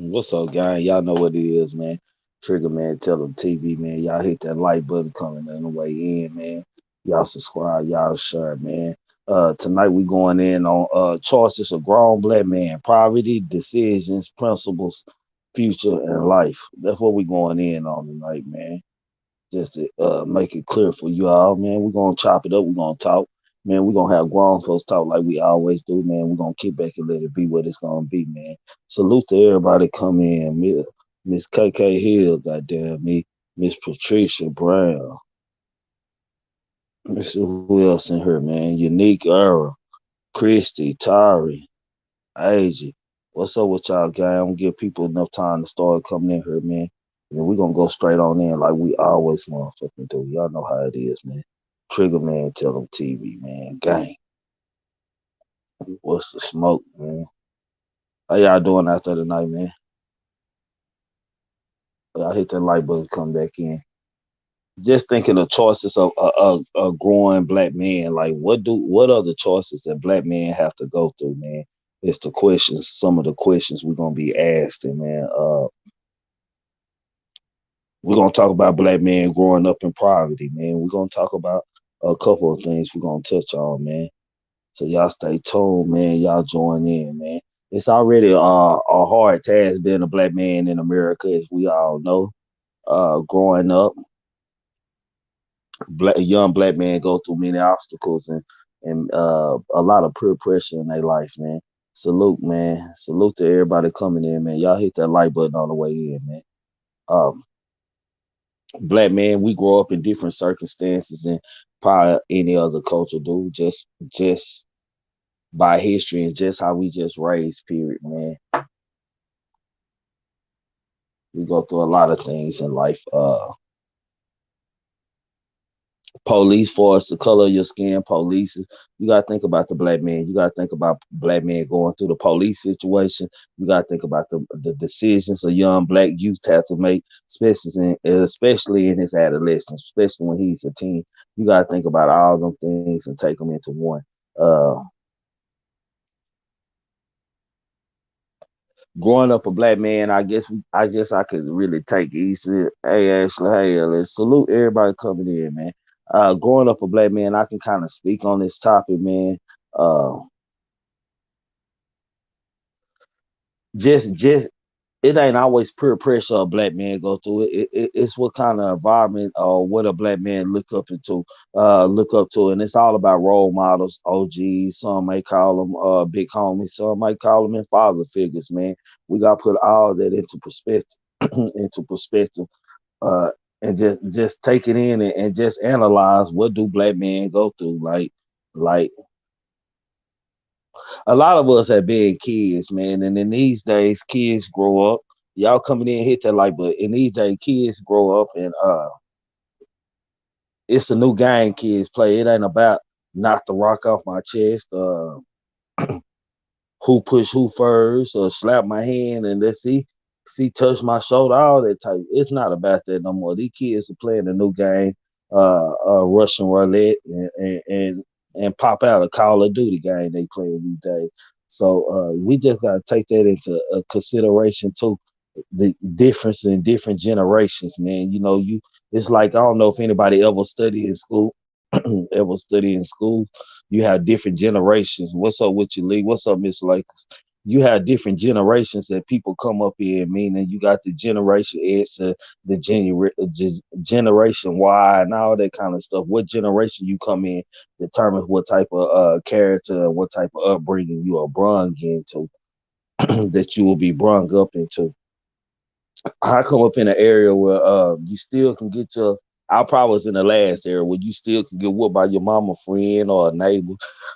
What's up, guy? Y'all know what it is, man. Trigger man, tell them TV, man. Y'all hit that like button coming on the way in, man. Y'all subscribe, y'all share, man. Tonight we going in on choices of grown black man, poverty, decisions, principles, future, and life. That's what we going in on tonight, man. Just to make it clear for you all, man. We're gonna chop it up. We're gonna talk, man. We're gonna have grown folks talk like we always do, man. We're gonna kick back and let it be what it's gonna be, man. Salute to everybody come in, Miss KK Hill, goddamn me, Miss Patricia Brown, Miss who else in here, man? Unique Era, Christy, Tari, AJ. What's up with y'all, guy? I'm gonna give people enough time to start coming in here, man. And then we're gonna go straight on in like we always motherfucking do. Y'all know how it is, man. Trigger man, tell them TV, man. Gang. What's the smoke, man? How y'all doing out there tonight, man? Y'all hit that like button, come back in. Just thinking of choices of a growing black man. Like, what are the choices that black men have to go through, man? It's the questions. Some of the questions we're gonna be asking, man. We're gonna talk about black men growing up in poverty, man. We're gonna talk about a couple of things we're gonna touch on, man. So y'all stay tuned, man. Y'all join in, man. It's already a hard task being a black man in America, as we all know. Growing up, a young black man go through many obstacles and a lot of peer pressure in their life, man. Salute, man. Salute to everybody coming in, man. Y'all hit that like button on the way in, man. Um, Black men, we grow up in different circumstances and probably any other culture do. Just by history and just how we just raised, period, man. We go through a lot of things in life. Police for us, the color of your skin, police. You gotta think about the black man. You gotta think about black men going through the police situation. You gotta think about the decisions a young black youth have to make, especially in his adolescence, especially when he's a teen. You gotta think about all them things and take them into one. Uh, Growing up a black man, I could really take it easy. Hey Ashley, hey let's salute everybody coming in, man. Growing up a black man, I can kind of speak on this topic, man. Uh, just it ain't always peer pressure a black man go through it's what kind of environment or what a black man look up to, and it's all about role models, OGs. Some may call them big homies, some might call them father figures, man. We got to put all that into perspective into perspective, uh and just take it in and just analyze what do black men go through, like a lot of us have been kids, man, and in these days, kids grow up. Y'all coming in hit that like, but in these days, kids grow up and it's a new game kids play. It ain't about knock the rock off my chest, who push who first, or slap my hand and let's see touch my shoulder, all that type. It's not about that no more. These kids are playing a new game, Russian roulette and pop out a Call of Duty game they play these days. So we just gotta take that into consideration too. The difference in different generations, man. You know, you it's like I don't know if anybody ever studied in school, ever study in school. You have different generations. What's up with you, Lee? What's up, Miss Lakers? You have different generations that people come up in, meaning you got the generation X, generation Y, and all that kind of stuff. What generation you come in determines what type of character and what type of upbringing you are brung into, that you will be brung up into. I come up in an area where you still can get your. I probably was in the last area where you still can get whooped by your mama friend or a neighbor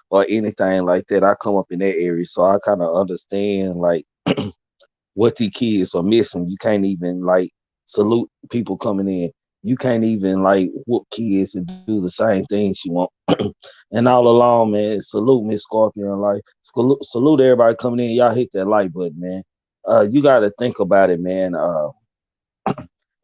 or anything like that. I come up in that area, so I kind of understand like what these kids are missing. You can't even like salute people coming in. You can't even like whoop kids and do the same things you want. And all along, man, salute Miss Scorpion. Like salute everybody coming in. Y'all hit that like button, man. You got to think about it, man.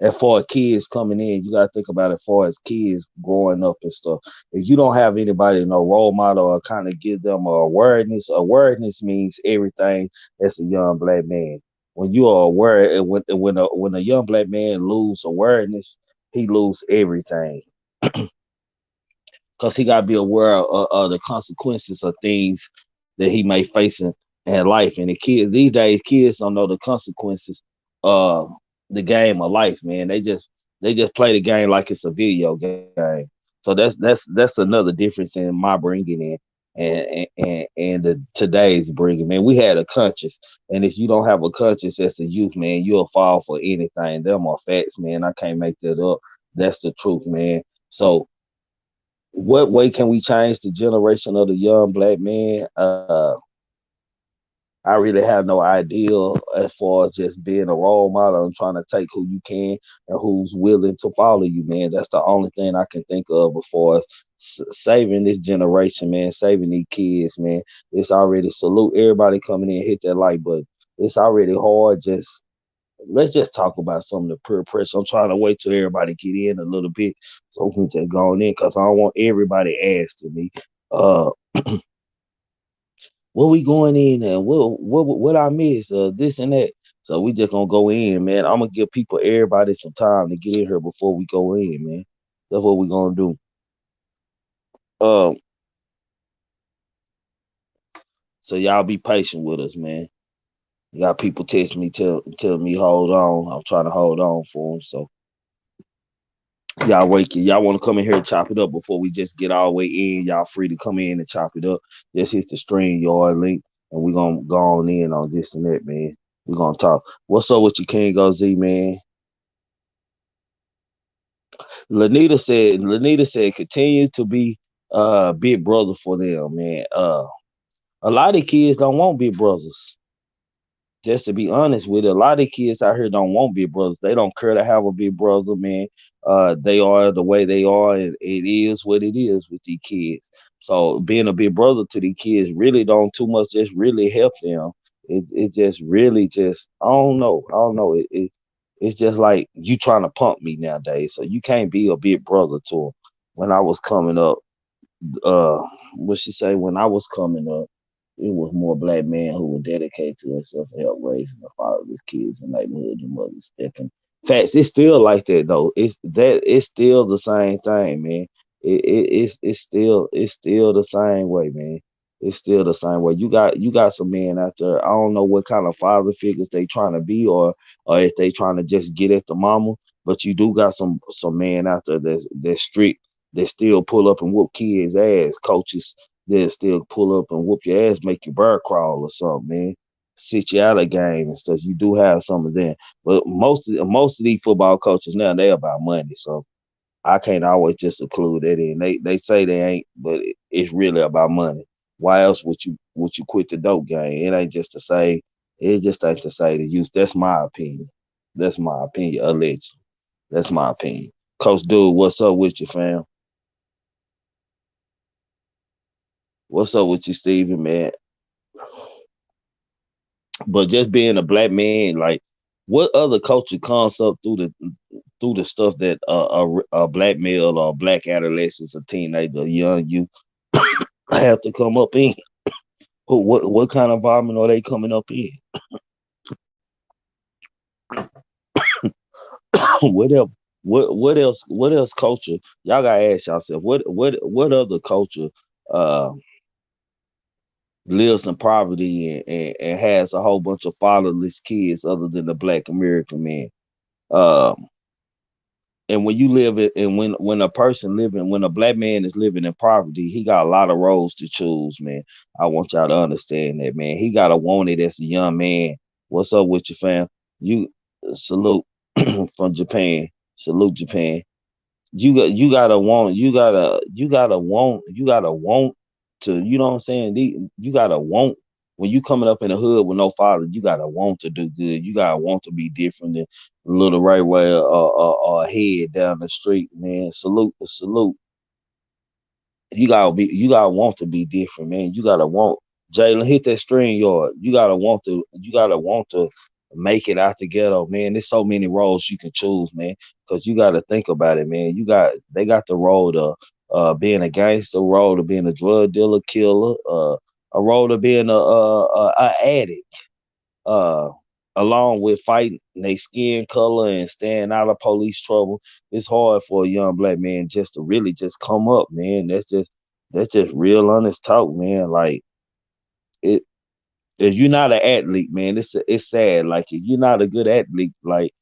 As far as kids coming in, you gotta think about it as far as kids growing up and stuff. If you don't have anybody, no role model or kind of give them a awareness means everything as a young black man. when you are aware, and when a young black man lose awareness, he lose everything because he got to be aware of the consequences of things that he may face in life. And the kids these days, kids don't know the consequences of the game of life, man. They just play the game like it's a video game. So that's another difference in my bringing in and the today's bringing. Man, we had a conscience, and if you don't have a conscience as a youth, man, you'll fall for anything. Them are facts, man. I can't make that up. That's the truth, man. So what way can we change the generation of the young black man? I really have no idea as far as just being a role model and trying to take who you can and who's willing to follow you, man. That's the only thing I can think of before saving this generation, man, saving these kids, man. It's already salute everybody coming in, hit that like button. It's already hard. Just let's just talk about some of the peer pressure. I'm trying to wait till everybody get in a little bit so we can just go on in because I don't want everybody asking me. Uh, what we going in and what I miss, this and that. So we just gonna go in, man. I'm gonna give people everybody some time to get in here before we go in, man. That's what we gonna do. Um, so y'all be patient with us, man. You got people text me tell me hold on. I'm trying to hold on for them. So y'all wake y'all want to come in here and chop it up before we just get all the way in. Y'all free to come in and chop it up. Just hit the stream yard link and we gonna go on in on this and that, man. We gonna talk. What's up with your King OZ, man? Lanita said continue to be big brother for them, man. A lot of kids don't want big brothers. Just to be honest with it, a lot of kids out here don't want big brothers. They don't care to have a big brother, man. They are the way they are, and it is what it is with these kids. So being a big brother to these kids really don't too much just really help them. It just really just I don't know. It's just like you trying to pump me nowadays. So you can't be a big brother to them. When I was coming up, uh what she say when I was coming up, it was more black men who were dedicated to themselves and help raising the fatherless kids in neighborhood and mothers stepping. Facts, it's still like that though. It's still the same thing, man. It's still the same way, man. It's still the same way. You got some men out there. I don't know what kind of father figures they trying to be, or if they trying to just get at the mama. But you do got some men out there that's strict, that still pull up and whoop kids' ass. Coaches that still pull up and whoop your ass, make you bird crawl or something, man. Sit you out of game and stuff. You do have some of them, but most of these football coaches now they about money, so I can't always just include that in. They say they ain't, but it's really about money. Why else would you quit the dope game? It ain't just to say. It just ain't to say the use. That's my opinion. That's my opinion. Allegedly. That's my opinion. Coach Dude, what's up with you, fam? What's up with you, Steven, man? But just being a black man, like, what other culture comes up through the stuff that a black male or a black adolescent, a teenager, a young youth have to come up in? What kind of environment are they coming up in? Whatever. What else culture? Y'all gotta ask yourself what other culture uh lives in poverty and has a whole bunch of fatherless kids other than the black American man. Um and when you live it and when a black man is living in poverty, he got a lot of roles to choose, man. I want y'all to understand that, man. He gotta want it as a young man. What's up with you, fam? You salute from Japan. Salute Japan. You gotta want to, you know what I'm saying? You gotta want when you coming up in the hood with no father, you gotta want to do good. You gotta want to be different than little right way or head down the street, man. Salute. You gotta want to be different, man. You gotta want Jalen hit that string yard. You gotta want to make it out the ghetto, man. There's so many roles you can choose, man. Cause you gotta think about it, man. They got the role to being a gangster, role to being a drug dealer, killer, a role to being a addict. Uh along with fighting their skin color and staying out of police trouble, it's hard for a young black man just to really just come up, man. That's just real honest talk, man. Like it, if you're not an athlete, man, it's sad. Like if you're not a good athlete, like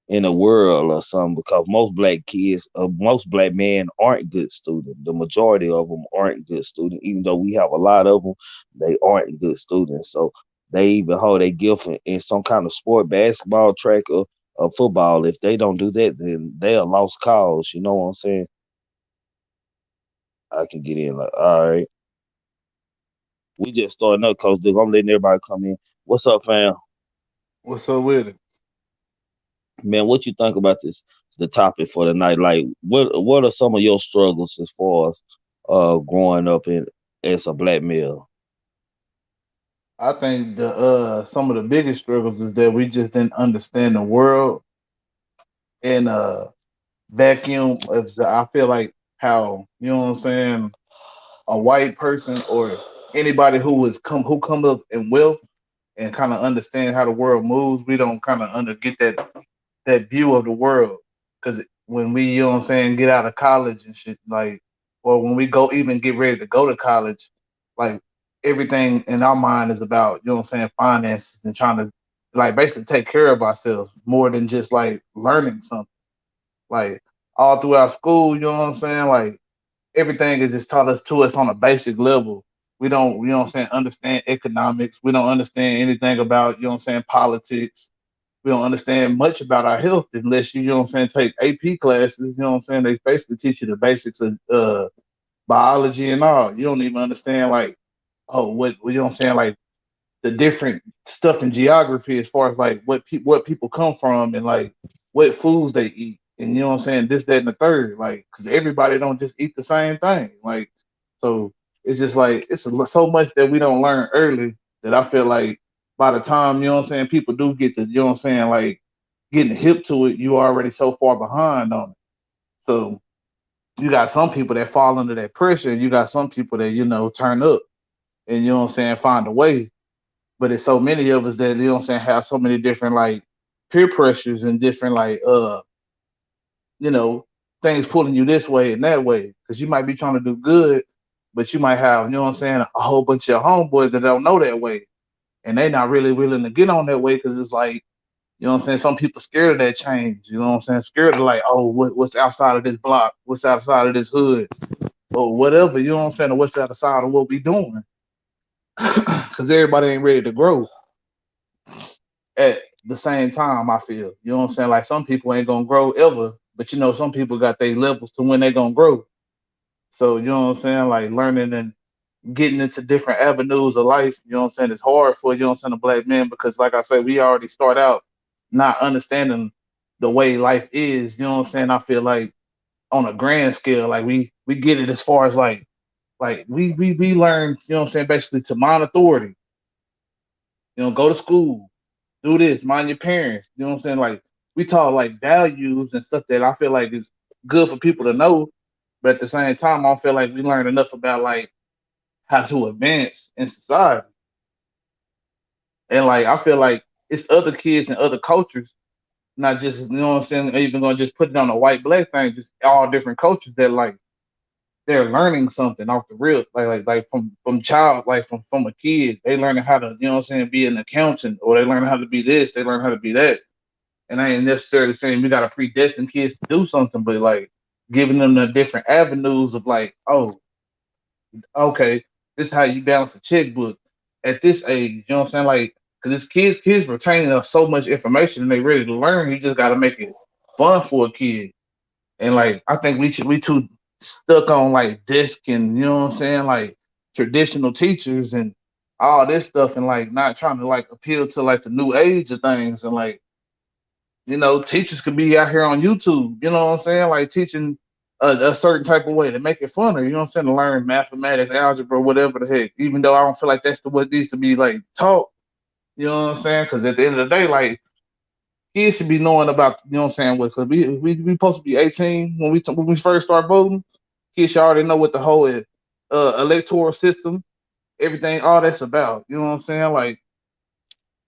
in the world or something, because most black men aren't good students. The majority of them aren't good students, even though we have a lot of them, they aren't good students. So they even hold their gift in some kind of sport, basketball, track, or football. If they don't do that, then they are lost cause. You know what I'm saying? I can get in like, all right, we just starting up, Coach Duke. I'm letting everybody come in. What's up, fam? What's up with it? Man, what you think about this the topic for the night? Like what are some of your struggles as far as growing up in as a black male? I think the some of the biggest struggles is that we just didn't understand the world in a vacuum of I feel like how, you know what I'm saying, a white person or anybody who come up in wealth and kind of understand how the world moves, we don't kind of under get that view of the world. Because when we, you know what I'm saying, get out of college and shit, like, or when we go even get ready to go to college, like everything in our mind is about, you know what I'm saying, finances and trying to like basically take care of ourselves more than just like learning something. Like all throughout school, you know what I'm saying? Like everything is just taught us on a basic level. We don't, you know what I'm saying, understand economics. We don't understand anything about, you know what I'm saying, politics. We don't understand much about our health unless you know what I'm saying, take AP classes. You know what I'm saying? They basically teach you the basics of biology and all. You don't even understand like, oh, what you know what I'm saying, like the different stuff in geography as far as like what people come from and like what foods they eat and you know what I'm saying, this that and the third, like because everybody don't just eat the same thing, like so it's just like so much that we don't learn early that I feel like by the time you know what I'm saying people do get to you know what I'm saying like getting hip to it, you already so far behind on it. So you got some people that fall under that pressure and you got some people that you know turn up and you know what I'm saying find a way, but it's so many of us that you know what I'm saying have so many different like peer pressures and different like you know things pulling you this way and that way because you might be trying to do good, but you might have you know what I'm saying a whole bunch of homeboys that don't know that way and they not really willing to get on that way because it's like you know what I'm saying some people scared of that change. You know what I'm saying, scared of like oh what's outside of this block, what's outside of this hood or whatever. You know what I'm saying, or what's outside of what we doing because everybody ain't ready to grow at the same time, I feel. You know what I'm saying? Like some people ain't gonna grow ever, but you know, some people got their levels to when they gonna grow. So, you know what I'm saying? Like learning and getting into different avenues of life, you know what I'm saying, it's hard for, you know what I'm saying, a black man because like I said, we already start out not understanding the way life is, you know what I'm saying? I feel like on a grand scale, like we get it as far as like we learn, you know what I'm saying, basically to mind authority, you know, go to school, do this, mind your parents. You know what I'm saying? Like we talk like values and stuff that I feel like is good for people to know, but at the same time, I don't feel like we learn enough about like how to advance in society. And like I feel like it's other kids and other cultures, not just you know what I'm saying, even gonna just put it on a white black thing, just all different cultures that like they're learning something off the real, like from child, like from a kid, they learning how to, you know what I'm saying, be an accountant, or they learn how to be this, they learn how to be that. And I ain't necessarily saying we gotta predestine kids to do something, but like giving them the different avenues of like, oh, okay, this is how you balance a checkbook at this age. You know what I'm saying? Like, because it's kids retaining so much information and they ready to learn. You just gotta make it fun for a kid. And like, I think we too stuck on like desk and you know what I'm saying, like traditional teachers and all this stuff, and like not trying to like appeal to like the new age of things and like you know, teachers could be out here on YouTube, you know what I'm saying? Like teaching a certain type of way to make it funner, you know what I'm saying? To learn mathematics, algebra, whatever the heck. Even though I don't feel like that's the what needs to be like taught, you know what I'm saying? Because at the end of the day, like kids should be knowing about, you know what I'm saying? Because we supposed to be 18 when we first start voting. Kids should already know what the whole electoral system, everything, all that's about. You know what I'm saying? Like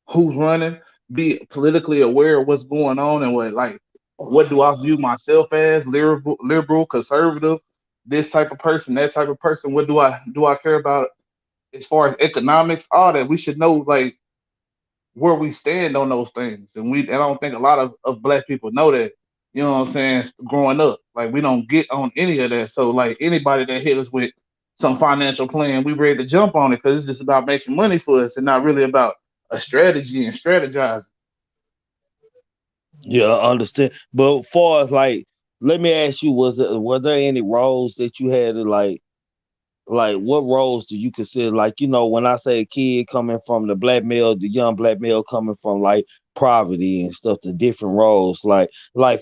who's running. be politically aware of what's going on and what do I view myself as liberal, conservative, this type of person, that type of person. What do I care about as far as economics, all that. We should know like where we stand on those things. And I don't think a lot of black people know that, you know what I'm saying, growing up. Like we don't get on any of that. So like anybody that hit us with some financial plan, we ready to jump on it because it's just about making money for us and not really about a strategy and strategizing. Yeah, I understand. But far as like, let me ask you, were there any roles that you had to like what roles do you consider, like, when I say a kid coming from the young black male coming from like poverty and stuff, the different roles, like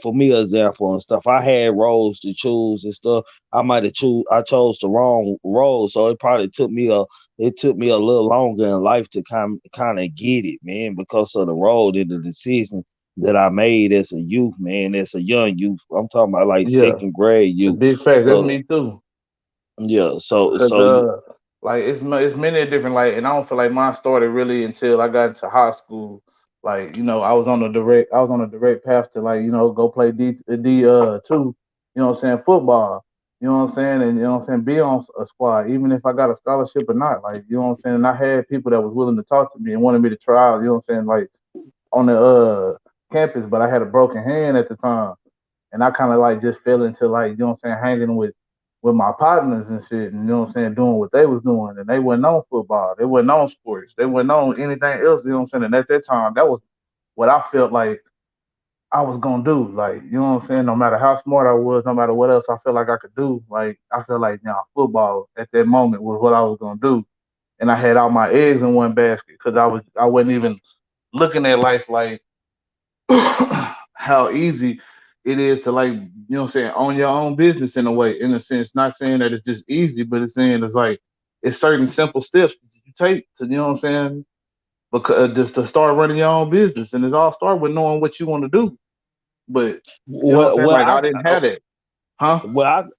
for me example and stuff, I had roles to choose and stuff. I chose the wrong role, so it took me a little longer in life to kind of get it, man, because of the role and the decision that I made as a youth, man, as a young youth. I'm talking about like Yeah, second grade the youth. big fact. That's So me too. yeah, so Cause so you like it's many different like, and I don't feel like mine started really until I got into high school. Like I was on a direct path to like go play D two. You know what I'm saying, football. You know what I'm saying, and you know what I'm saying, be on a squad, even if I got a scholarship or not. Like you know what I'm saying, and I had people that was willing to talk to me and wanted me to try out. You know what I'm saying, like on the campus, but I had a broken hand at the time and I kind of like just fell into like I'm saying hanging with my partners and shit, and what I'm saying doing what they was doing, and they wasn't on football, they wasn't on sports, they wasn't on anything else. You know what I'm saying? And at that time, that was what I felt like I was gonna do. Like what I'm saying? No matter how smart I was, no matter what else I felt like I could do, like I felt like football at that moment was what I was gonna do, and I had all my eggs in one basket because I wasn't even looking at life like how easy it is to like, what I'm saying, own your own business in a way, in a sense. Not saying that it's just easy, but it's saying it's like it's certain simple steps that you take to, what I'm saying, because just to start running your own business. And it's all start with knowing what you want to do. But what I'm well, saying? well, Like I didn't have that. Huh?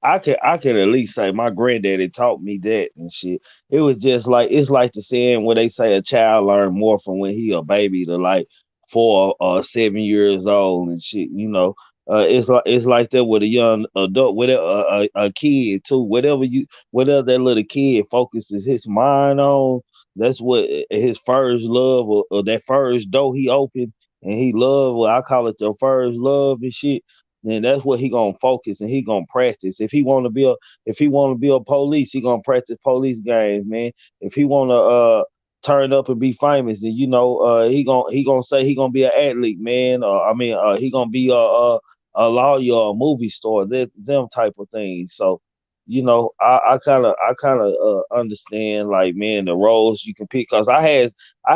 I can at least say my granddaddy taught me that and shit. It was just like it's like the saying where they say a child learn more from when he a baby to like 4 or 7 years old and shit. It's like that with a young adult, with a kid too. Whatever that little kid focuses his mind on, that's what his first love or that first door he opened and he love. Well, I call it the first love and shit, then that's what he gonna focus and he gonna practice. If he wanna be a police, he gonna practice police games, man. If he wanna turn up and be famous, and he gonna say he gonna be an athlete, man. He gonna be a lawyer or a movie star, them type of things. So I kind of understand, like, man, the roles you can pick, because I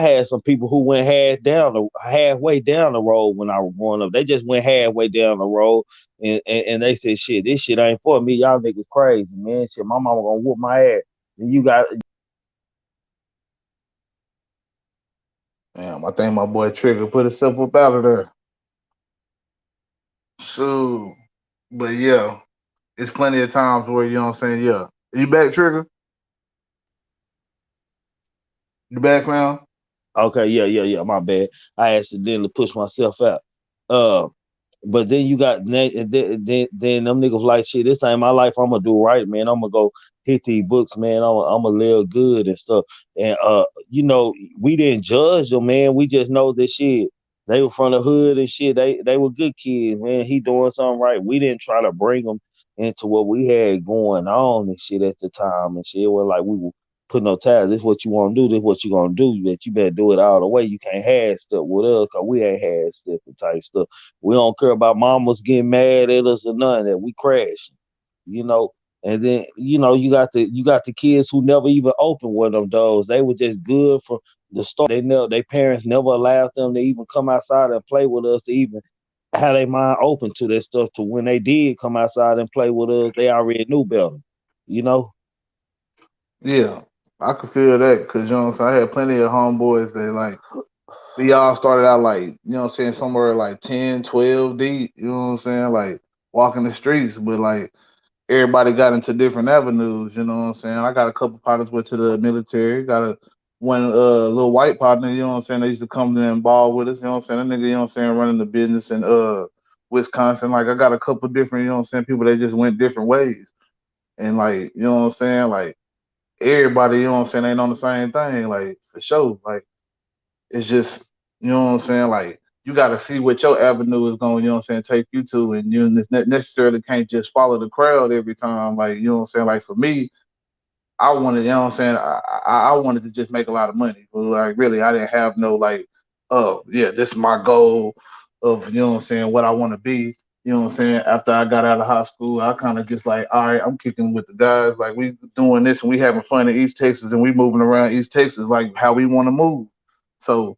had some people who went halfway down the road when I was growing up. They just went halfway down the road, and they said, "Shit, this shit ain't for me. Y'all niggas crazy, man. Shit, my mama gonna whoop my ass." And you got Damn, I think my boy Trigger put himself up out of there. So, but yeah, it's plenty of times where what I'm saying. Yeah, you back, Trigger? You back, fam? okay, yeah, yeah, yeah. My bad. I accidentally pushed myself out. Uh, But then you got then them niggas like, shit, this ain't my life. I'm gonna do right, man. I'm gonna go hit these books, man. I'm gonna live good and stuff. And we didn't judge them, man. We just know that shit. They were from the hood and shit. They were good kids, man. He doing something right. We didn't try to bring them into what we had going on and shit at the time and shit. It was like we were putting no ties. This is what you want to do. This is what you gonna do. That you better do it all the way. You can't half step with us, cause we ain't half stepping type stuff. We don't care about mamas getting mad at us or none of that. We crashing, you know. And then you got the kids who never even opened one of them doors. They were just good from the start. Their parents never allowed them to even come outside and play with us, to even have their mind open to that stuff. To when they did come outside and play with us, they already knew better, you know. Yeah, I could feel that because what I'm saying, I had plenty of homeboys that like we all started out like what I'm saying, somewhere like 10, 12 deep. You know what I'm saying, like walking the streets, but like everybody got into different avenues. You know what I'm saying. I got a couple partners went to the military. Got one little white partner, you know what I'm saying, they used to come there and ball with us, you know what I'm saying? That nigga, you know what I'm saying, running the business in Wisconsin. Like I got a couple different, you know what I'm saying, people that just went different ways. And like, you know what I'm saying, like everybody, you know what I'm saying, ain't on the same thing, like for sure. Like it's just, you know what I'm saying, like you gotta see what your avenue is going, you know what I'm saying, take you to, and you necessarily can't just follow the crowd every time. Like, you know what I'm saying? Like for me, I wanted, you know what I'm saying? I wanted to just make a lot of money. But like really, I didn't have no like, oh yeah, this is my goal of, you know what I'm saying, what I want to be. You know what I'm saying? After I got out of high school, I kind of just like, all right, I'm kicking with the guys. Like we doing this and we having fun in East Texas and we moving around East Texas like how we want to move. So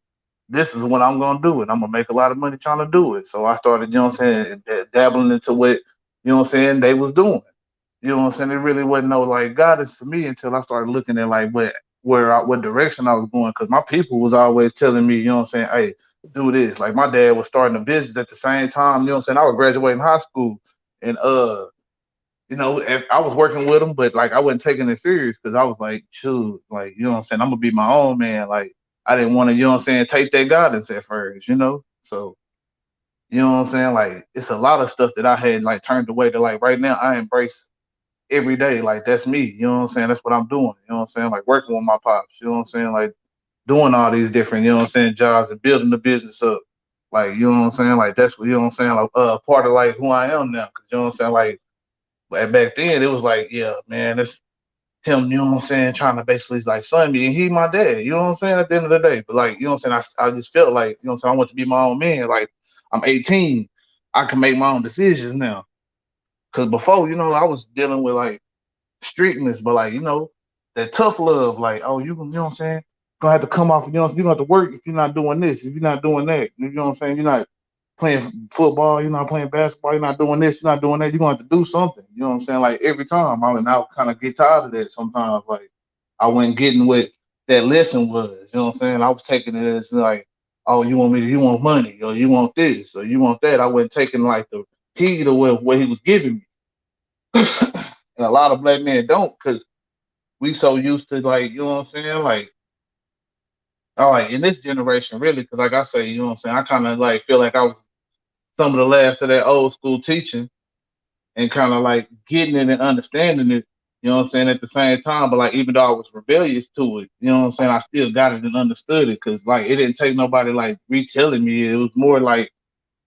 this is what I'm gonna do, and I'm gonna make a lot of money trying to do it. So I started, you know what I'm saying, dabbling into what, you know what I'm saying, they was doing. You know what I'm saying? It really wasn't no like guidance to me until I started looking at like what direction I was going, because my people was always telling me, you know what I'm saying, hey, do this. Like my dad was starting a business at the same time, you know what I'm saying? I was graduating high school, and you know, if I was working with him, but like I wasn't taking it serious because I was like, shoot, like, you know what I'm saying, I'm gonna be my own man. Like I didn't want to, you know what I'm saying, take that guidance at first, you know? So you know what I'm saying? Like it's a lot of stuff that I had like turned away to like right now I embrace every day. Like that's me. You know what I'm saying? That's what I'm doing. You know what I'm saying? Like working with my pops. You know what I'm saying? Like doing all these different, you know what I'm saying, jobs and building the business up. Like, you know what I'm saying? Like that's what, you know what I'm saying? Like part of like who I am now. Cause you know what I'm saying? Like back then it was like, yeah, man, it's him, you know what I'm saying, trying to basically like son me and he my dad, you know what I'm saying, at the end of the day. But like, you know what I'm saying, I just felt like, you know what I'm saying, I want to be my own man. Like I'm 18. I can make my own decisions now. Cause before, you know, I was dealing with like streetness, but like, you know, that tough love, like, oh, you know what I'm saying? Gonna have to come off, you know, you don't have to work if you're not doing this, if you're not doing that. You know what I'm saying? You're not playing football, you're not playing basketball, you're not doing this, you're not doing that, you're gonna have to do something. You know what I'm saying? Like every time. I kind of get tired of that sometimes. Like I wasn't getting what that lesson was, you know what I'm saying? I was taking it as like, oh, you want money, or you want this, or you want that. I wasn't taking like the heed of what he was giving me. And a lot of black men don't, because we so used to like, you know what I'm saying? Like, all right, in this generation, really, because like I say, you know what I'm saying? I kind of like feel like I was some of the last of that old school teaching and kind of like getting it and understanding it, you know what I'm saying, at the same time. But like, even though I was rebellious to it, you know what I'm saying, I still got it and understood it, because like it didn't take nobody like retelling me. It was more like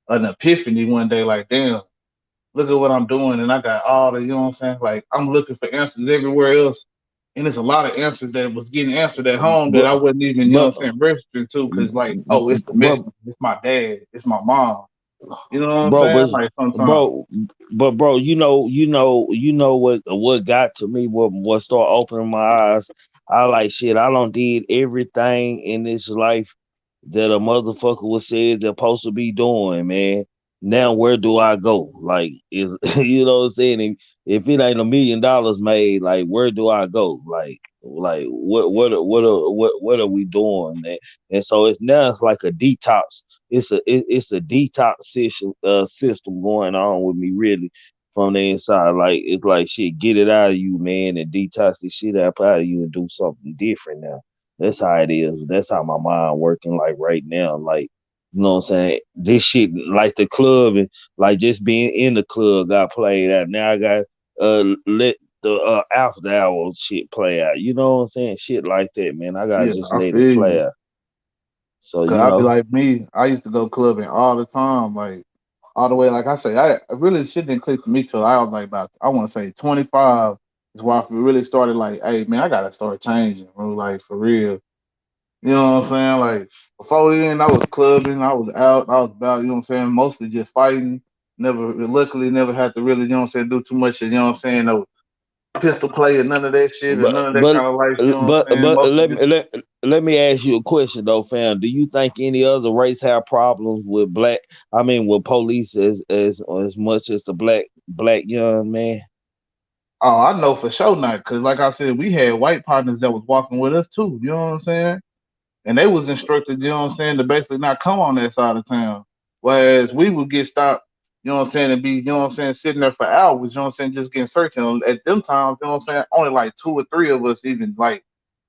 an epiphany one day, like, damn, look at what I'm doing, and I got all the, you know what I'm saying? Like I'm looking for answers everywhere else, and there's a lot of answers that was getting answered at home that I But wasn't even, you know but what I'm saying, registering to, because like, oh, it's the but message, it's my dad, it's my mom, you know what I'm bro, saying? Like sometimes, bro, bro, you know what got to me, what started opening my eyes. I like shit. I don't did everything in this life that a motherfucker was said they're supposed to be doing, man. Now where do I go? Like is you know what I'm saying? If it ain't $1 million made, like where do I go? Like what are we doing, man? And so it's now it's like a detox. It's a detox system going on with me really from the inside. Like it's like shit, get it out of you, man, and detox the shit out of you and do something different now. That's how it is. That's how my mind working like right now. Like, you know what I'm saying? This shit like the club and like just being in the club got played out. Now I got let the after hours shit play out. You know what I'm saying? Shit like that, man. I gotta yeah, just I let it feel play you. out. So, Cause you I be know. like me, I used to go clubbing all the time, like all the way. Like I say, I really shit didn't click to me till I was like about, I want to say 25 is where I really started like, hey man, I gotta start changing, bro. Like for real. You know what I'm saying? Like before then, I was clubbing, I was out, I was about, you know what I'm saying, mostly just fighting. Never, luckily, never had to really, you know what I'm saying, do too much, you know what I'm saying, no pistol play or none of that shit or But none of that but kind of life, you know what I'm saying? but Mostly just, let me ask you a question though, fam. Do you think any other race have problems with black? I mean, with police as much as the black young man? oh, I know for sure not, because like I said, we had white partners that was walking with us too, you know what I'm saying? And they was instructed, you know what I'm saying, to basically not come on that side of town. Whereas we would get stopped, you know what I'm saying, and be, you know what I'm saying, sitting there for hours, you know what I'm saying, just getting searched. And at them times, you know what I'm saying, only like two or three of us even like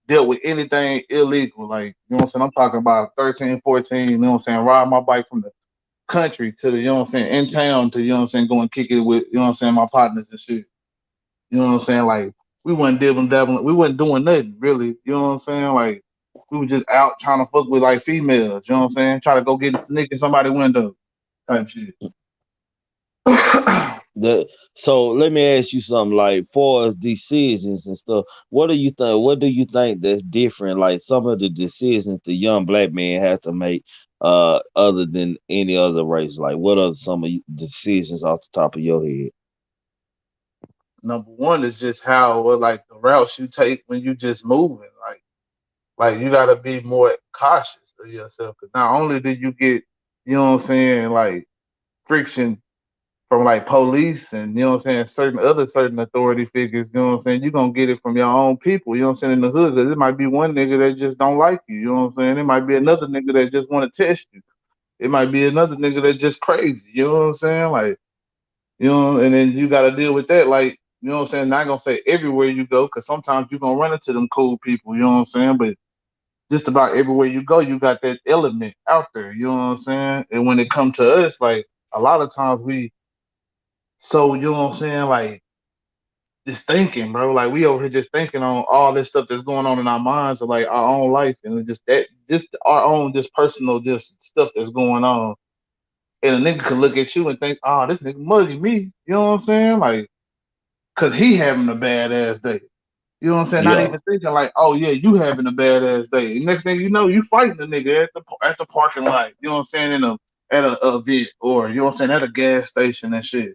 dealt with anything illegal. Like, you know what I'm saying? I'm talking about 13, 14, you know what I'm saying, ride my bike from the country to the, you know what I'm saying, in town to, you know what I'm saying, go and kick it with, you know what I'm saying, my partners and shit. You know what I'm saying? Like, we wasn't dibbling dabbling, we wasn't doing nothing really. You know what I'm saying? Like, we were just out trying to fuck with like females. You know what I'm saying? Try to go get a sneak in somebody's window type shit. The so let me ask you something like for us decisions and stuff. What do you think? What do you think that's different? Like some of the decisions the young black man has to make, other than any other race. Like what are some of the decisions off the top of your head? Number one is just how like the routes you take when you just moving. Like you gotta be more cautious of yourself. Cause not only do you get, you know what I'm saying, like friction from like police and, you know what I'm saying, certain authority figures, you know what I'm saying, you're gonna get it from your own people, you know what I'm saying, in the hood. Cause it might be one nigga that just don't like you, you know what I'm saying? It might be another nigga that just wanna test you. It might be another nigga that just crazy, you know what I'm saying? Like, you know, and then you gotta deal with that, like, you know what I'm saying? Not gonna say everywhere you go, cause sometimes you're gonna run into them cool people, you know what I'm saying? But just about everywhere you go, you got that element out there, you know what I'm saying? And when it comes to us, like a lot of times you know what I'm saying, like just thinking, bro. Like we over here just thinking on all this stuff that's going on in our minds or like our own life and just that just our own just personal just stuff that's going on. And a nigga could look at you and think, oh, this nigga muggy me. You know what I'm saying? Like, cause he having a bad ass day. You know what I'm saying? Not Yeah. even thinking like, oh yeah, you having a bad ass day. And next thing you know, you fighting the nigga at the parking lot. You know what I'm saying? In a at a event or you know what I'm saying at a gas station and shit.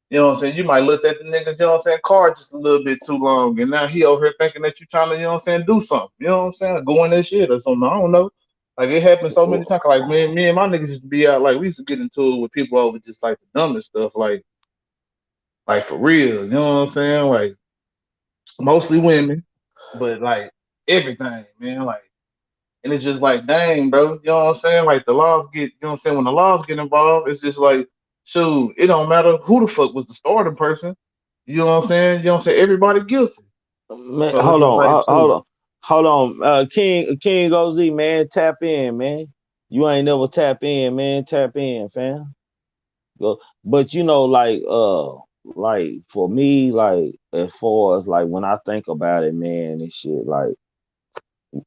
You know what I'm saying? You might look at the nigga, you know what I'm saying, car just a little bit too long, and now he over here thinking that you trying to, you know what I'm saying, do something. You know what I'm saying? Go in that shit or something. I don't know. Like it happened so many times. Like me and my niggas used to be out. Like we used to get into it with people over just like the dumbest stuff. Like for real. You know what I'm saying? Like mostly women, but like everything, man. Like, and it's just like, dang, bro. You know what I'm saying? Like the laws get, you know what I'm saying? When the laws get involved, it's just like, shoot, it don't matter who the fuck was the starting person. You know what I'm saying? You know what I'm saying? Everybody guilty. Man, So it's hold just on, like, hold shoot. on, hold on. King OZ, man, tap in, man. You ain't never tap in, man. Tap in, fam. But you know, like for me, like as far as like when I think about it, man, and shit, like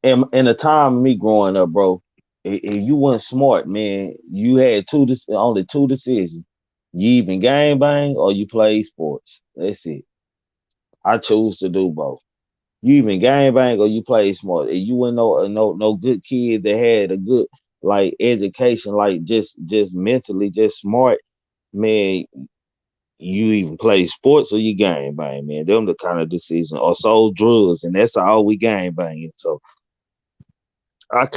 in the time of me growing up, bro, if you weren't smart, man, you had only two decisions. You even game bang or you play sports. That's it. I choose to do both. You even game bang or you play smart. And you were no good kid that had a good like education, like just mentally just smart, man. You even play sports or you game bang, man. Them the kind of decision or sold drugs, and that's all we game banging. So I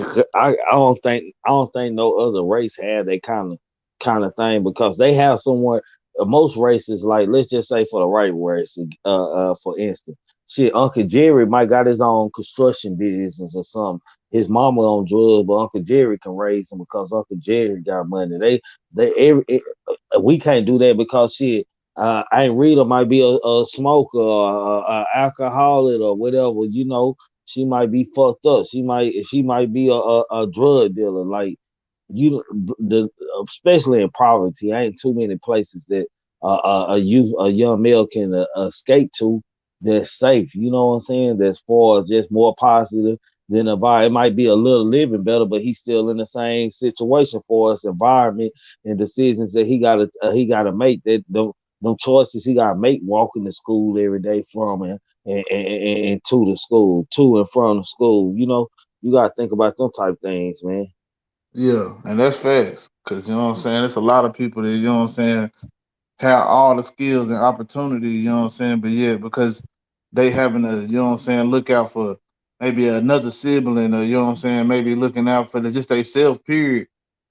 don't think no other race had that kind of thing because they have someone. Most races, like let's just say for the right race, for instance, shit, Uncle Jerry might got his own construction business or something. His mama on drugs, but Uncle Jerry can raise him because Uncle Jerry got money. We can't do that because shit. Aunt Rita might be a smoker or a alcoholic or whatever, you know, she might be fucked up. She might be a drug dealer. Like you, the especially in poverty, ain't too many places that a young male can escape to that's safe. You know what I'm saying? That's far as just more positive than a bar. It might be a little living better, but he's still in the same situation for us, environment and decisions that he gotta make. That them choices he gotta make walking to school every day from and to the school, to and from the school. You know, you gotta think about them type things, man. Yeah, and that's facts. Cause you know what I'm saying? There's a lot of people that, you know what I'm saying, have all the skills and opportunity, you know what I'm saying? But yeah, because they having to, you know what I'm saying, look out for maybe another sibling or you know what I'm saying, maybe looking out for just they self period.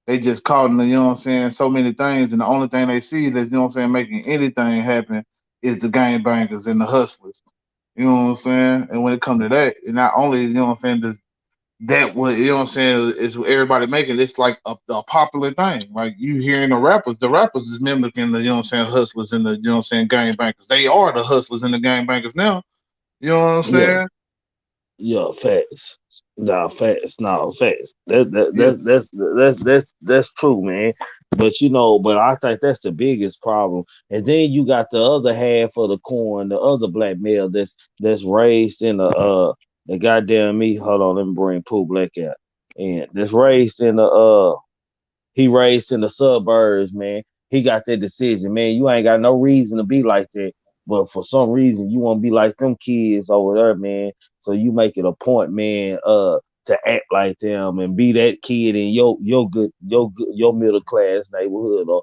They just caught in the, you know what I'm saying, so many things and the only thing they see that's, you know what I'm saying, making anything happen is the game bangers and the hustlers. You know what I'm saying? And when it comes to that, and not only, you know what I'm saying, does that what you know what I'm saying is what everybody making. It's like a popular thing. Like you hearing the rappers is mimicking the you know what I'm saying hustlers and the you know what I'm saying gang bankers. They are the hustlers and the gang bankers now. You know what I'm Yeah, saying? Yeah, facts. Nah, facts. No, facts. Yeah, That's true, man. But but I think that's the biggest problem. And then you got the other half of the coin, the other black male that's raised in the goddamn me. Hold on, let me bring Pooh Black out. And that's raised in the he raised in the suburbs, man. He got that decision, man. You ain't got no reason to be like that, but for some reason you want to be like them kids over there, man. So you make it a point, man, to act like them and be that kid in your middle class neighborhood or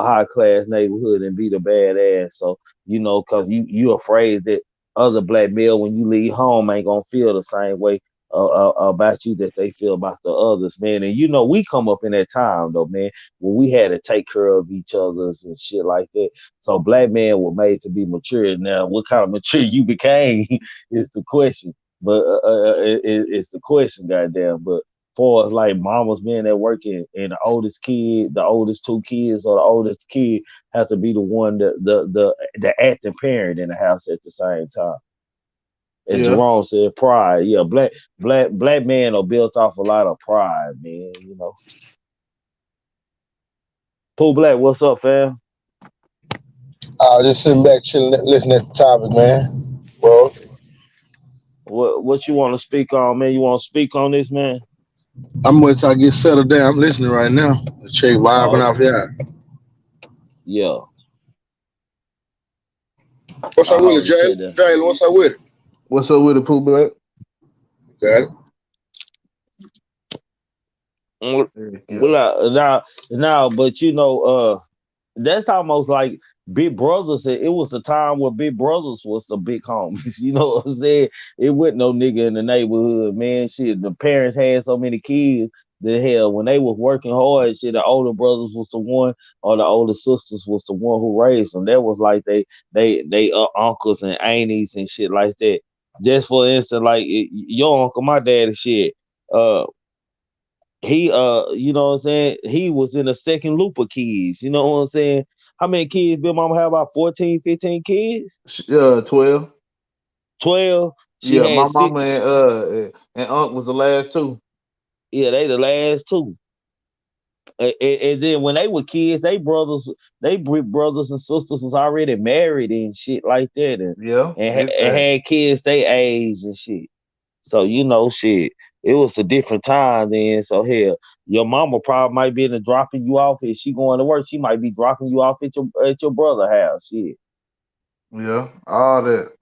a high class neighborhood and be the badass. So cause you afraid that other black male when you leave home ain't gonna feel the same way about you that they feel about the others, man. And we come up in that time though, man, when we had to take care of each other's and shit like that. So black men were made to be mature. Now, what kind of mature you became is the question. But it's the question, goddamn. But for like mamas being at work and the oldest two kids or the oldest kid have to be the one the acting parent in the house at the same time. As yeah. Jerome said, pride. Yeah, black men are built off a lot of pride, man. Pooh Black, what's up, fam? Just sitting back, chilling, listening at the topic, man. Well, What you want to speak on, man? You want to speak on this, man? I'm waiting till I get settled down. I'm listening right now. Check vibing Oh, off here. yeah. What's I up with it, hold it to Jalen? the Jalen, what's up with it? What's up with the Pooh Black? Got it. well, Yeah, now, but that's almost like Big Brothers. It was a time where Big Brothers was the big homies. You know what I'm saying? It wasn't no nigga in the neighborhood, man. Shit, the parents had so many kids that hell when they was working hard, shit, the older brothers was the one, or the older sisters was the one who raised them. That was like they uncles and aunties and shit like that. Just for instance, like your uncle, my dad and shit. Uh, he you know what I'm saying, he was in the second loop of kids, you know what I'm saying. How many kids Bill Mama have? About 14, 15 kids. 12. 12. She Yeah, my had mama six. and Unc was the last two. Yeah, they the last two. And then when they were kids, they brothers and sisters was already married and shit like that, and, Yeah, and exactly. had kids they age and shit. So shit, it was a different time then. So hell, your mama probably might be in the dropping you off if she going to work. She might be dropping you off at your brother house. Shit, Yeah, all that.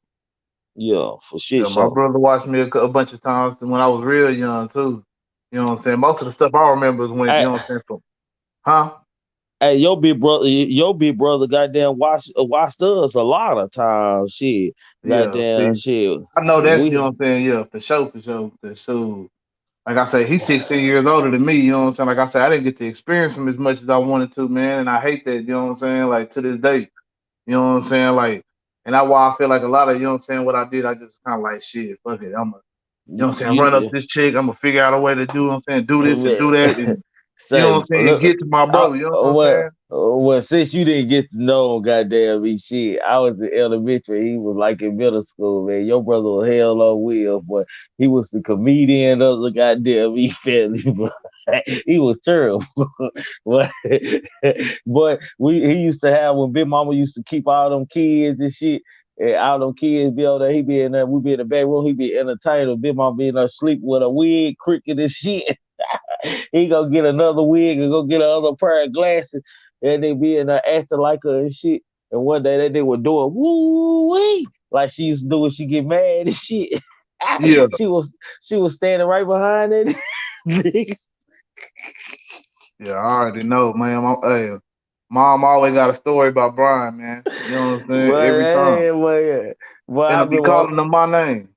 yeah, for shit Yeah, my show. brother watched me a bunch of times when I was real young too. You know what I'm saying? Most of the stuff I remember is when you Hey, know what I'm saying from, huh? hey, your big brother, goddamn watched us a lot of times. Shit, Yeah. goddamn See, shit. I know that's you know We what I'm saying. Yeah, for sure, for sure, for sure. Like I said, he's 16 years older than me. You know what I'm saying? Like I said, I didn't get to experience him as much as I wanted to, man. And I hate that. You know what I'm saying? Like to this day, you know what I'm saying? Like, and that's why I feel like a lot of you know what I'm saying. What I did, I just kind of like shit. Fuck it. You know what I'm saying, run up you this chick. I'm gonna figure out a way to do what I'm saying, do this and do Man, that, and you know say, what I'm saying, look, get to my brother. You know what I'm saying? since you didn't get to know him, goddamn me, shit, I was in elementary, he was like in middle school, man. Your brother was hell on wheels, but he was the comedian of the goddamn me family, but he was terrible. but, he used to have, when Big Mama used to keep all them kids and shit, and all them kids be over there, he be in there, we be in the back room, he be entertained, Big Mama be in there sleep with a wig, cricket and shit. He go get another wig and go get another pair of glasses, and they be in there acting like her and shit. And one day they were doing woo wee like she used to do when she get mad and shit. Yeah, she was standing right behind it. yeah, I already know, man. Hey, mom always got a story about Brian, man. You know what I'm saying? but Every time, hey, but and I I be remember. calling him my name.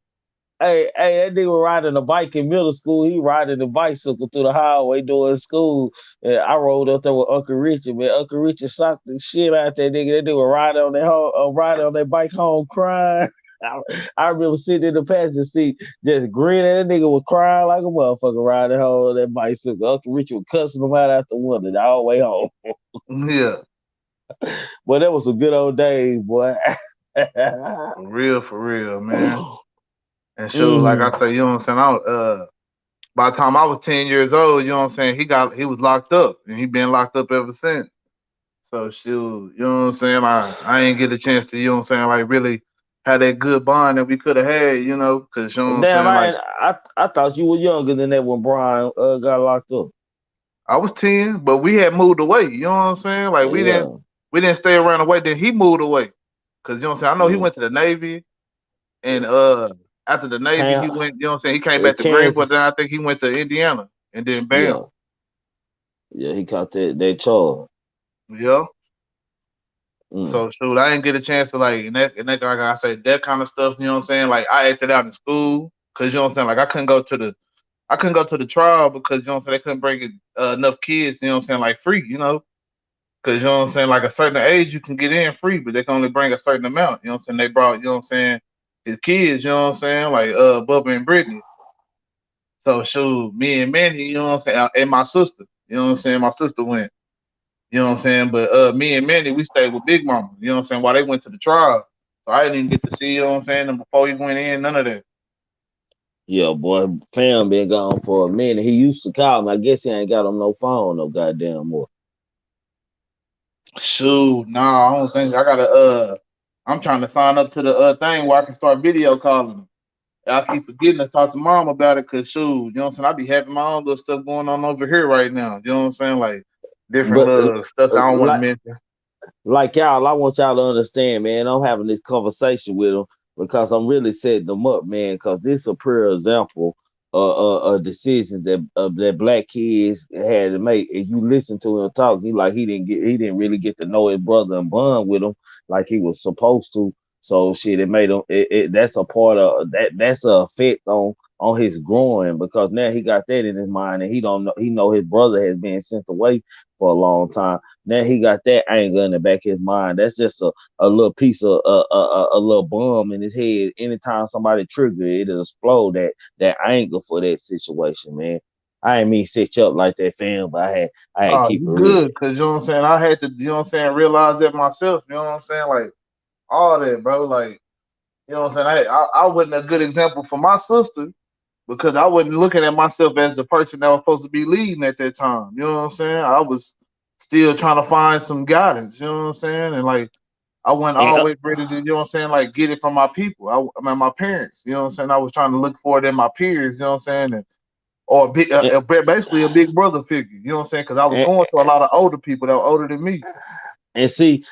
Hey, that nigga riding a bike in middle school. He riding a bicycle through the highway doing school. And I rode up there with Uncle Richard, man. Uncle Richard socked the shit out that nigga. That nigga riding on that bike home crying. I, I remember sitting in the passenger seat just grinning. That nigga was crying like a motherfucker riding home on that bicycle. Uncle Richard was cussing him out the window all the way home. Yeah, But that was some good old days, boy. for real, man. And shoot, like I Mm. say, you know what I'm saying? By the time I was 10 years old, you know what I'm saying, he was locked up and he been locked up ever since. So shoot, you know what I'm saying? I ain't get a chance to, you know what I'm saying, like really have that good bond that we could have had, you know, cause you know what I'm Damn, saying, like I thought you were younger than that when Brian got locked up. I was 10, but we had moved away, you know what I'm saying? Like Yeah, we didn't stay around away, then he moved away. Cause you know what I'm saying? I know he yeah. went to the Navy and after the Navy Cam, he went, you know what I'm saying, he came back to Greenville, then Kansas. I think he went to Indiana and then bam. Yeah, yeah. He caught that charge. Yeah. Mm. So shoot, I didn't get a chance to like and that like I said that kind of stuff. You know what I'm saying? Like I acted out in school because you know what I'm saying. Like I couldn't go to the trial because you know what I'm saying. They couldn't bring enough kids. You know what I'm saying? Like free. You know, because you know what I'm saying. Like a certain age you can get in free, but they can only bring a certain amount. You know what I'm saying? They brought you know what I'm saying his kids. You know what I'm saying? Like Bubba and Brittany. So shoot, me and Manny. You know what I'm saying? And my sister. You know what I'm saying? My sister went. You know what I'm saying? But me and Manny, we stayed with Big Mama. You know what I'm saying? While they went to the trial, so I didn't even get to see. You know what I'm saying? And before he went in, none of that. Yeah, boy, fam been gone for a minute. He used to call me. I guess he ain't got on no phone no goddamn more. Shoot, nah, I don't think I gotta. I'm trying to sign up to the thing where I can start video calling him. I keep forgetting to talk to mom about it, cause shoot, you know what I'm saying? I be having my own little stuff going on over here right now. You know what I'm saying? Like different But little stuff that I don't want to like mention. like y'all, I want y'all to understand, man. I'm having this conversation with them because I'm really setting them up, man. Because this is a pure example of decisions that black kids had to make. If you listen to him talk, he didn't really get to know his brother and bond with him like he was supposed to. So shit, it made him. That's a part of that. That's a effect on his growing because now he got that in his mind and he don't know. He know his brother has been sent away for a long time. Now he got that anger in the back of his mind. That's just a little piece of a little bomb in his head. Anytime somebody trigger it, it'll explode that anger for that situation, man. I ain't mean set you up like that, fam, but I had to Oh, keep you it real. good? Cause you know what I'm saying. I had to, you know what I'm saying, realize that myself. You know what I'm saying? Like all that, bro. Like you know what I'm saying? I wasn't a good example for my sister because I wasn't looking at myself as the person that was supposed to be leading at that time. You know what I'm saying? I was still trying to find some guidance. You know what I'm saying? And like I wasn't And, always ready to, you know what I'm saying, like get it from my people. I mean my parents. You know what I'm saying? I was trying to look for it in my peers. You know what I'm saying? And, or a big, and, basically a big brother figure. You know what I'm saying? Because I was and, going to a lot of older people that were older than me. and see,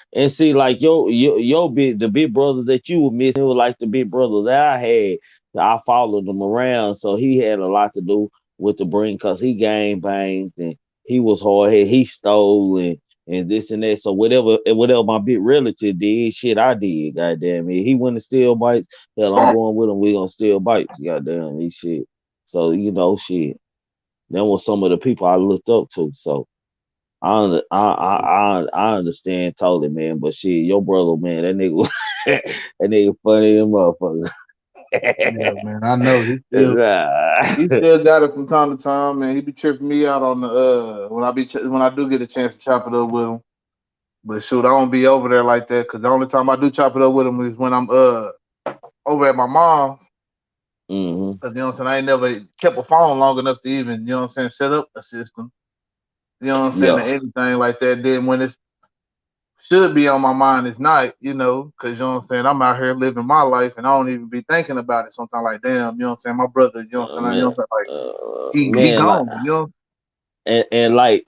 like your big brother that you were missing, it was like the big brother that I had. I followed him around, so he had a lot to do with the bring, cause he gang banged and he was hard head, he stole and this and that. So whatever my big relative did, shit I did, goddamn it. He went to steal bikes, hell I'm going with him, we gonna steal bikes, goddamn me shit. So shit. Them was some of the people I looked up to. So I understand totally, man. But shit, your brother, man, that nigga, that nigga funny as motherfucker. Yeah, man. I know he Nah. still got it from time to time, man. He be tripping me out on the when I do get a chance to chop it up with him. But shoot, I don't be over there like that because the only time I do chop it up with him is when I'm over at my mom's. Hmm. Because you know what I'm saying, I ain't never kept a phone long enough to even, you know what I'm saying, set up a system. You know what I'm saying, or Yeah. anything like that. Then when it should be on my mind, it's not, you know, because you know what I'm saying, I'm out here living my life and I don't even be thinking about it. Sometimes like, damn, you know what I'm saying, my brother, you know what I'm saying, you know Man, what I'm saying, like he man, like, gone, you know. and like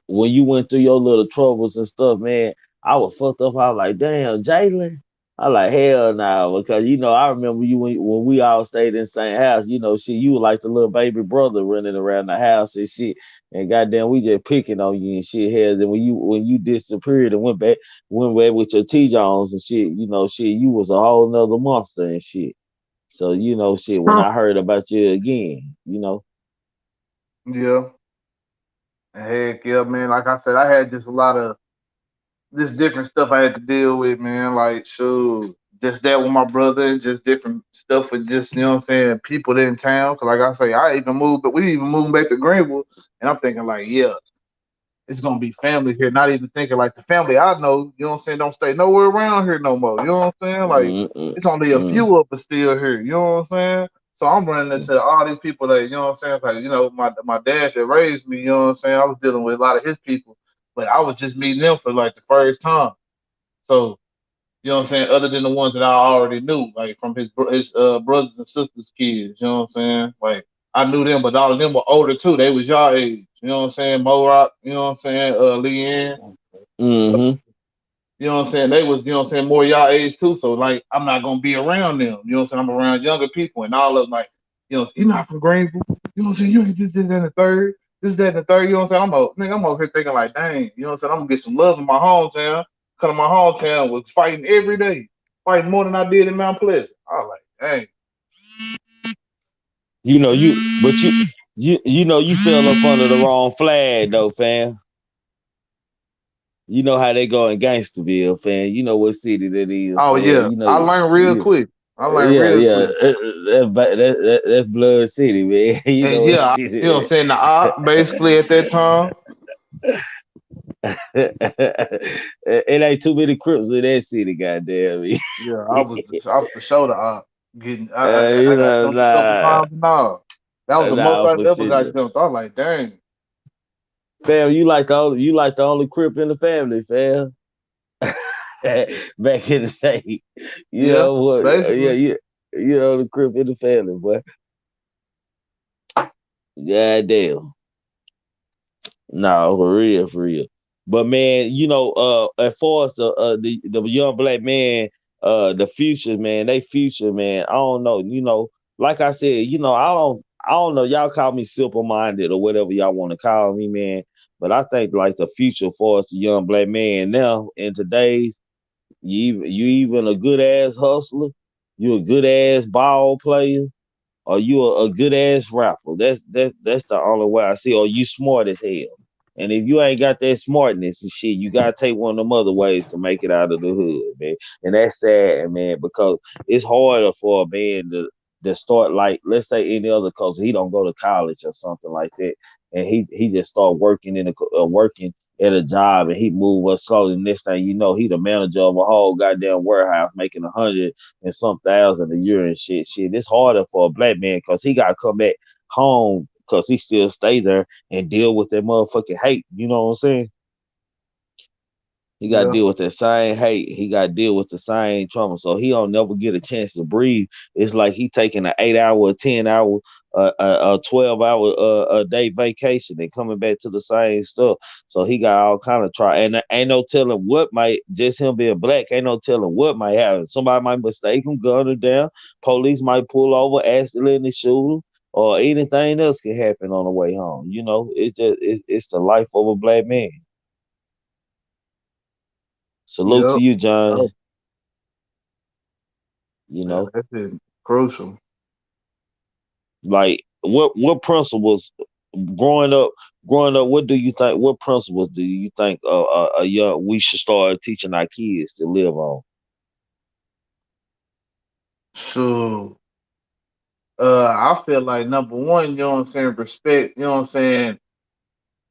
when you went through your little troubles and stuff, man, I was fucked up. I was like, damn, Jalen. I like hell now because I remember you when we all stayed in the same house. Shit, you were like the little baby brother running around the house and shit. And goddamn, we just picking on you and shit. Hell, then when you disappeared and went back with your T Jones and shit, shit, you was a whole nother monster and shit. So shit. When I heard about you again, Yeah. Heck yeah, man. Like I said, I had just a lot of this different stuff I had to deal with, man. Like, shoot, just that with my brother, and just different stuff with just, you know what I'm saying, people in town. Cause like I say, I even moved, but we even moved back to Greenville, and I'm thinking like, yeah, it's gonna be family here. Not even thinking like the family I know, you know what I'm saying, don't stay nowhere around here no more. You know what I'm saying? Like Mm-mm. it's only a Mm. few of us still here. You know what I'm saying? So I'm running into all these people that, you know what I'm saying, like, my dad that raised me, you know what I'm saying? I was dealing with a lot of his people, but I was just meeting them for like the first time. So, you know what I'm saying, other than the ones that I already knew, like from his brothers and sisters' kids, you know what I'm saying? Like I knew them, but all of them were older too. They was y'all age, you know what I'm saying? Mo Rock, you know what I'm saying, Leanne. So Mm-hmm. you know what I'm saying? They was, you know what I'm saying, more y'all age too. So like I'm not gonna be around them. You know what I'm saying? I'm around younger people and all of them like, you're not from Greenville. You know what I'm saying? You ain't this, that, and the third. This, that, and the third. You know what I'm saying? I'm over here thinking like, dang, you know what I'm saying? I'm gonna get some love in my hometown. Cause my hometown was fighting every day. Fighting more than I did in Mount Pleasant. I was like, dang. You know you fell up under the wrong flag though, fam. You know how they go in Gangsterville, fam. You know what city that is, Oh fam. yeah. You know, I learned real yeah, quick. I learned yeah, real yeah. quick. That's Blood City, man. You And know what yeah, you know what I'm city. saying? The op basically at that time. It ain't too many Crips in that city, goddamn me. Yeah, I was for sure the op. I You got know, jumped a couple times and all. That was the most nah, I for ever got shit. jumped. I was like, dang. Fam, you like the only Crip in the family, fam. Back in the day, you Yeah, know what? Yeah, basically. you know the Crip in the family, boy. Goddamn. No, for real, for real. But man, as far as the young black man, the future, man, they future, man. I don't know. Like I said, I don't know. Y'all call me simple minded or whatever y'all want to call me, man. But I think like the future for us, the young black man now in today's, you even a good ass hustler, you a good ass ball player, or you a good ass rapper. That's the only way I see. Or you smart as hell. And if you ain't got that smartness and shit, you gotta take one of them other ways to make it out of the hood, man. And that's sad, man, because it's harder for a man to start like, let's say any other culture. He don't go to college or something like that, and he just start working working at a job, and he move us slowly. Next thing you know, he the manager of a whole goddamn warehouse, making 100 and some thousand a year and shit. Shit, it's harder for a black man because he got to come back home because he still stay there and deal with that motherfucking hate. You know what I'm saying? He got to Yeah, deal with that same hate. He got to deal with the same trauma. So he don't never get a chance to breathe. It's like he taking an 8 hour, 10 hour, 12 hour a day vacation and coming back to the same stuff. So he got all kind of try. And ain't no telling what might, just him being black, ain't no telling what might happen. Somebody might mistake him, gun him down. Police might pull over, accidentally shoot him. Or anything else can happen on the way home. It's the life of a black man. Salute to yep. you, Oh, John. You yeah, know, that's it. Crucial. like what principles growing up, what do you think? What principles do you think a young we should start teaching our kids to live on? So I feel like number one, you know what I'm saying, respect, you know what I'm saying,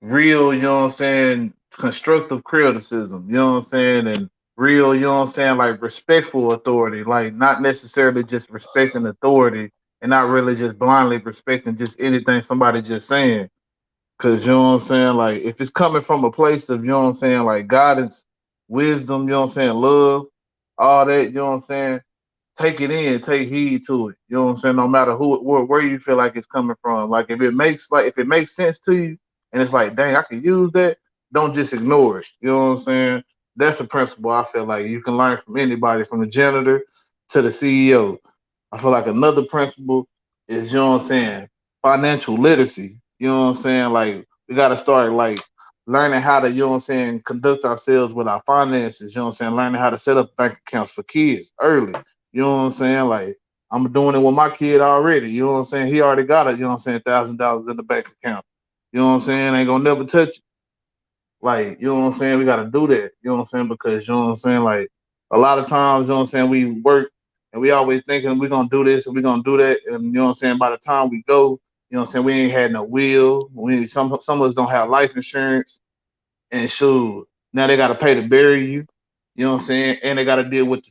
real, you know what I'm saying, constructive criticism, you know what I'm saying, and real, you know what I'm saying, like respectful authority, like not necessarily just respecting authority and not really just blindly respecting just anything somebody just saying. Cause you know what I'm saying? Like if it's coming from a place of, you know what I'm saying, like guidance, wisdom, you know what I'm saying, love, all that, you know what I'm saying, take it in, take heed to it. You know what I'm saying? No matter where you feel like it's coming from. Like if it makes sense to you and it's like, dang, I can use that, don't just ignore it. You know what I'm saying? That's a principle I feel like you can learn from anybody, from the janitor to the CEO. I feel like another principle is, you know what I'm saying, financial literacy. You know what I'm saying? Like we gotta start like learning how to, you know what I'm saying, conduct ourselves with our finances, you know what I'm saying, learning how to set up bank accounts for kids early. You know what I'm saying? Like I'm doing it with my kid already. You know what I'm saying? He already got you know what I'm saying, $1,000 in the bank account. You know what I'm saying? Ain't gonna never touch it. Like, you know what I'm saying? We gotta do that. You know what I'm saying? Because you know what I'm saying? Like a lot of times, you know what I'm saying, we work and we always thinking we're gonna do this and we're gonna do that. And you know what I'm saying, by the time we go, you know what I'm saying, we ain't had no will. Some of us don't have life insurance. And so now they got to pay to bury you. You know what I'm saying? And they got to deal with the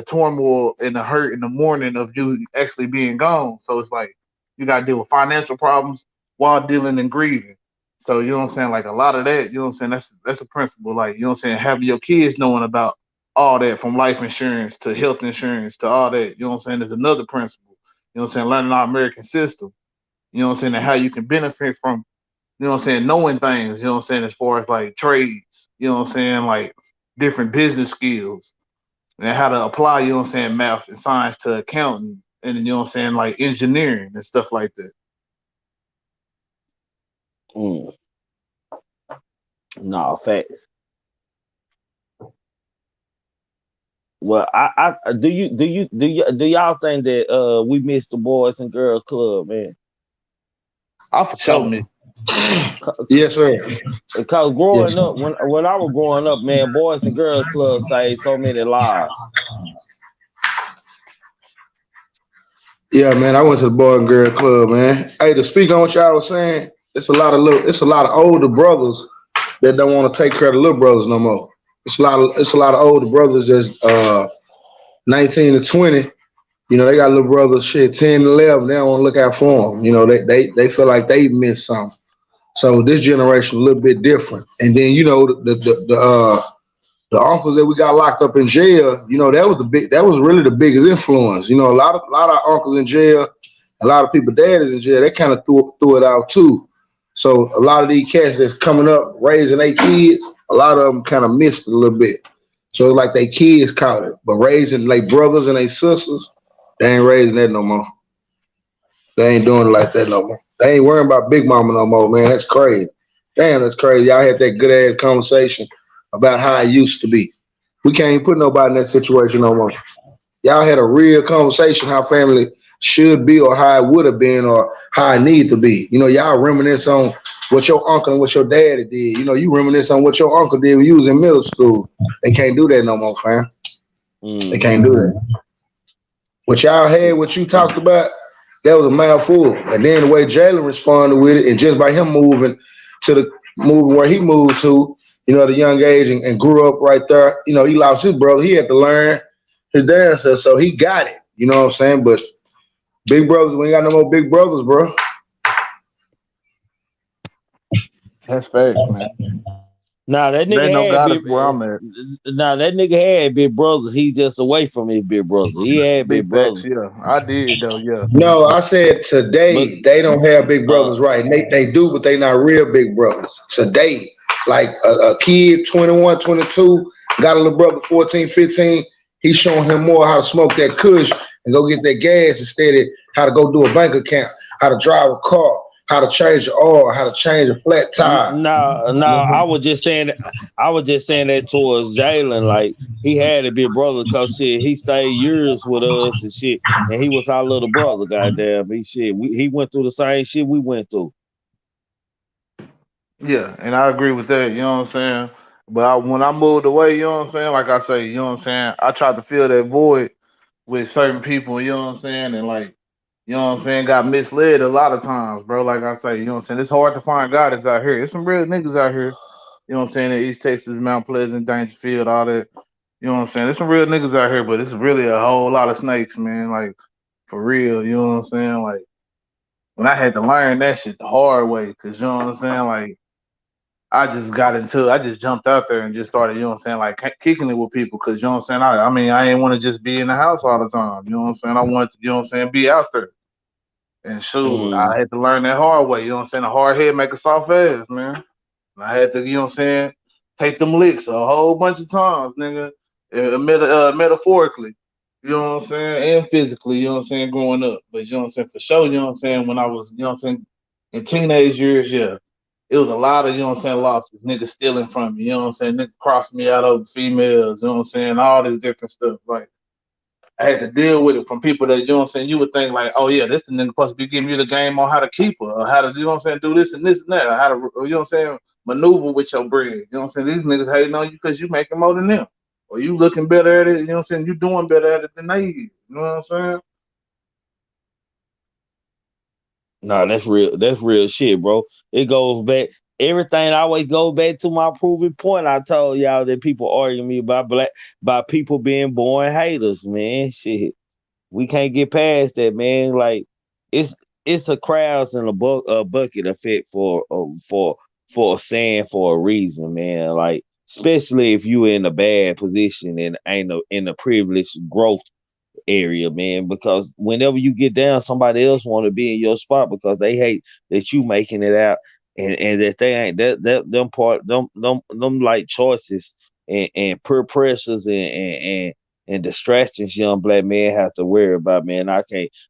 turmoil and the hurt in the morning of you actually being gone. So it's like you got to deal with financial problems while dealing and grieving. So you know what I'm saying? Like a lot of that, you know what I'm saying? That's a principle. Like you know what I'm saying? Having your kids knowing about all that from life insurance to health insurance to all that. You know what I'm saying? There's another principle. You know what I'm saying? Learning our American system. You know what I'm saying? And how you can benefit from you know what I'm saying, knowing things, you know what I'm saying, as far as like trades, you know what I'm saying, like different business skills and how to apply, you know what I'm saying, math and science to accounting and you know what I'm saying, like engineering and stuff like that. Mm. No, facts. Well, do y'all think that we missed the Boys and Girls Club, man? I for sure Cause, miss. Yes, sir. cause Yes. growing up, when I was growing up, man, Boys and Girls Club saved so many lives. Yeah, man. I went to the Boy and Girl Club, man. Hey, to speak on what y'all was saying, it's a lot of older brothers that don't want to take care of the little brothers no more. It's a lot of older brothers that's 19 to 20. You know, they got little brothers shit 10 to 11. They don't want to look out for them. You know, they feel like they missed something. So this generation a little bit different. And then you know the uncles that we got locked up in jail, you know, that was really the biggest influence. You know, a lot of our uncles in jail, a lot of people daddies in jail, they kind of threw it out too. So a lot of these cats that's coming up raising their kids, a lot of them kind of missed it a little bit. So it's like they kids caught it, but raising like brothers and they sisters, they ain't raising that no more. They ain't doing it like that no more. They ain't worrying about Big Mama no more, man. That's crazy. Damn, that's crazy. Y'all had that good ass conversation about how it used to be. We can't even put nobody in that situation no more. Y'all had a real conversation how family should be or how it would have been or how it need to be. You know, y'all reminisce on what your uncle and what your daddy did. You know, you reminisce on what your uncle did when you was in middle school. They can't do that no more, fam. They Hmm. can't do that. What y'all had, what you talked about, that was a mouthful. And then the way Jalen responded with it, and just by him moving where he moved to, you know, at a young age and grew up right there, you know, he lost his brother. He had to learn his dance, so he got it. You know what I'm saying? But big brothers, we ain't got no more big brothers, bro. That's facts, man. Now that nigga That no had got us big. where I'm at. Now that nigga had big brothers. He just away from his big brothers. He had Big big facts, brothers, yeah. I did though, yeah. No, I said but today they don't have big uh, brothers, right? They do, but they not real big brothers. Today, like a kid 21, 22, got a little brother 14, 15. He's showing him more how to smoke that kush and go get that gas instead of how to go do a bank account, how to drive a car, how to change the oil, how to change a flat tire. no, I was just saying that towards Jalen. Like he had a big brother, cause shit, he stayed years with us and shit, and he was our little brother. Goddamn, he went through the same shit we went through. Yeah, and I agree with that, you know what I'm saying? But when I moved away, you know what I'm saying? Like I say, you know what I'm saying? I tried to fill that void with certain people, you know what I'm saying? And like, you know what I'm saying? Got misled a lot of times, bro. Like I say, you know what I'm saying? It's hard to find guidance out here. There's some real niggas out here, you know what I'm saying? In East Texas, Mount Pleasant, Dangerfield, all that. You know what I'm saying? There's some real niggas out here, but it's really a whole lot of snakes, man. Like, for real, you know what I'm saying? Like, when I had to learn that shit the hard way, cause you know what I'm saying? Like, I just jumped out there and just started, you know what I'm saying, like kicking it with people because, you know what I'm saying, I mean, I ain't want to just be in the house all the time, you know what I'm saying, I wanted to, you know what I'm saying, be out there. And shoot, Mm. I had to learn that hard way, you know what I'm saying, a hard head make a soft ass, man. And I had to, you know what I'm saying, take them licks a whole bunch of times, nigga, metaphorically, you know what I'm saying, and physically, you know what I'm saying, growing up. But, you know what I'm saying, for sure, you know what I'm saying, when I was, you know what I'm saying, in teenage years, yeah, it was a lot of, you know what I'm saying, losses, niggas stealing from me, you know what I'm saying, niggas crossing me out over females, you know what I'm saying, all this different stuff. Like, I had to deal with it from people that, you know what I'm saying, you would think like, oh yeah, this the nigga supposed to be giving you the game on how to keep her, or how to, you know what I'm saying, do this and that, or how to, you know what I'm saying, maneuver with your bread. You know what I'm saying? These niggas hating on you because you making more than them. Or you looking better at it, you know what I'm saying? You doing better at it than they is. You know what I'm saying? Nah, that's real. That's real shit, bro. It goes back. everything always goes back to my proving point. I told y'all that people argue me about about people being born haters, man. Shit, we can't get past that, man. Like it's it's a crowds and a bucket effect for saying for a reason, man. Like especially if you in a bad position and ain't in a privileged growth area, man, because whenever you get down, somebody else want to be in your spot because they hate that you making it out, and that they ain't them part them like choices and peer pressures and distractions young black men have to worry about, man. I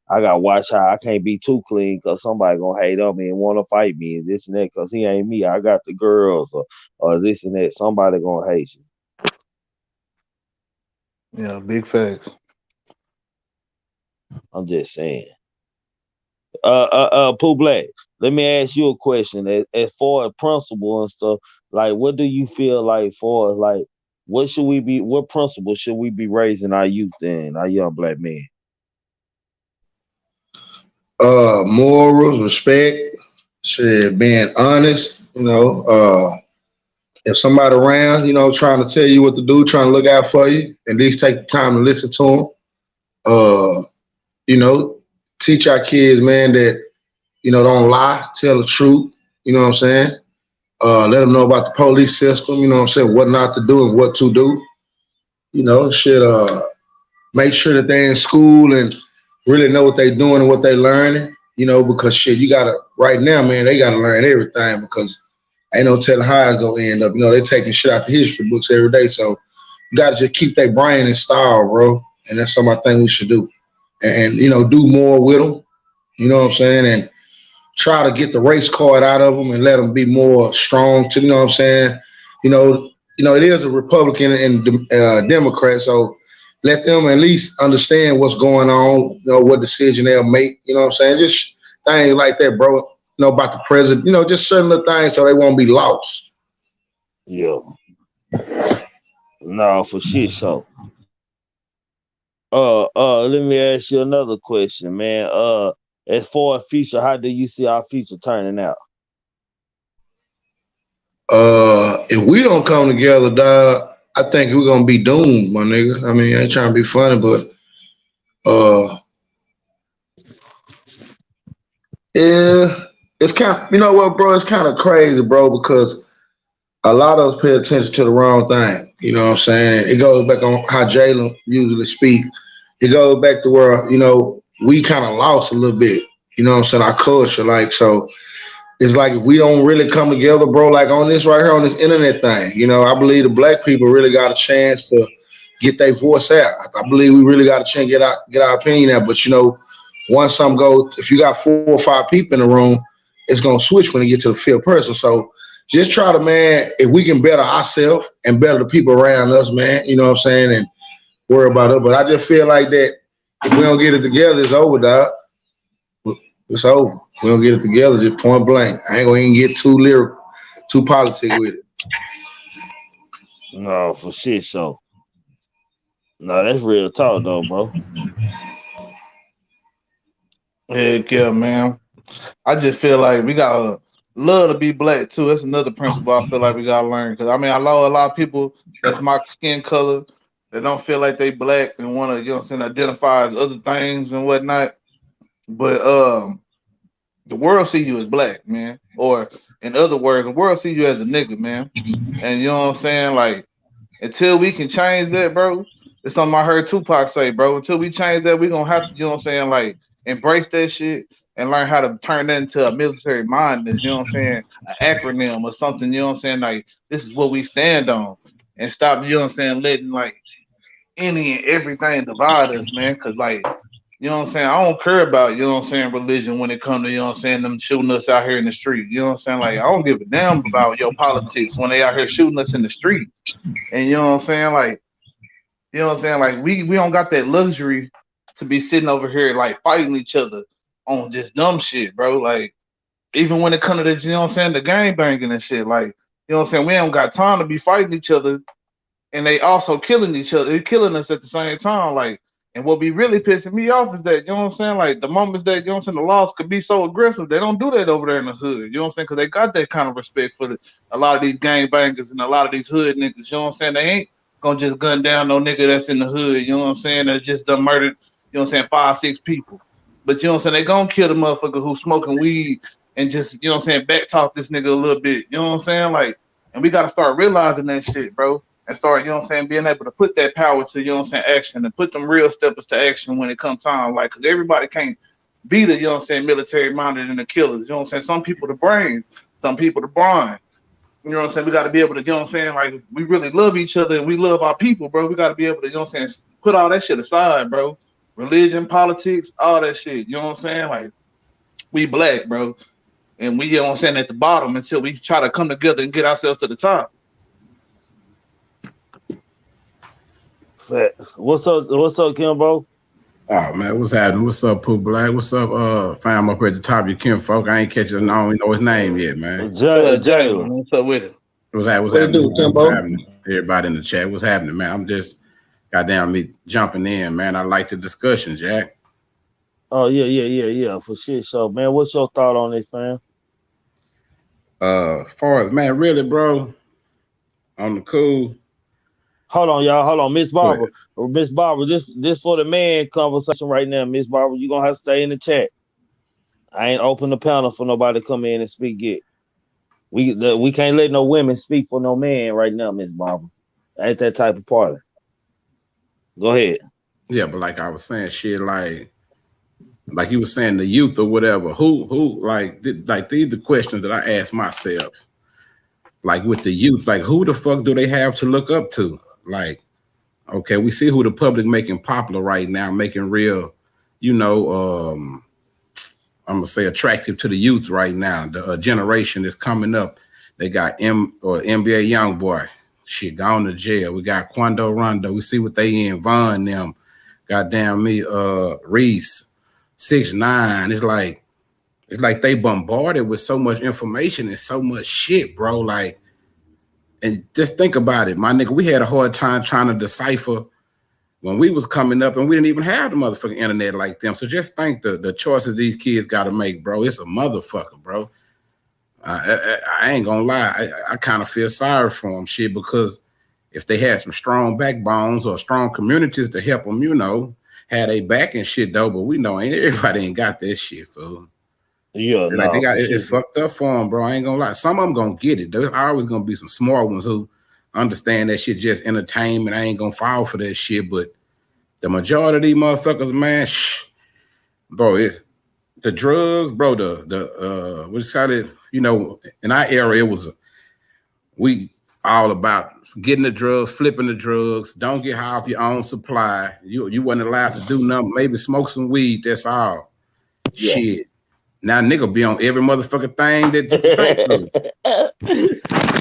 gotta watch how I can't be too clean because somebody gonna hate on me and want to fight me and this and that because he ain't me. I got the girls or this and that. Somebody gonna hate you. Yeah, big facts. I'm just saying. Pooh Black, let me ask you a question. As far as principle and stuff, like what do you feel like for us, like what principle should we be raising our youth in, our young black men? Morals, respect, shit, being honest. If somebody around, trying to tell you what to do, trying to look out for you, at least take the time to listen to them. Uh, you know, teach our kids, man, that don't lie, tell the truth. You know what I'm saying? Let them know about the police system. You know what I'm saying? What not to do and what to do. Should make sure that they're in school and really know what they're doing and what they're learning. Because shit, you gotta right now, man, they gotta learn everything because ain't no telling how it's gonna end up. They're taking shit out the history books every day. So you gotta just keep their brain in style, bro. And that's something I think we should do. And do more with them. You know what I'm saying? And try to get the race card out of them and let them be more strong. To what I'm saying? You know, it is a Republican and Democrat, so let them at least understand what's going on. What decision they'll make. You know what I'm saying? Just things like that, bro. About the president. Just certain little things so they won't be lost. Yeah, no, for shit. So, let me ask you another question, man. As far as future, how do you see our future turning out? If we don't come together, dog, I think we're gonna be doomed, my nigga. I mean, I ain't trying to be funny, but uh, yeah, it's kind of, you know what, bro? It's kind of crazy, bro, because a lot of us pay attention to the wrong thing. You know what I'm saying? And it goes back on how Jalen usually speak. It goes back to where, we kind of lost a little bit. You know what I'm saying? Our culture, like, so it's like if we don't really come together, bro, like on this right here on this internet thing, I believe the black people really got a chance to get their voice out. I believe we really got a chance to get our opinion out. But once some go, if you got 4 or 5 people in the room, it's gonna switch when you get to the fifth person. So just try to, man, if we can better ourselves and better the people around us, man, you know what I'm saying, and worry about it. But I just feel like that if we don't get it together, it's over, dog. It's over. We don't get it together, just point blank. I ain't gonna even get too lyrical, too politic with it. No, for shit. So, no, that's real talk, though, bro. Heck yeah, man. I just feel like we gotta love to be black too. That's another principle I feel like we gotta learn. Cause I mean, I know a lot of people that's my skin color that don't feel like they black and want to, identify as other things and whatnot. But the world see you as black, man. Or in other words, the world see you as a nigga, man. And you know what I'm saying? Like until we can change that, bro. It's something I heard Tupac say, bro. Until we change that, we gonna have to, you know what I'm saying, like embrace that shit and learn how to turn that into a military mindedness, you know what I'm saying, an acronym or something, you know what I'm saying, like this is what we stand on. And stop, you know what I'm saying, letting like any and everything divide us, man. Cause like, you know what I'm saying, I don't care about, you know what I'm saying, religion when it comes to, you know what I'm saying, them shooting us out here in the street. You know what I'm saying? Like I don't give a damn about your politics when they out here shooting us in the street. And you know what I'm saying? Like, you know what I'm saying? Like we don't got that luxury to be sitting over here like fighting each other on just dumb shit, bro. Like even when it comes to this, you know what I'm saying, the gang banging and shit, like, you know what I'm saying, we don't got time to be fighting each other and they also killing each other, they killing us at the same time. Like, And what be really pissing me off is that, you know what I'm saying? Like the moments that, you know what I'm saying, the laws could be so aggressive, they don't do that over there in the hood. You know what I'm saying? Because they got that kind of respect for a lot of these gang bangers and a lot of these hood niggas. You know what I'm saying? They ain't gonna just gun down no nigga that's in the hood. You know what I'm saying? That just done murdered, you know what I'm saying, 5, 6 people. But you know what I'm saying? They gonna kill the motherfucker who's smoking weed and just, you know what I'm saying, back talk this nigga a little bit. You know what I'm saying? Like, and we gotta start realizing that shit, bro, and start, you know what I'm saying, being able to put that power to, you know what I'm saying, action and put them real steppers to action when it comes time. Like, because everybody can't be the, you know what I'm saying, military minded and the killers. You know what I'm saying? Some people the brains, some people the brawn. You know what I'm saying? We got to be able to, you know what I'm saying, like, we really love each other and we love our people, bro. We got to be able to, you know what I'm saying, put all that shit aside, bro. Religion, politics, all that shit. You know what I'm saying? Like, we black, bro. And we, you know what I'm saying, at the bottom until we try to come together and get ourselves to the top. What's up, Kimbo? Oh man, what's happening? What's up, Pooh Black? What's up, fam up here at the top of your kinfolk? I ain't catching, I don't even know his name yet, man. Jalen. What's up with it? What's What you happening? do, Timbo? What's happening? Everybody in the chat, what's happening, man? I'm just goddamn me jumping in, man. I like the discussion, Jack. Oh yeah, for shit. So man, what's your thought on this, fam? Far as man, really, bro, on the cool. Hold on, y'all. Hold on, Miss What? Barbara. Miss Barbara, this for the man conversation right now. Miss Barbara, you gonna have to stay in the chat. I ain't open the panel for nobody to come in and speak yet. We can't let no women speak for no man right now, Miss Barbara. Ain't that type of party. Go ahead. Yeah, but like I was saying, shit, like you were saying, the youth or whatever. Who like these the questions that I ask myself. Like with the youth, like who the fuck do they have to look up to? Like, okay, we see who the public making popular right now, making real, you know, I'm gonna say attractive to the youth right now. The generation is coming up. They got NBA YoungBoy, shit, gone to jail. We got Quando Rondo. We see what they in. Von them, goddamn me, Reese, 6ix9ine. It's like they bombarded with so much information and so much shit, bro. Like, and just think about it, my nigga. We had a hard time trying to decipher when we was coming up, and we didn't even have the motherfucking internet like them. So just think the choices these kids got to make, bro. It's a motherfucker, bro. I ain't gonna lie. I kind of feel sorry for them, shit, because if they had some strong backbones or strong communities to help them, you know, had a back and shit though. But we know everybody ain't got that shit, fool. Yeah, Like they got it's it's fucked up for them, bro. I ain't gonna lie. Some of them gonna get it. There's always gonna be some smart ones who understand that shit just entertainment. I ain't gonna fall for that shit. But the majority of these motherfuckers, man, bro, it's the drugs, bro. The what's called it? You know, in our era, it was we all about getting the drugs, flipping the drugs. Don't get high off your own supply. You wasn't allowed to do nothing. Maybe smoke some weed. That's all. Yeah. Shit. Now nigga be on every motherfucking thing that you think of.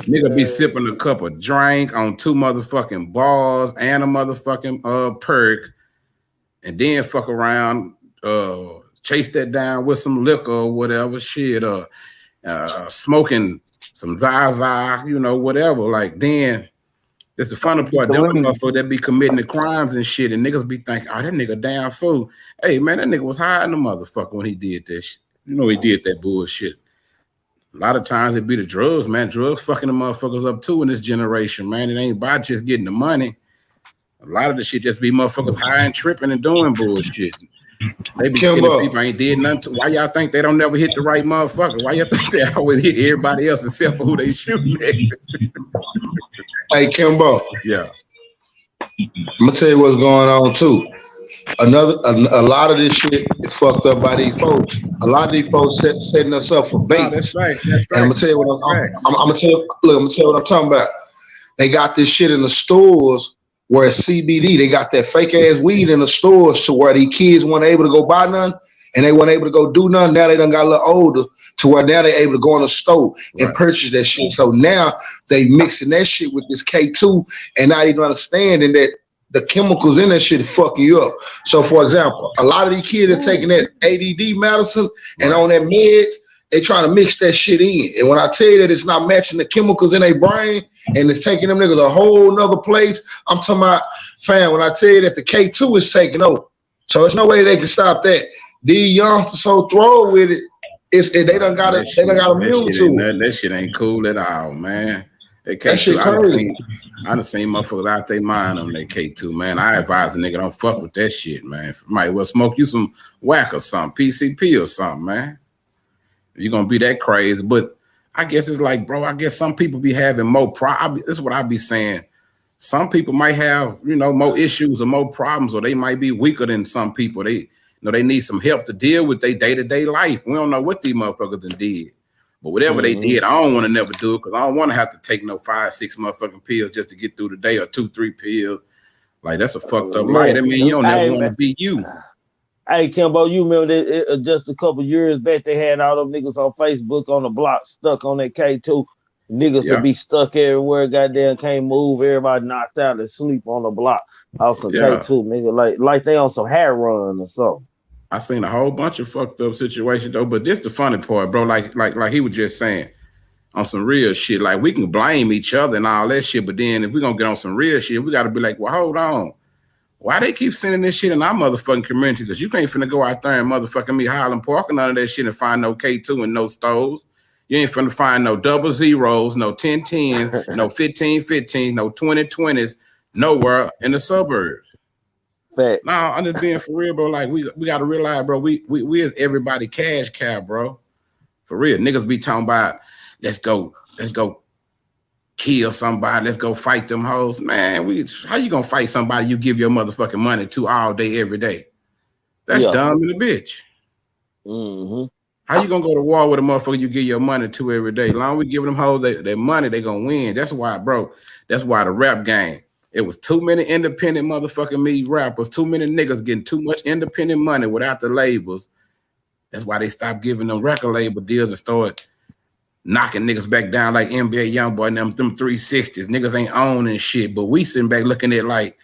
Nigga be sipping a cup of drink on 2 motherfucking bars and a motherfucking perk, and then fuck around, chase that down with some liquor or whatever shit, smoking some Zaza, you know, whatever. Like then that's the funny part. Them motherfuckers that be committing the crimes and shit, and niggas be thinking, oh, that nigga damn fool. Hey man, that nigga was high in the motherfucker when he did that shit. You know he did that bullshit. A lot of times it be the drugs, man. Drugs fucking the motherfuckers up too in this generation, man. It ain't about just getting the money. A lot of the shit just be motherfuckers high and tripping and doing bullshit. They be killing people, ain't did nothing. Why y'all think they don't never hit the right motherfucker? Why y'all think they always hit everybody else except for who they shooting at? Hey, Kimbo. Yeah. I'm gonna tell you what's going on too. A lot of this shit is fucked up by these folks. A lot of these folks setting us up for baits. No, that's right. And I'm gonna tell you what I'm gonna tell you. Look, I'm gonna tell you what I'm talking about. They got this shit in the stores where it's CBD. They got that fake ass weed in the stores to where these kids weren't able to go buy none and they weren't able to go do none. Now they done got a little older to where now they able to go in the store and purchase that shit. So now they mixing that shit with this K2 and not even understanding that the chemicals in that shit fucking you up. So for example, a lot of these kids are taking that ADD medicine and on that meds, they trying to mix that shit in. And when I tell you that it's not matching the chemicals in their brain and it's taking them niggas a whole nother place, I'm talking about, fam, when I tell you that the K2 is taking over. So there's no way they can stop that. These youngsters so throw with it, they done got it, they done got immune to it. That shit ain't cool at all, man. That That shit crazy. I done seen motherfuckers out their mind on that K2, man. I advise a nigga don't fuck with that shit, man. Might well smoke you some whack or something, PCP or something, man. You're gonna be that crazy. But I guess it's like, bro, I guess some people be having more this is what I be saying. Some people might have, you know, more issues or more problems, or they might be weaker than some people. They, you know, they need some help to deal with their day-to-day life. We don't know what these motherfuckers done did. But whatever they did, I don't want to never do it because I don't want to have to take no 5-6 motherfucking pills just to get through the day or 2-3 pills. Like, that's a fucked up life. I mean, you don't never want to be you. Hey, Kimbo, you remember that just a couple years back they had all them niggas on Facebook on the block stuck on that K2. Niggas would be stuck everywhere, goddamn can't move, everybody knocked out and sleep on the block off some K2, nigga, like they on some hair run or something. I seen a whole bunch of fucked up situations though, but this the funny part, bro. Like he was just saying, on some real shit. Like we can blame each other and all that shit, but then if we're gonna get on some real shit, we gotta be like, well, hold on. Why they keep sending this shit in our motherfucking community? Because you can't finna go out there and motherfucking me Highland Park and none of that shit and find no K2 and no stoves. You ain't finna find no 00s, no 1010s, no 1515s, no 2020s, nowhere in the suburbs. Fact. No, I'm just being for real, bro. Like we gotta realize, bro, we is everybody cash cow, bro. For real. Niggas be talking about let's go kill somebody, let's go fight them hoes. Man, how you gonna fight somebody you give your motherfucking money to all day, every day? That's dumb in a bitch. How you gonna go to war with a motherfucker you give your money to every day? As long as we give them hoes their money, they gonna win. That's why, bro. That's why the rap game. It was too many independent motherfucking me rappers, too many niggas getting too much independent money without the labels. That's why they stopped giving them record label deals and started knocking niggas back down like NBA Youngboy and them 360s. Niggas ain't owning shit, but we sitting back looking at like,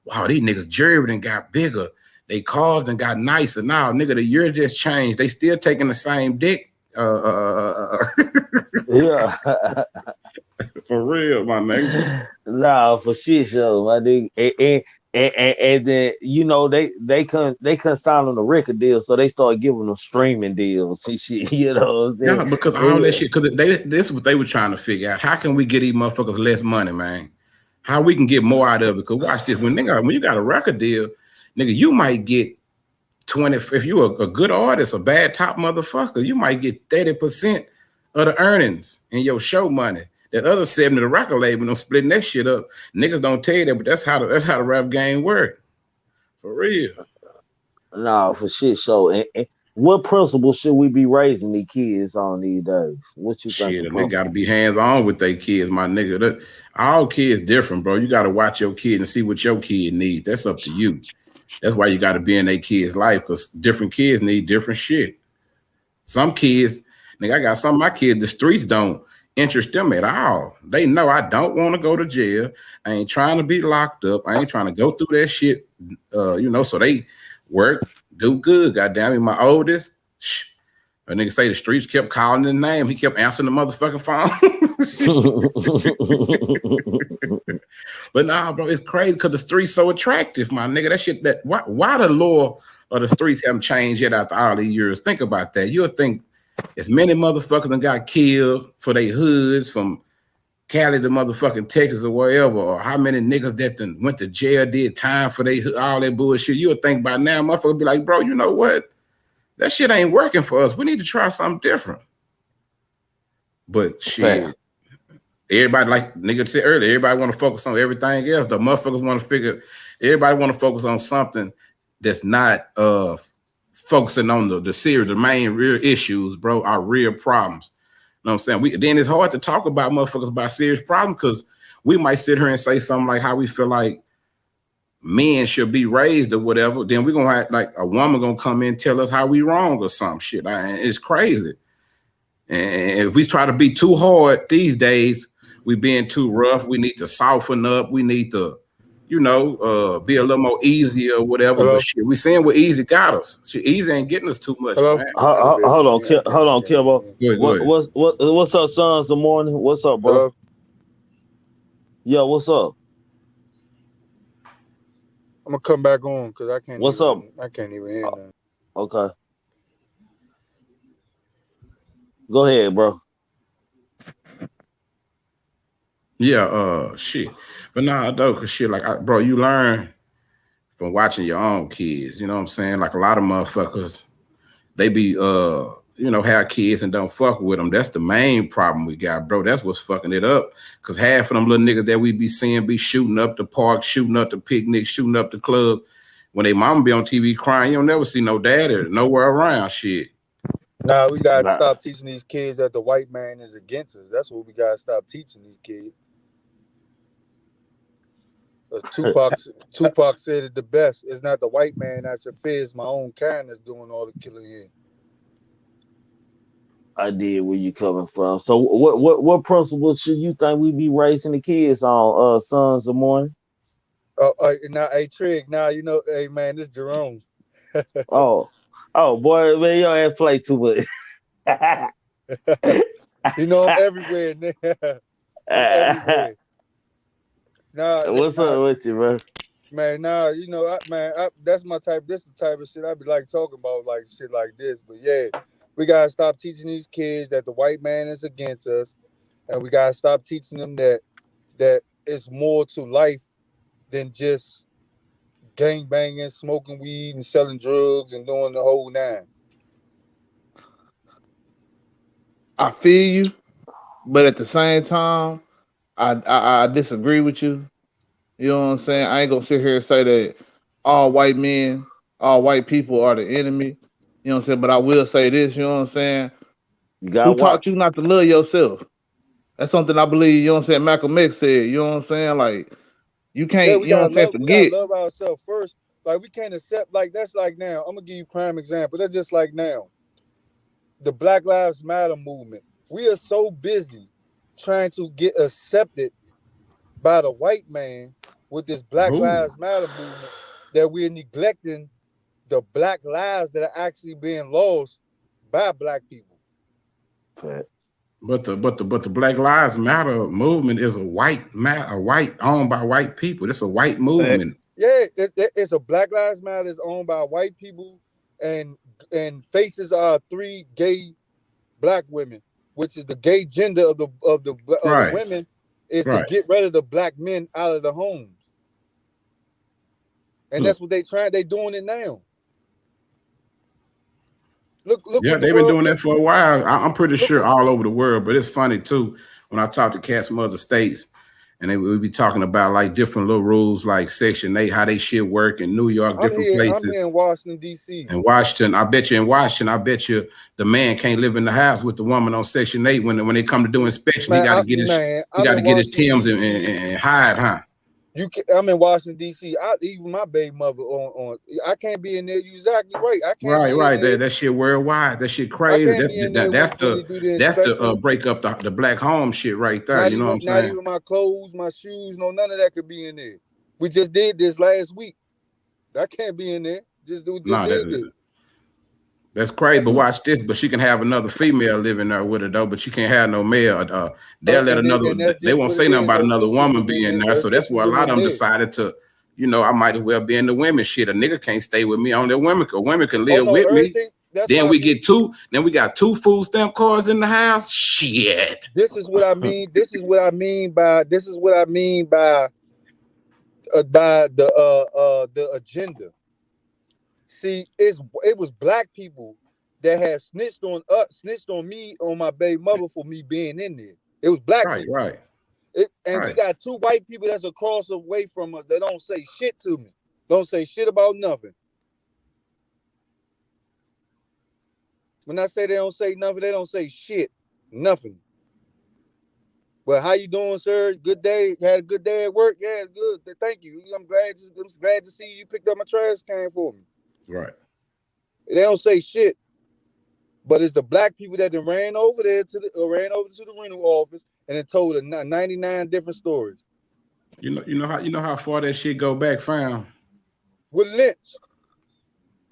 wow, these niggas jury and got bigger. They cars and got nicer. Now, nigga, the year just changed. They still taking the same dick. Yeah. For real, my nigga. Nah, for shit show, my nigga. And then you know they couldn't sign on the record deal, so they started giving them streaming deals and shit. You know what I'm saying? Yeah, because all that shit. Because this is what they were trying to figure out. How can we get these motherfuckers less money, man? How we can get more out of it? Because watch this. When you got a record deal, nigga, you might get 20. If you a good artist, a bad top motherfucker, you might get 30% of the earnings in your show money. That other 70, the record label, them splitting that shit up. Niggas don't tell you that, but that's how the rap game work. For real. Nah, for shit show. And what principles should we be raising these kids on these days? What you think? Shit, they gotta be hands on with their kids, my nigga. All kids different, bro. You gotta watch your kid and see what your kid needs. That's up to you. That's why you gotta be in their kids' life, because different kids need different shit. Some kids, nigga, I got some of my kids, the streets don't interest them at all. They know I don't want to go to jail. I ain't trying to be locked up. I ain't trying to go through that shit. So they work, do good. Goddamn it, my oldest, a nigga say the streets kept calling his name. He kept answering the motherfucking phone. But nah, bro, it's crazy because the streets so attractive, my nigga. That shit. Why the law of the streets haven't changed yet after all these years? Think about that. You'll think as many motherfuckers that got killed for their hoods from Cali to motherfucking Texas or wherever, or how many niggas that done went to jail, did time for all that bullshit. You'll think by now, motherfuckers be like, bro, you know what? That shit ain't working for us. We need to try something different. But shit, everybody, like nigga said earlier, everybody want to focus on everything else. The motherfuckers want to everybody want to focus on something that's not focusing on the main real issues, bro, our real problems. You know what I'm saying? Then it's hard to talk about motherfuckers about serious problems because we might sit here and say something like how we feel like men should be raised or whatever. Then we're going to have like a woman going to come in and tell us how we wrong or some shit. It's crazy. And if we try to be too hard these days, we being too rough. We need to soften up. We need to, be a little more easy or whatever. Hello? But shit, we seeing what easy got us. Shit, easy ain't getting us too much, Hello? man. Hold on, hold on, Kimbo. Hello? Go ahead. What's up, Sons of Morning? What's up, bro? Yo, what's up? I'm gonna come back on because I can't What's up? even hear nothing. Okay. Go ahead, bro. Yeah, shit. But nah, though, cause shit, like, bro, you learn from watching your own kids. You know what I'm saying? Like a lot of motherfuckers, they be have kids and don't fuck with them. That's the main problem we got, bro. That's what's fucking it up. Cause half of them little niggas that we be seeing be shooting up the park, shooting up the picnic, shooting up the club. When they mama be on TV crying, you don't never see no daddy nowhere around. Shit. Nah, we gotta Nah. stop teaching these kids that the white man is against us. That's what we gotta stop teaching these kids. Tupac said it the best. It's not the white man I should fear, it's my own kind that's doing all the killing here. I did where you coming from. So what principles should you think we be raising the kids on, Sons of Morning? Now, hey Trig, now hey man, this Jerome. Oh boy, man, your ass play too much. I'm everywhere, nigga. I'm everywhere. What's up with you, bro? Man, that's my type. This is the type of shit I be like talking about, like shit like this. But yeah, we gotta stop teaching these kids that the white man is against us, and we gotta stop teaching them that it's more to life than just gang banging, smoking weed, and selling drugs and doing the whole nine. I feel you, but at the same time, I disagree with you. You know what I'm saying? I ain't gonna sit here and say that all white men, all white people are the enemy. You know what I'm saying? But I will say this, you know what I'm saying? You Who gotta taught watch. you not to love yourself? That's something I believe, you know what I'm saying, Malcolm X said, you know what I'm saying? Like, you Yeah, can't, we you know what gotta I'm saying, love. We gotta forget. love ourselves first. Like we can't accept. Like that's like now. I'm gonna give you prime example. That's just like now. The Black Lives Matter movement. We are so busy trying to get accepted by the white man with this Black Who? Lives Matter movement that we're neglecting the black lives that are actually being lost by black people. But the Black Lives Matter movement is a white owned by white people. It's a white movement. Yeah, it's a Black Lives Matter is owned by white people, and faces are 3 gay black women, which is the gay gender of the Right. women, is to Right. get rid of the black men out of the homes, and that's what they doing it now. Look Yeah, what the they've been world doing that for a while. I'm pretty look sure what, all over the world. But it's funny too when I talk to cats from other states, and they would be talking about like different little rules, like Section 8, how they shit work in New York, different I'm places. here in Washington D.C. In Washington, I bet you the man can't live in the house with the woman on Section 8 when they come to do inspection. He Man, got to get his I'm in Washington Timbs D.C. and hide, huh? I'm in Washington D.C. Even my baby mother on. I can't be in there. You exactly right. I can't be in Right. there. That shit worldwide. That shit I crazy. can't be in there when they do the That's the inspection. break up the black home shit right there. Not You know what even I'm not saying? even my clothes, my shoes, no, none of that could be in there. We just did this last week. That can't be in there. Just Nah, did this. that's crazy. But watch this. But she can have another female living there with her though. But she can't have no male. They'll let another. And that's They just won't what it say nothing is. about Her another sisters woman is in being there. there. Her So that's sisters why a is lot in of them there. decided to. I might as well be in the women shit. A nigga can't stay with me on the women. Cause women can Oh live no, with me. everything. That's Then why I we mean. get two. Then we got 2 food stamp cards in the house. Shit. This is what I mean. This is what I mean by. This is what I mean by the agenda. See, it was black people that have snitched on me, on my baby mother for me being in there. It was black people. Right. And we got 2 white people that's across away from us that don't say shit to me. Don't say shit about nothing. When I say they don't say nothing, they don't say shit. Nothing. Well, how you doing, sir? Good day. Had a good day at work? Yeah, it's good. Thank you. I'm glad to see you picked up my trash can for me. Right. They don't say shit. But it's the black people that then ran over there ran over to the rental office and then told 99 different stories. You know how far that shit go back, fam. With Lynch.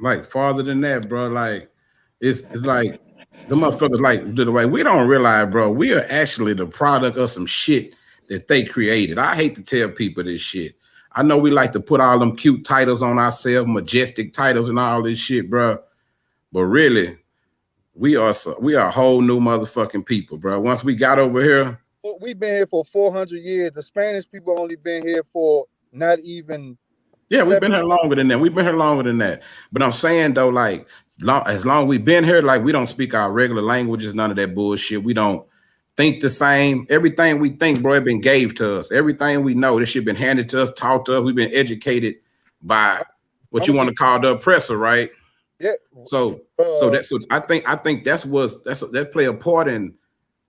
Like farther than that, bro. Like it's like the motherfuckers like the way we don't realize, bro. We are actually the product of some shit that they created. I hate to tell people this shit. I know we like to put all them cute titles on ourselves, majestic titles and all this shit, bro. But really, we are a whole new motherfucking people, bro. Once we got over here, We've been here for 400 years. The Spanish people only been here for not even. yeah, we've been here longer than that. We've been here longer than that. But I'm saying though, like, as long as we've been here, like, we don't speak our regular languages, none of that bullshit. We don't think the same. Everything we think, bro, it been gave to us. Everything we know, this shit been handed to us, taught to us. We've been educated by what you want to call the oppressor, right? Yeah. So I think that play a part in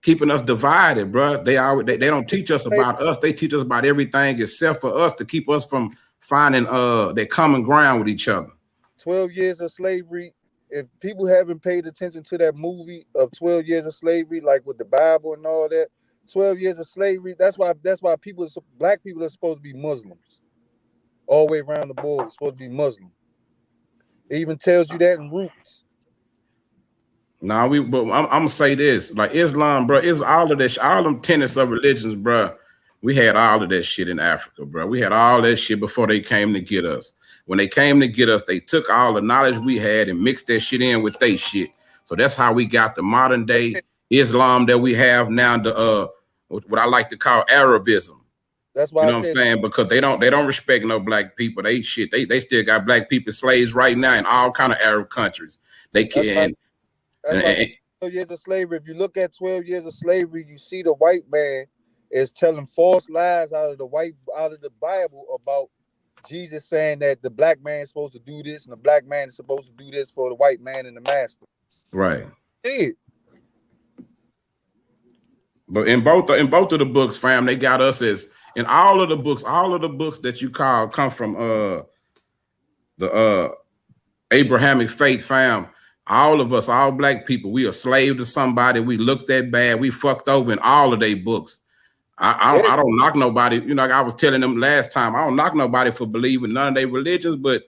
keeping us divided, bro. They don't teach us about us. They teach us about everything except for us to keep us from finding that common ground with each other. 12 years of slavery. If people haven't paid attention to that movie of 12 years of slavery, like with the Bible and all that, 12 years of slavery, that's why black people are supposed to be Muslims. All the way around the board, supposed to be Muslim. It even tells you that in Roots. Nah, but I'm gonna say this, like Islam, bro, is all of this, all them tenets of religions, bro. We had all of that shit in Africa, bro. We had all that shit before they came to get us. When they came to get us, they took all the knowledge we had and mixed that shit in with they shit. So that's how we got the modern day Islam that we have now, the what I like to call Arabism. That's why you know what I'm saying? Because they don't respect no black people. They still got black people slaves right now in all kind of Arab countries. They can. That's why 12 years of slavery. If you look at 12 years of slavery, you see the white man is telling false lies out of the Bible about Jesus saying that the black man is supposed to do this and the black man is supposed to do this for the white man and the master. Right. Yeah. But in both of the books, fam, they got us as in all of the books that you call come from the Abrahamic faith, fam. All of us, all black people, we are slave to somebody. We looked that bad. We fucked over in all of their books. I don't knock nobody. You know, like I was telling them last time, I don't knock nobody for believing none of their religions, but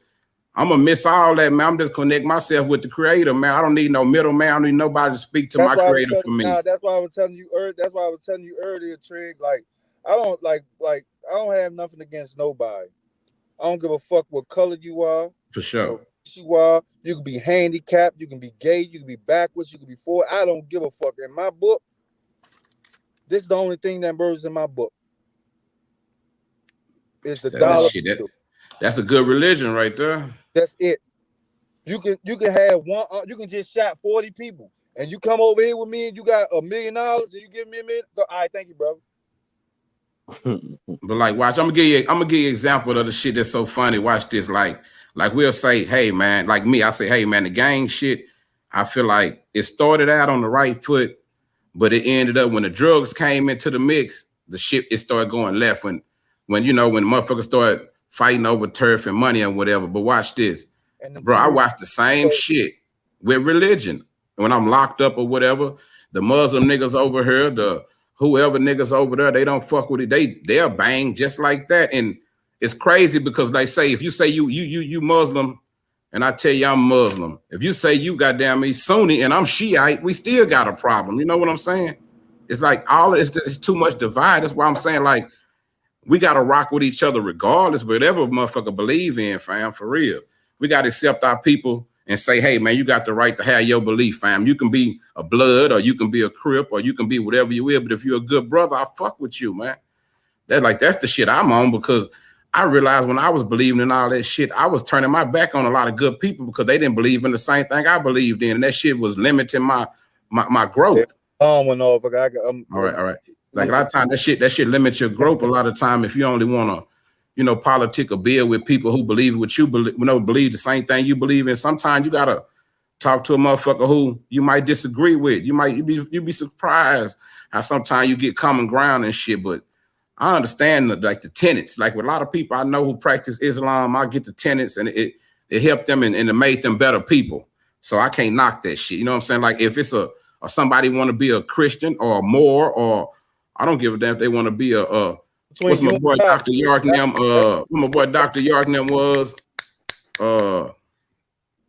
I'm gonna miss all that, man. I'm just connect myself with the creator, man. I don't need no middleman. I don't need nobody to speak to my creator for me. That's why I was telling you earlier, Trig. Like, I don't have nothing against nobody. I don't give a fuck what color you are. For sure. You are. You can be handicapped. You can be gay. You can be backwards. You can be forward. I don't give a fuck. In my book, this is the only thing that matters in my book. It's the dollar. That's a good religion right there. That's it. You can have one. You can just shot 40 people, and you come over here with me, and you got $1 million, and you give me $1 million. All right, thank you, brother. But like, watch. I'm gonna give you an example of the shit that's so funny. Watch this. Like we'll say, hey man, like me, I say, hey man, the gang shit. I feel like it started out on the right foot, but it ended up when the drugs came into the mix, the shit it started going left. When motherfuckers started fighting over turf and money and whatever. But watch this, bro. I watch the same shit with religion when I'm locked up or whatever. The Muslim niggas over here, the whoever niggas over there, they don't fuck with it. They'll bang just like that. And it's crazy because they say, if you say you Muslim and I tell you I'm Muslim, if you say you goddamn me Sunni and I'm Shiite, we still got a problem. You know what I'm saying? It's like it's too much divide. That's why I'm saying, like, we got to rock with each other regardless, whatever motherfucker believe in, fam, for real. We got to accept our people and say, hey, man, you got the right to have your belief, fam. You can be a blood or you can be a crip or you can be whatever you will, but if you're a good brother, I fuck with you, man. That's the shit I'm on, because I realized when I was believing in all that shit, I was turning my back on a lot of good people because they didn't believe in the same thing I believed in, and that shit was limiting my growth. Went off. All right. Like a lot of time, that shit limits your growth a lot of time if you only want to, politic or build with people who believe what you believe, believe the same thing you believe in. Sometimes you gotta talk to a motherfucker who you might disagree with. You be surprised how sometimes you get common ground and shit. But I understand the tenets. Like with a lot of people I know who practice Islam, I get the tenets and it helped them and it made them better people. So I can't knock that shit. You know what I'm saying? Like if it's or somebody want to be a Christian or more, or I don't give a damn if they want to be a between what's my you boy and God. Dr. York and them? What my boy Dr. York and them was. I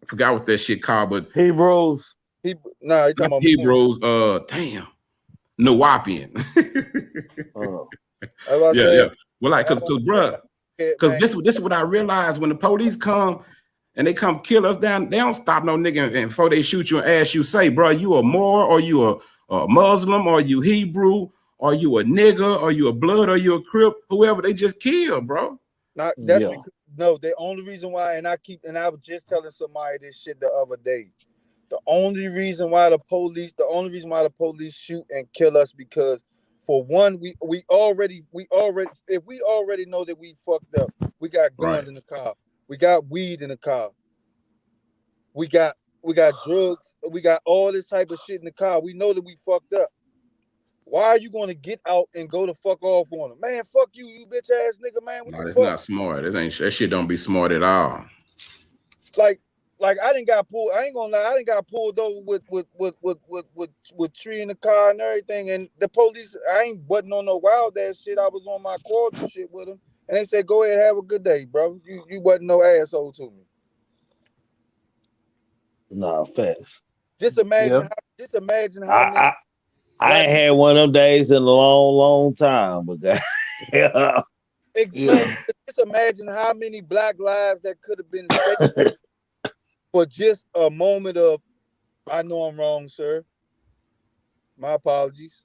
forgot what that shit called, but Hebrews. He nah, he talking about Hebrews. Damn, Nawapian. Oh, As I Yeah. said, Well, like, cause, bruh, because man, this is what I realized when the police come and they come kill us down. They don't stop no nigga and before they shoot you and ask you, say, bro, you a Moor or you a Muslim or you Hebrew or you a nigga or you a blood or you a Crip, whoever they just kill, bro. not that's yeah. because no, the only reason why, and I was just telling somebody this shit the other day. The only reason why the police shoot and kill us because for one, we already if we already know that we fucked up, we got guns Right. in the car, we got weed in the car, we got drugs, we got all this type of shit in the car. We know that we fucked up. Why are you going to get out and go to fuck off on them? Man, fuck you, you bitch ass nigga, man. What No, the that's fuck? not smart. That shit don't be smart at all. Like I didn't got pulled. I ain't gonna lie. I didn't got pulled over with tree in the car and everything. And the police, I ain't wasn't on no wild ass shit. I was on my cordial shit with them, and they said, "Go ahead, have a good day, bro. You wasn't no asshole to me." Nah, facts. Just imagine Yeah. how many I I black ain't had one of them days in a long time, but yeah. man, just imagine how many black lives that could have been saved for just a moment of, I know I'm wrong, sir. My apologies.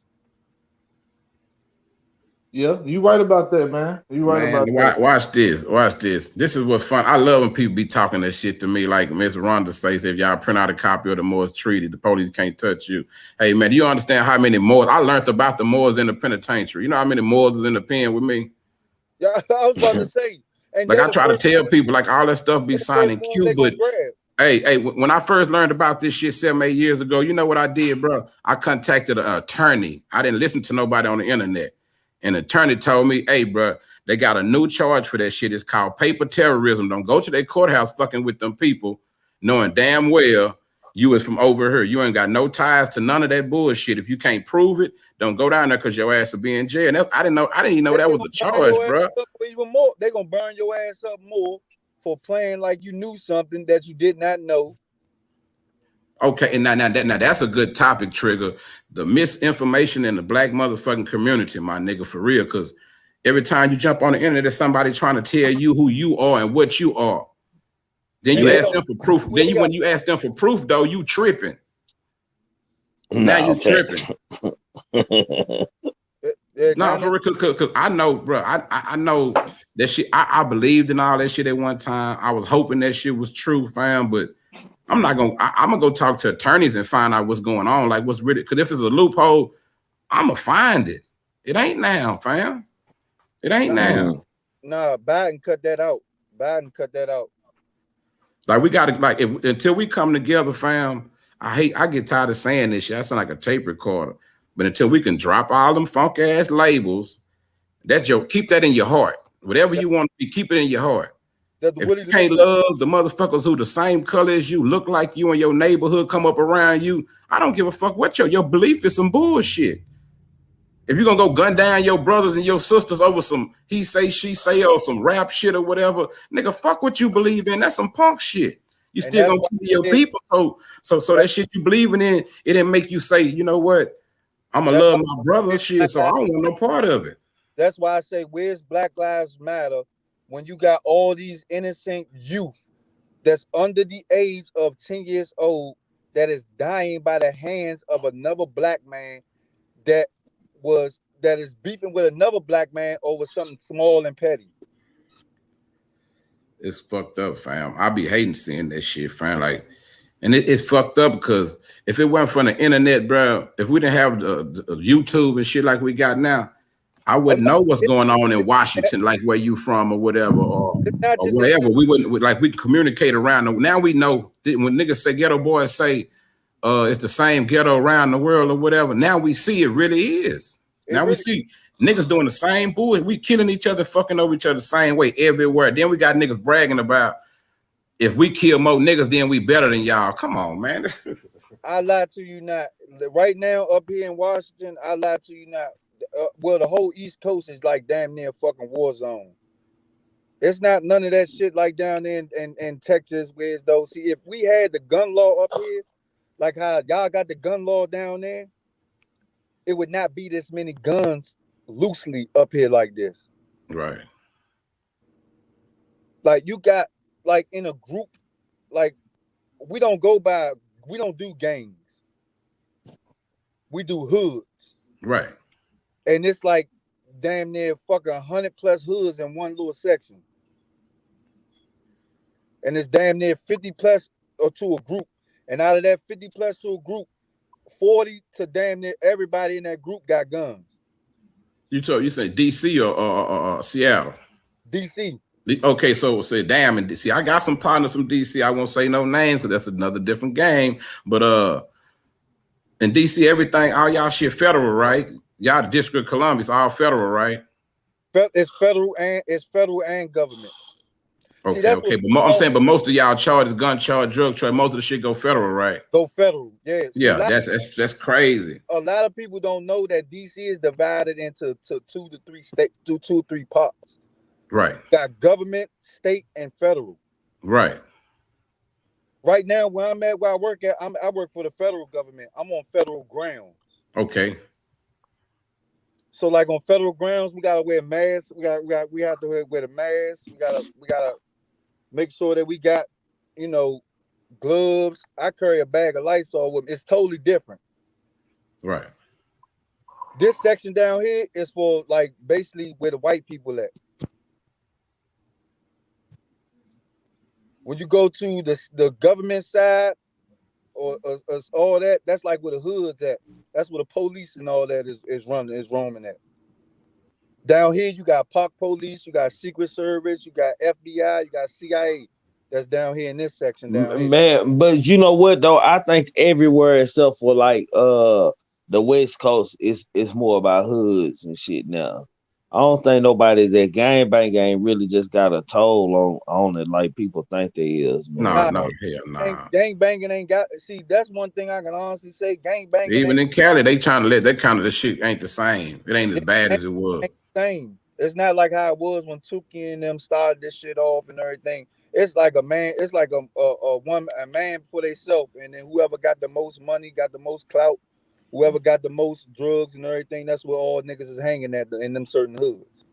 Yeah, you right about that, man. You right Man, about that. watch this. Watch this. This is what's fun. I love when people be talking that shit to me. Like Miss Rhonda says, if y'all print out a copy of the Moors Treaty, the police can't touch you. Hey, man, do you understand how many Moors? I learned about the Moors in the penitentiary. You know how many Moors is in the pen with me? Yeah, I was about to say. And Like they're I the try to first tell people, like all that stuff be they're the signed first in ones Q, they gonna but grab. hey, when I first learned about this shit 7-8 years ago, you know what I did, bro? I contacted an attorney. I didn't listen to nobody on the internet. An attorney told me, hey, bro, they got a new charge for that shit. It's called paper terrorism. Don't go to their courthouse fucking with them people, knowing damn well you is from over here. You ain't got no ties to none of that bullshit. If you can't prove it, don't go down there because your ass will be in jail. And I didn't even know They that was gonna the burn charge, your ass bro. up even more. They gonna burn your ass up more for playing like you knew something that you did not know. Okay, and now that's a good topic, Trigger. The misinformation in the black motherfucking community, my nigga, for real. Because every time you jump on the internet, there's somebody trying to tell you who you are and what you are. Then And you they Yeah. ask don't. them for proof. We ain't got. When you ask them for proof, though, you tripping. Now Nah, you facts. tripping. Now No, for real, cause I know, bro. I know that shit. I believed in all that shit at one time. I was hoping that shit was true, fam. But I'm not gonna. I'm gonna go talk to attorneys and find out what's going on, like what's really. Because if it's a loophole, I'm gonna find it. It ain't now, fam. It ain't now. Mm. nah, Biden cut that out. Biden cut that out. Like we gotta until we come together, fam. I get tired of saying this shit. I sound like a tape recorder. But until we can drop all them funk ass labels, keep that in your heart. Whatever That, you want to be, keep it in your heart. that the If Willie you can't Lynch. love the motherfuckers who the same color as you, look like you in your neighborhood, come up around you, I don't give a fuck what your belief is some bullshit. If you're gonna go gun down your brothers and your sisters over some he say, she say, or some rap shit or whatever, nigga, fuck what you believe in. That's some punk shit. You And still that's gonna why kill your I said, people. So that, that shit you believing in, it didn't make you say, you know what, I'ma that's why love my brother I shit, so I said, don't want no part of it. that's why I say, where's Black Lives Matter when you got all these innocent youth that's under the age of 10 years old that is dying by the hands of another black man that that is beefing with another black man over something small and petty. It's fucked up, fam. I be hating seeing that shit, fam. Like, and it's fucked up because if it weren't for the internet, bro, if we didn't have the YouTube and shit like we got now, I Oh wouldn't no, know what's it's, going on in it's Washington, like where you from or whatever, not or just the wherever. We wouldn't we communicate around. Now we know that when niggas say ghetto boys say it's the same ghetto around the world or whatever. Now we see it really is. it Now we really see niggas doing the same bullshit. We killing each other, fucking over each other the same way everywhere. Then we got niggas bragging about if we kill more niggas, then we better than y'all. Come on, man. I lie to you not. Right now up here in Washington, I lie to you not. well, the whole East Coast is like damn near fucking war zone. It's not none of that shit like down there in Texas, where it's though. See, if we had the gun law up here, like how y'all got the gun law down there, it would not be this many guns loosely up here like this. Right. Like you got like in a group, like we don't do gangs. We do hoods. Right. And it's like damn near fucking 100 plus hoods in one little section. And it's damn near 50 plus or to a group. And out of that 50 plus to a group, 40 to damn near everybody in that group got guns. You say DC or Seattle? DC. Okay, so say damn in DC. I got some partners from DC. I won't say no names because that's another different game. But in DC, everything, all y'all shit federal, right? Y'all District of Columbia, it's all federal, right? It's federal and government. Okay, okay. But I'm saying, but most of y'all charges, gun charge, drug charge, most of the shit go federal, right? Go federal, yeah. Yeah, that's crazy. A lot of people don't know that DC is divided into two to three parts. Right. You got government, state, and federal. Right. Right now, where I'm at, where I work at, I work for the federal government. I'm on federal grounds. Okay. So, like on federal grounds, we gotta wear masks. We have to wear the mask. We gotta make sure that we got, gloves. I carry a bag of Lysol with me. It's totally different. Right. This section down here is for like basically where the white people at. When you go to the government side or all that, that's like where the hood's at. That's where the police and all that is roaming at. Down here, you got park police, you got Secret Service, you got FBI, you got CIA. That's down here in this section down here. Man, but you know what though? I think everywhere except for like the West Coast is more about hoods and shit now. I don't think nobody's that gang bang really just got a toll on it like people think they is, man. No, hell nah. Gang banging ain't got. See, that's one thing I can honestly say. Gang banging. Even in Cali, they trying to let that kind of the shit ain't the same. It ain't as bad as it was. Same. It's not like how it was when Tuki and them started this shit off and everything. It's like a man. It's like a man for themselves, and then whoever got the most money, got the most clout. Whoever got the most drugs and everything, that's where all niggas is hanging at in them certain hoods.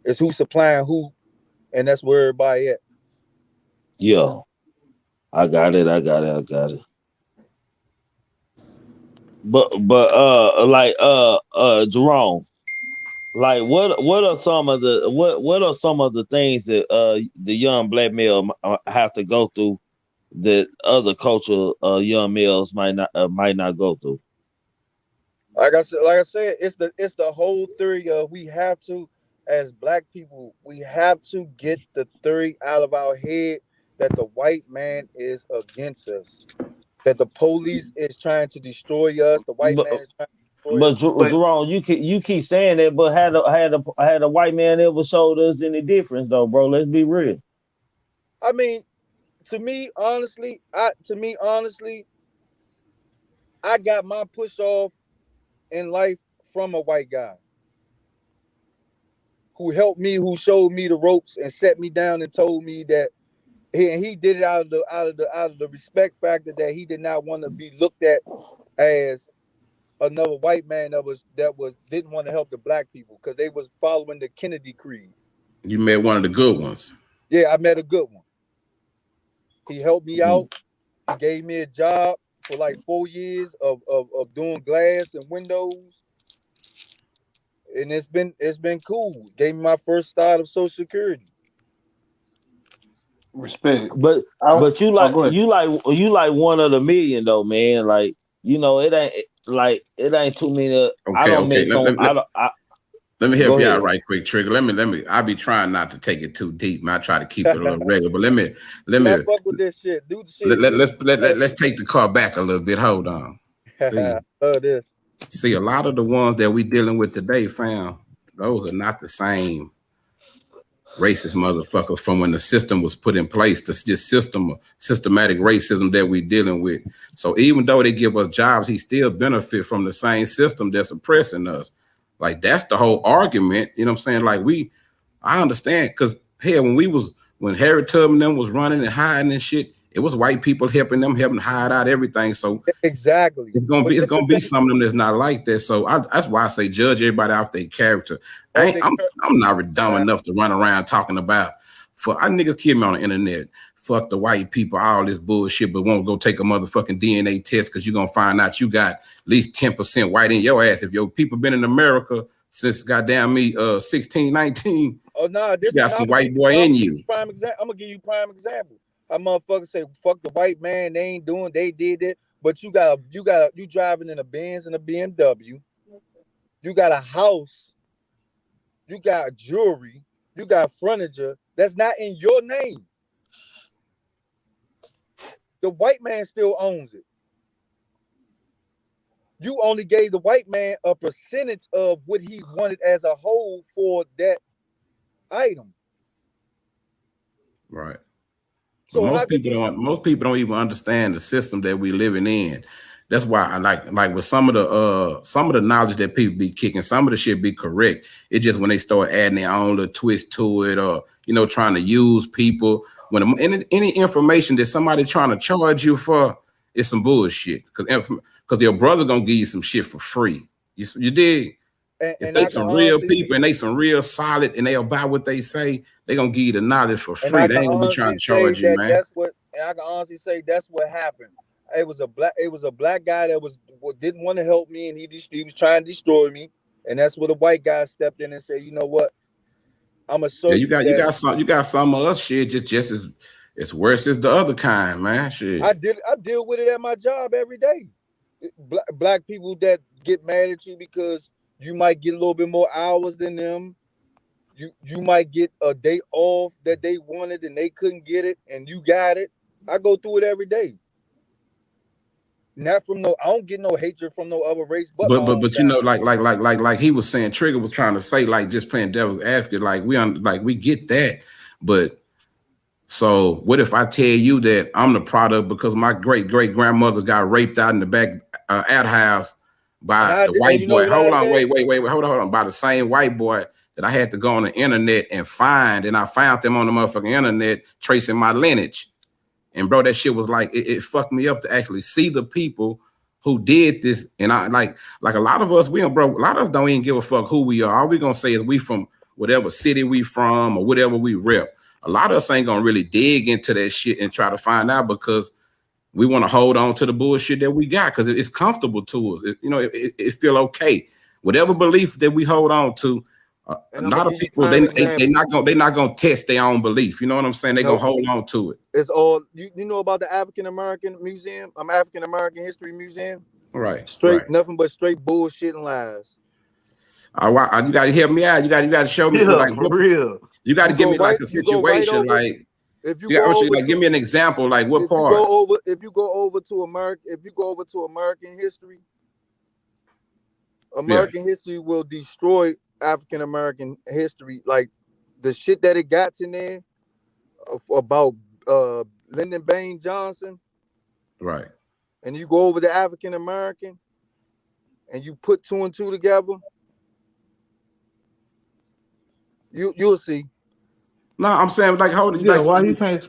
It's who supplying who, and that's where everybody at. Yeah. I got it. But Jerome, like what are some of the things that the young black male have to go through that other culture young males might not go through? Like I said, it's the whole theory of we have to, as black people, we have to get the theory out of our head that the white man is against us, that the police is trying to destroy us, the white man is trying to destroy us. Jerome, you keep saying that, but had a white man ever showed us any difference though, bro? Let's be real. I mean, to me, honestly, I got my push off in life from a white guy who helped me, who showed me the ropes and set me down and told me that he did it out of the respect factor that he did not want to be looked at as another white man that didn't want to help the black people because they was following the Kennedy creed. You met one of the good ones. Yeah, I met a good one. He helped me out. He gave me a job for like 4 years of doing glass and windows. And it's been cool. Gave me my first start of Social Security. Respect. But you like one of the million though, man. Like, it ain't too many. Let me help you out right quick, Trigger. Let me. I be trying not to take it too deep. I try to keep it a little regular, but let me. Fuck with this shit. Do the shit. Let's take the car back a little bit. Hold on. See, a lot of the ones that we dealing with today, fam, those are not the same racist motherfuckers from when the system was put in place. This systematic racism that we're dealing with. So even though they give us jobs, he still benefit from the same system that's oppressing us. Like that's the whole argument. You know what I'm saying? Like I understand because hell, when Harry Tubman them was running and hiding and shit, it was white people helping hide out everything. So exactly, it's gonna be some of them that's not like that. So that's why I say judge everybody off their character. I'm not dumb enough to run around talking about niggas kill me on the internet. Fuck the white people, all this bullshit, but won't go take a motherfucking DNA test because you're gonna find out you got at least 10% white in your ass. If your people been in America since goddamn me 16, 19, oh no, you got some white boy in you. I'm gonna give you prime example. How motherfuckers say fuck the white man, they did it, but you driving in a Benz and a BMW, you got a house, you got jewelry, you got furniture that's not in your name. The white man still owns it. You only gave the white man a percentage of what he wanted as a whole for that item. Right. So most people don't even understand the system that we living in. That's why I like with some of the knowledge that people be kicking, some of the shit be correct. It just when they start adding their own little twist to it, or trying to use people. When any information that somebody trying to charge you for is some bullshit. Because your brother gonna give you some shit for free. You dig? If they some real people and they some real solid and they about what they say, they gonna give you the knowledge for free. They ain't gonna be trying to charge you, man. I can honestly say that's what happened. It was a black guy that didn't want to help me, and he was trying to destroy me. And that's where the white guy stepped in and said, you know what? I'm gonna show you. You got some of us shit just as worse as the other kind, man. Shit. I deal with it at my job every day. Black people that get mad at you because you might get a little bit more hours than them. You might get a day off that they wanted and they couldn't get it, and you got it. I go through it every day. Not from I don't get no hatred from no other race, but like he was saying, Trigger was trying to say, like, just playing devil's advocate, like we get that, but so what if I tell you that I'm the product because my great grandmother got raped out in the back outhouse by the white boy? Hold on, by the same white boy that I had to go on the internet and find, and I found them on the motherfucking internet tracing my lineage. And bro, that shit was like, it fucked me up to actually see the people who did this. And I like a lot of us, a lot of us don't even give a fuck who we are. All we gonna say is we from whatever city we from or whatever we rep. A lot of us ain't gonna really dig into that shit and try to find out because we want to hold on to the bullshit that we got because it's comfortable to us. It feel okay. Whatever belief that we hold on to, a lot of people they not gonna test their own belief. You know what I'm saying? They gonna hold on to it. It's all you know about the African American Museum. African American History Museum. Right. Nothing but straight bullshit and lies. You gotta help me out. You gotta show me for real. You gotta give me like a situation like. If you go over, give me an example, like what part? If you go over to American history, history will destroy African American history. Like the shit that it got in there about Lyndon Baines Johnson, right? And you go over the African American, and you put two and two together, you'll see. No, I'm saying like hold yeah, why you can't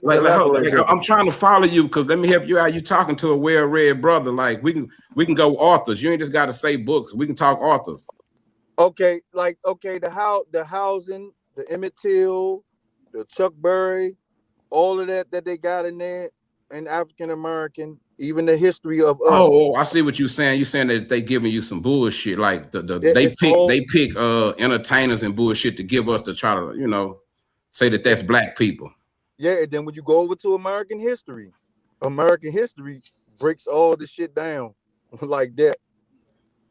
I'm trying to follow you because let me help you out. You talking to a well-read brother. Like we can go authors. You ain't just got to say books. We can talk authors. Okay, the housing, the Emmett Till, the Chuck Berry, all of that they got in there, and African American, even the history of us. Oh, I see what you're saying. You're saying that they giving you some bullshit, like they pick entertainers and bullshit to give us to try to say that that's black people. Yeah, and then when you go over to American history breaks all the shit down like that.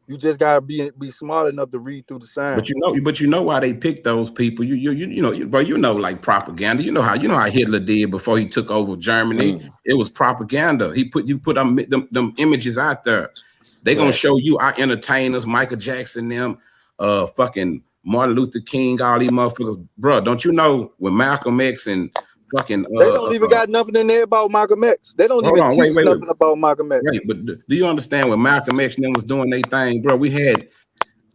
You just gotta be smart enough to read through the signs. But you know why they pick those people. Like propaganda. You know how Hitler did before he took over Germany. It was propaganda. You put them images out there. They gonna show you our entertainers, Michael Jackson, them, fucking Martin Luther King, all these motherfuckers, bro. Don't you know when Malcolm X and fucking They don't even got nothing in there about Malcolm X. They don't hold even on, teach wait. nothing about Malcolm X. Right, but do you understand when Malcolm X and them was doing their thing, bro? We had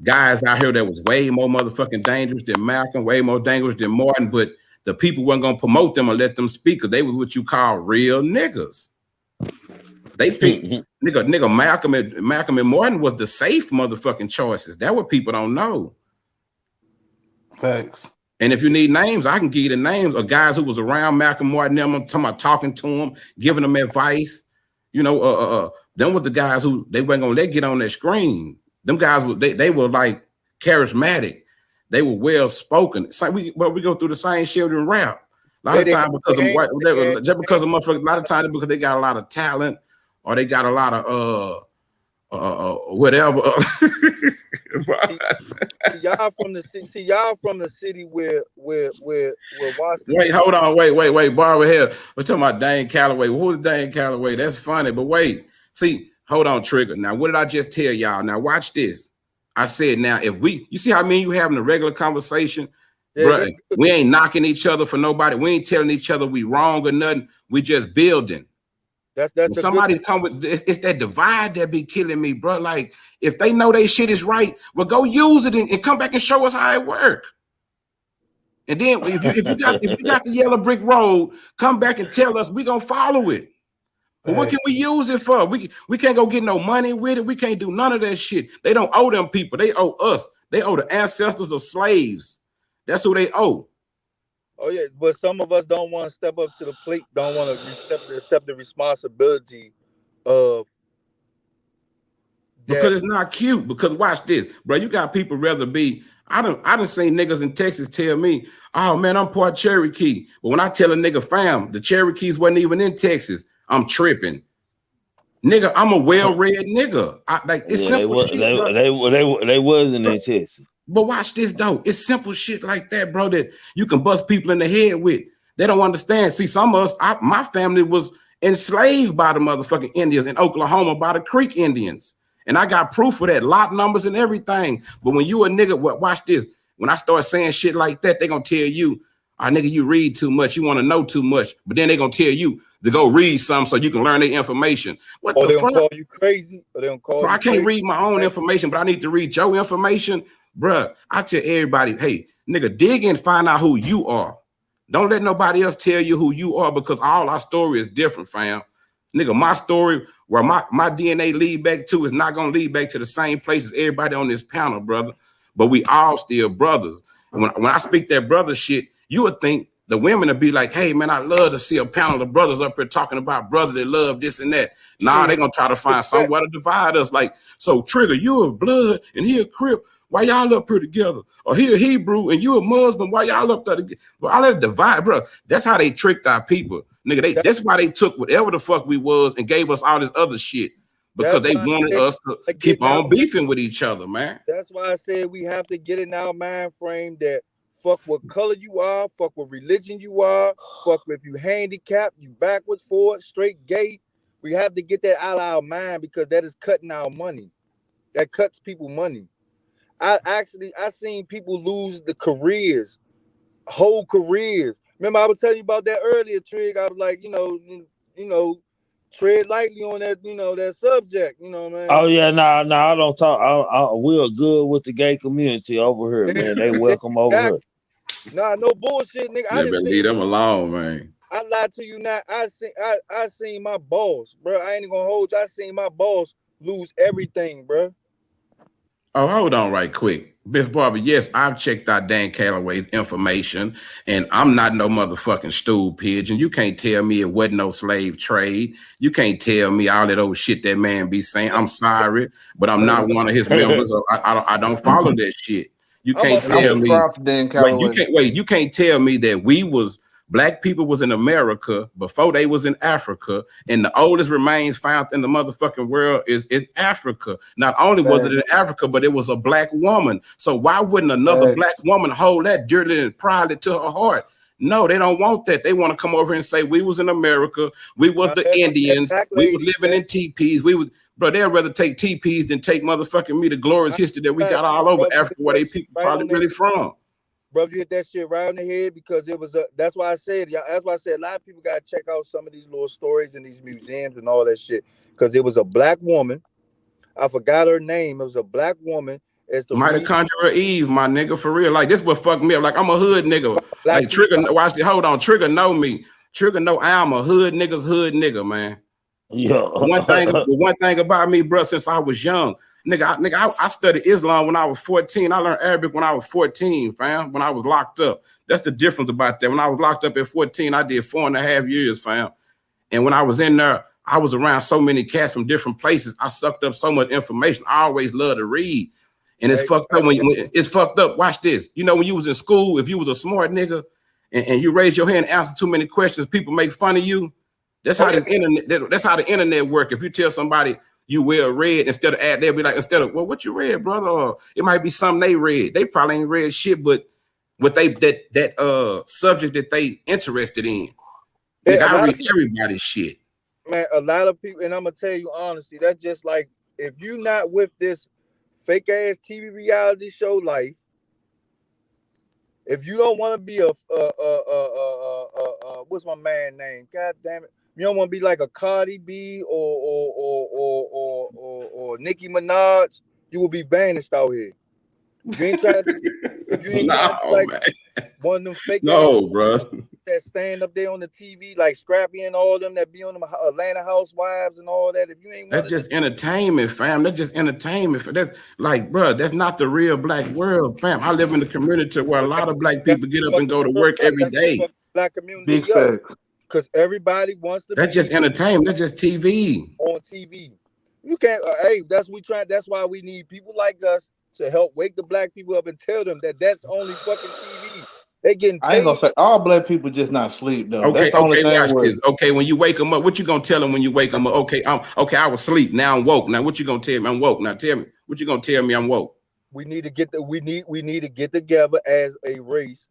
guys out here that was way more motherfucking dangerous than Malcolm, way more dangerous than Martin, but the people weren't gonna promote them or let them speak because they was what you call real niggas. They picked nigga Malcolm and Martin was the safe motherfucking choices. That's what people don't know. Facts. And if you need names, I can give you the names of guys who was around Malcolm Martin. Them, I'm talking about talking to him, giving them advice. You know, them was the guys who they weren't gonna let get on that screen. Them guys were they were like charismatic. They were well spoken. So we go through the same shit in rap. A lot of times because of white, just because of motherfuckers. A lot of times because they got a lot of talent or they got a lot of whatever. Y'all from the city. See, y'all from the city where Washington. Wait, hold on, wait, Barbara here. We're talking about Dane Calloway. Who's Dane Calloway? That's funny, but wait. See, hold on, Trigger. Now, what did I just tell y'all? Now, watch this. I said, now, if you see how me and you having a regular conversation, bro, we ain't knocking each other for nobody. We ain't telling each other we wrong or nothing. We just building. That's somebody come with it's that divide that be killing me, bro. Like if they know they shit is right, well, go use it and come back and show us how it work. And then if you got the yellow brick road, come back and tell us we gonna follow it. But what can we use it for? We can't go get no money with it. We can't do none of that shit. They don't owe them people. They owe us. They owe the ancestors of slaves. That's who they owe. Oh yeah, but some of us don't want to step up to the plate. Don't want to accept the responsibility of that. Because it's not cute. Because watch this, bro. You got people rather be. I done seen niggas in Texas tell me, "Oh man, I'm part Cherokee." But when I tell a nigga, "Fam, the Cherokees wasn't even in Texas," I'm tripping. Nigga, I'm a well-read nigga. It's simple shit. They wasn't in Texas. But watch this though. It's simple shit like that, bro, that you can bust people in the head with. They don't understand. See, some of us, my family was enslaved by the motherfucking Indians in Oklahoma by the Creek Indians. And I got proof of that, lot numbers and everything. But when you a nigga, watch this. When I start saying shit like that, they gonna tell you, nigga, you read too much. You want to know too much. But then they gonna tell you to go read something so you can learn their information. What the fuck? They gonna call you crazy. Or they gonna call so you I can't crazy. read my own information, but I need to read your information. Bruh, I tell everybody, hey, nigga, dig and find out who you are. Don't let nobody else tell you who you are because all our story is different, fam. Nigga, my story, where my DNA lead back to is not going to lead back to the same place as everybody on this panel, brother. But we all still brothers. When I speak that brother shit, you would think the women would be like, hey, man, I love to see a panel of brothers up here talking about brother that love this and that. Nah, they're going to try to find somewhere to divide us. Like, so Trigger, you a blood and he a Crip. Why y'all up here together? Or he a Hebrew and you a Muslim. Why y'all up there together? Well, I let it divide, bro. That's how they tricked our people. Nigga, that's why they took whatever the fuck we was and gave us all this other shit. Because they wanted us to keep on beefing with each other, man. That's why I said we have to get in our mind frame that fuck what color you are, fuck what religion you are, fuck if you handicapped, you backwards, forward, straight, gay. We have to get that out of our mind because that is cutting our money. That cuts people money. I seen people lose the careers, whole careers. Remember, I was telling you about that earlier, Trig. I was like, you know, tread lightly on that, that subject, man. Oh yeah, nah, I don't talk. We're good with the gay community over here, man. They welcome over here. Nah, no bullshit, nigga. I didn't leave them alone, man. I lied to you not. I seen my boss, bro. I ain't gonna hold you. I seen my boss lose everything, bro. Oh, hold on right quick. Miss Barbara, yes, I've checked out Dan Calloway's information, and I'm not no motherfucking stool pigeon. You can't tell me it wasn't no slave trade. You can't tell me all that old shit that man be saying. I'm sorry, but I'm not one of his members. I don't follow that shit. You can't tell me. You can't tell me that we was black people was in America before they was in Africa, and the oldest remains found in the motherfucking world is in Africa. Not only was it in Africa, but it was a black woman. So why wouldn't another black woman hold that dearly and proudly to her heart? No, they don't want that. They want to come over and say we was in America, we was the Indians, we was living in teepees. We was, bro. They'd rather take teepees than take motherfucking me the glorious history that we got all over Africa, where they people probably really from. Bro, you hit that shit right on the head because it was a. That's why I said. That's why I said a lot of people gotta check out some of these little stories in these museums and all that shit. Because it was a black woman. I forgot her name. It was a black woman. It's the Mitochondria Eve, my nigga, for real. Like this what fucked me up. Like I'm a hood nigga. Like Trigger, watch this. Hold on, Trigger know me. Trigger know I'm a hood nigga, man. Yeah. One thing about me, bro, since I was young. I studied Islam when I was 14. I learned Arabic when I was 14, fam, when I was locked up. That's the difference about that. When I was locked up at 14, I did 4.5 years, fam. And when I was in there, I was around so many cats from different places. I sucked up so much information. I always love to read. And it's fucked up when it's fucked up. Watch this. You know, when you was in school, if you was a smart nigga and you raise your hand and answer too many questions, people make fun of you. That's how this internet, that's how the internet work. If you tell somebody you well read, instead of they'll be like, instead of, well, what you read, brother? Or it might be something they read. They probably ain't read shit, but what they that subject that they interested in. I read everybody's shit. Man, a lot of people, and I'm gonna tell you honestly, that's just like if you not with this fake ass TV reality show life, if you don't want to be a what's my man name? God damn it. You don't want to be like a Cardi B or Nicki Minaj, you will be banished out here. If you ain't trying to like one of them fake bro. That stand up there on the TV like Scrappy and all them that be on them Atlanta Housewives and all that. If you ain't that's just entertainment, fam. That's just entertainment. That's like, bro, that's not the real black world, fam. I live in a community where a lot of black people get up and go to work every day. Black community, because everybody wants to. That's just entertainment. That's just TV. On TV, you can't. Hey, that's why we need people like us to help wake the black people up and tell them that that's only fucking TV. They getting paid. I ain't gonna say all black people just not sleep though. Okay, that's the only thing watch this. Okay, when you wake them up, what you gonna tell them when you wake them up? Okay, I was asleep. Now I'm woke. Now what you gonna tell me? I'm woke. Now tell me what you gonna tell me? I'm woke. We need to get we need to get together as a race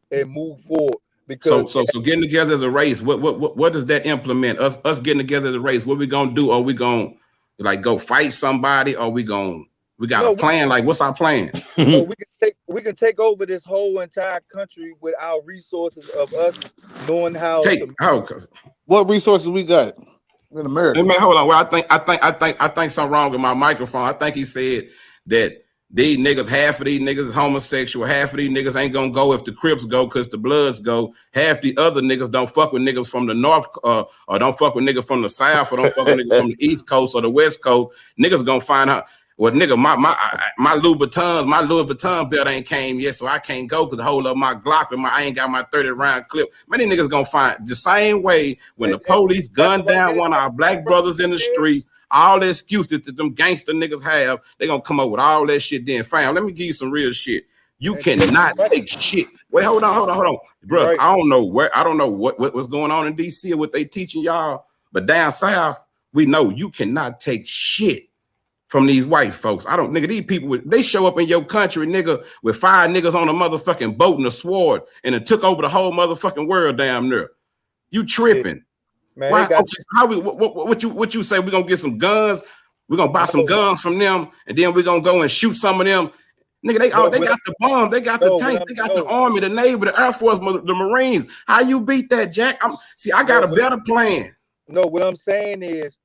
and move forward. Because so getting together as a race, what does that implement? Us getting together as a race, what we gonna do? Are we gonna like go fight somebody? Or we got a plan? Like what's our plan? We can take over this whole entire country with our resources of us knowing how. What resources we got in America? Hey, man, hold on. Well, I think something wrong with my microphone. I think he said that these niggas, half of these niggas is homosexual. Half of these niggas ain't gonna go if the Crips go because the Bloods go. Half the other niggas don't fuck with niggas from the North or don't fuck with niggas from the South or don't fuck with niggas from the East Coast or the West Coast. Niggas gonna find out. Well, nigga, my Louis Vuitton belt ain't came yet, so I can't go because I hold up my Glock and I ain't got my 30-round clip. Many niggas gonna find the same way when the police gunned down one of our black brothers in the streets. All the excuses that them gangster niggas have, they gonna come up with all that shit. Then, fam, let me give you some real shit. You cannot take shit. Wait, hold on, bro. Right. I don't know what's going on in DC or what they teaching y'all, but down south, we know you cannot take shit from these white folks. These people, they show up in your country, nigga, with 5 niggas on a motherfucking boat and a sword, and it took over the whole motherfucking world down there. You tripping. Man, why, what you say? We gonna get some guns, we're gonna buy some guns from them, and then we're gonna go and shoot some of them. Nigga, they got the bomb, they got the tanks, they got the army, the navy, the air force, the marines. How you beat that, Jack? I got a better plan. No, what I'm saying is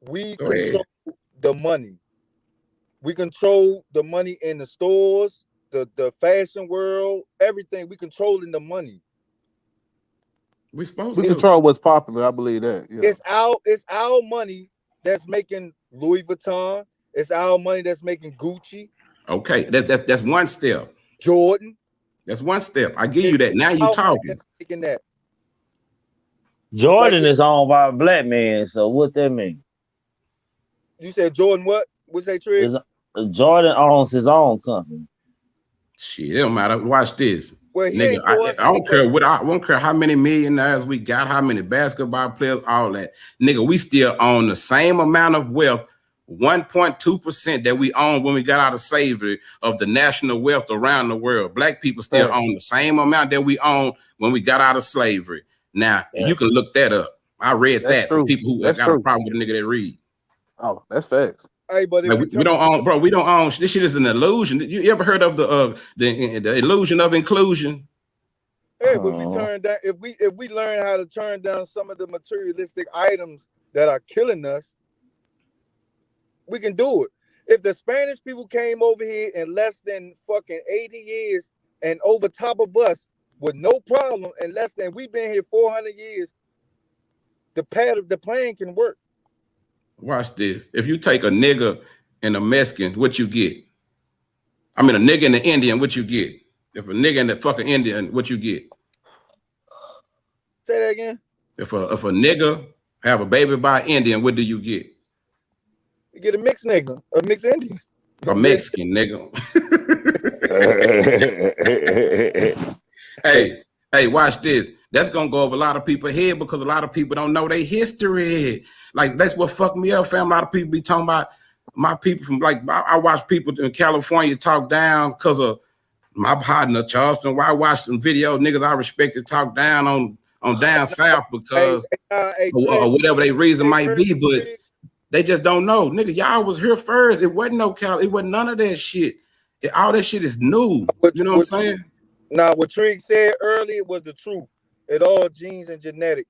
we control the money. We control the money in the stores, the fashion world, everything. We controlling the money. We control what's popular. I believe that. Yeah. It's our money that's making Louis Vuitton. It's our money that's making Gucci. Okay, that's one step. Jordan. That's one step. I give you that. Now you talking. Taking that. Jordan is owned by a black man. So what that mean? You said Jordan what? What's that, Trig? Jordan owns his own company. Shit, it don't matter. Watch this. Well, nigga, I don't care what I don't care how many millionaires we got, how many basketball players, all that. Nigga, we still own the same amount of wealth 1.2% that we own when we got out of slavery of the national wealth around the world. Black people still own the same amount that we own when we got out of slavery. Now, you can look that up. I read that from people who got a problem with a nigga that read. Oh, that's facts. Hey, but if we don't own, bro. We don't own. This shit is an illusion. You ever heard of the illusion of inclusion? Hey, when we turn down, if we learn how to turn down some of the materialistic items that are killing us, we can do it. If the Spanish people came over here in less than fucking 80 years and over top of us with no problem, and less than we've been here 400 years, the plan can work. Watch this. If you take a nigga and a Mexican, what you get? I mean, a nigga and an Indian, what you get? If a nigga and a fucking Indian, what you get? Say that again. If a nigga have a baby by an Indian, what do you get? You get a mixed nigga, a mixed Indian. A Mexican nigga. Hey, watch this. That's gonna go over a lot of people's head because a lot of people don't know their history. Like, that's what fucked me up, fam. A lot of people be talking about my people from, like, I watch people in California talk down because of my partner Charleston. I watched some videos, niggas I respected talk down on down south because or whatever their reason might be, but they just don't know. Nigga, y'all was here first. It wasn't no Cal, it wasn't none of that shit. All that shit is new. You know what I'm saying? Now, what Trig said earlier was the truth. It all genes and genetic.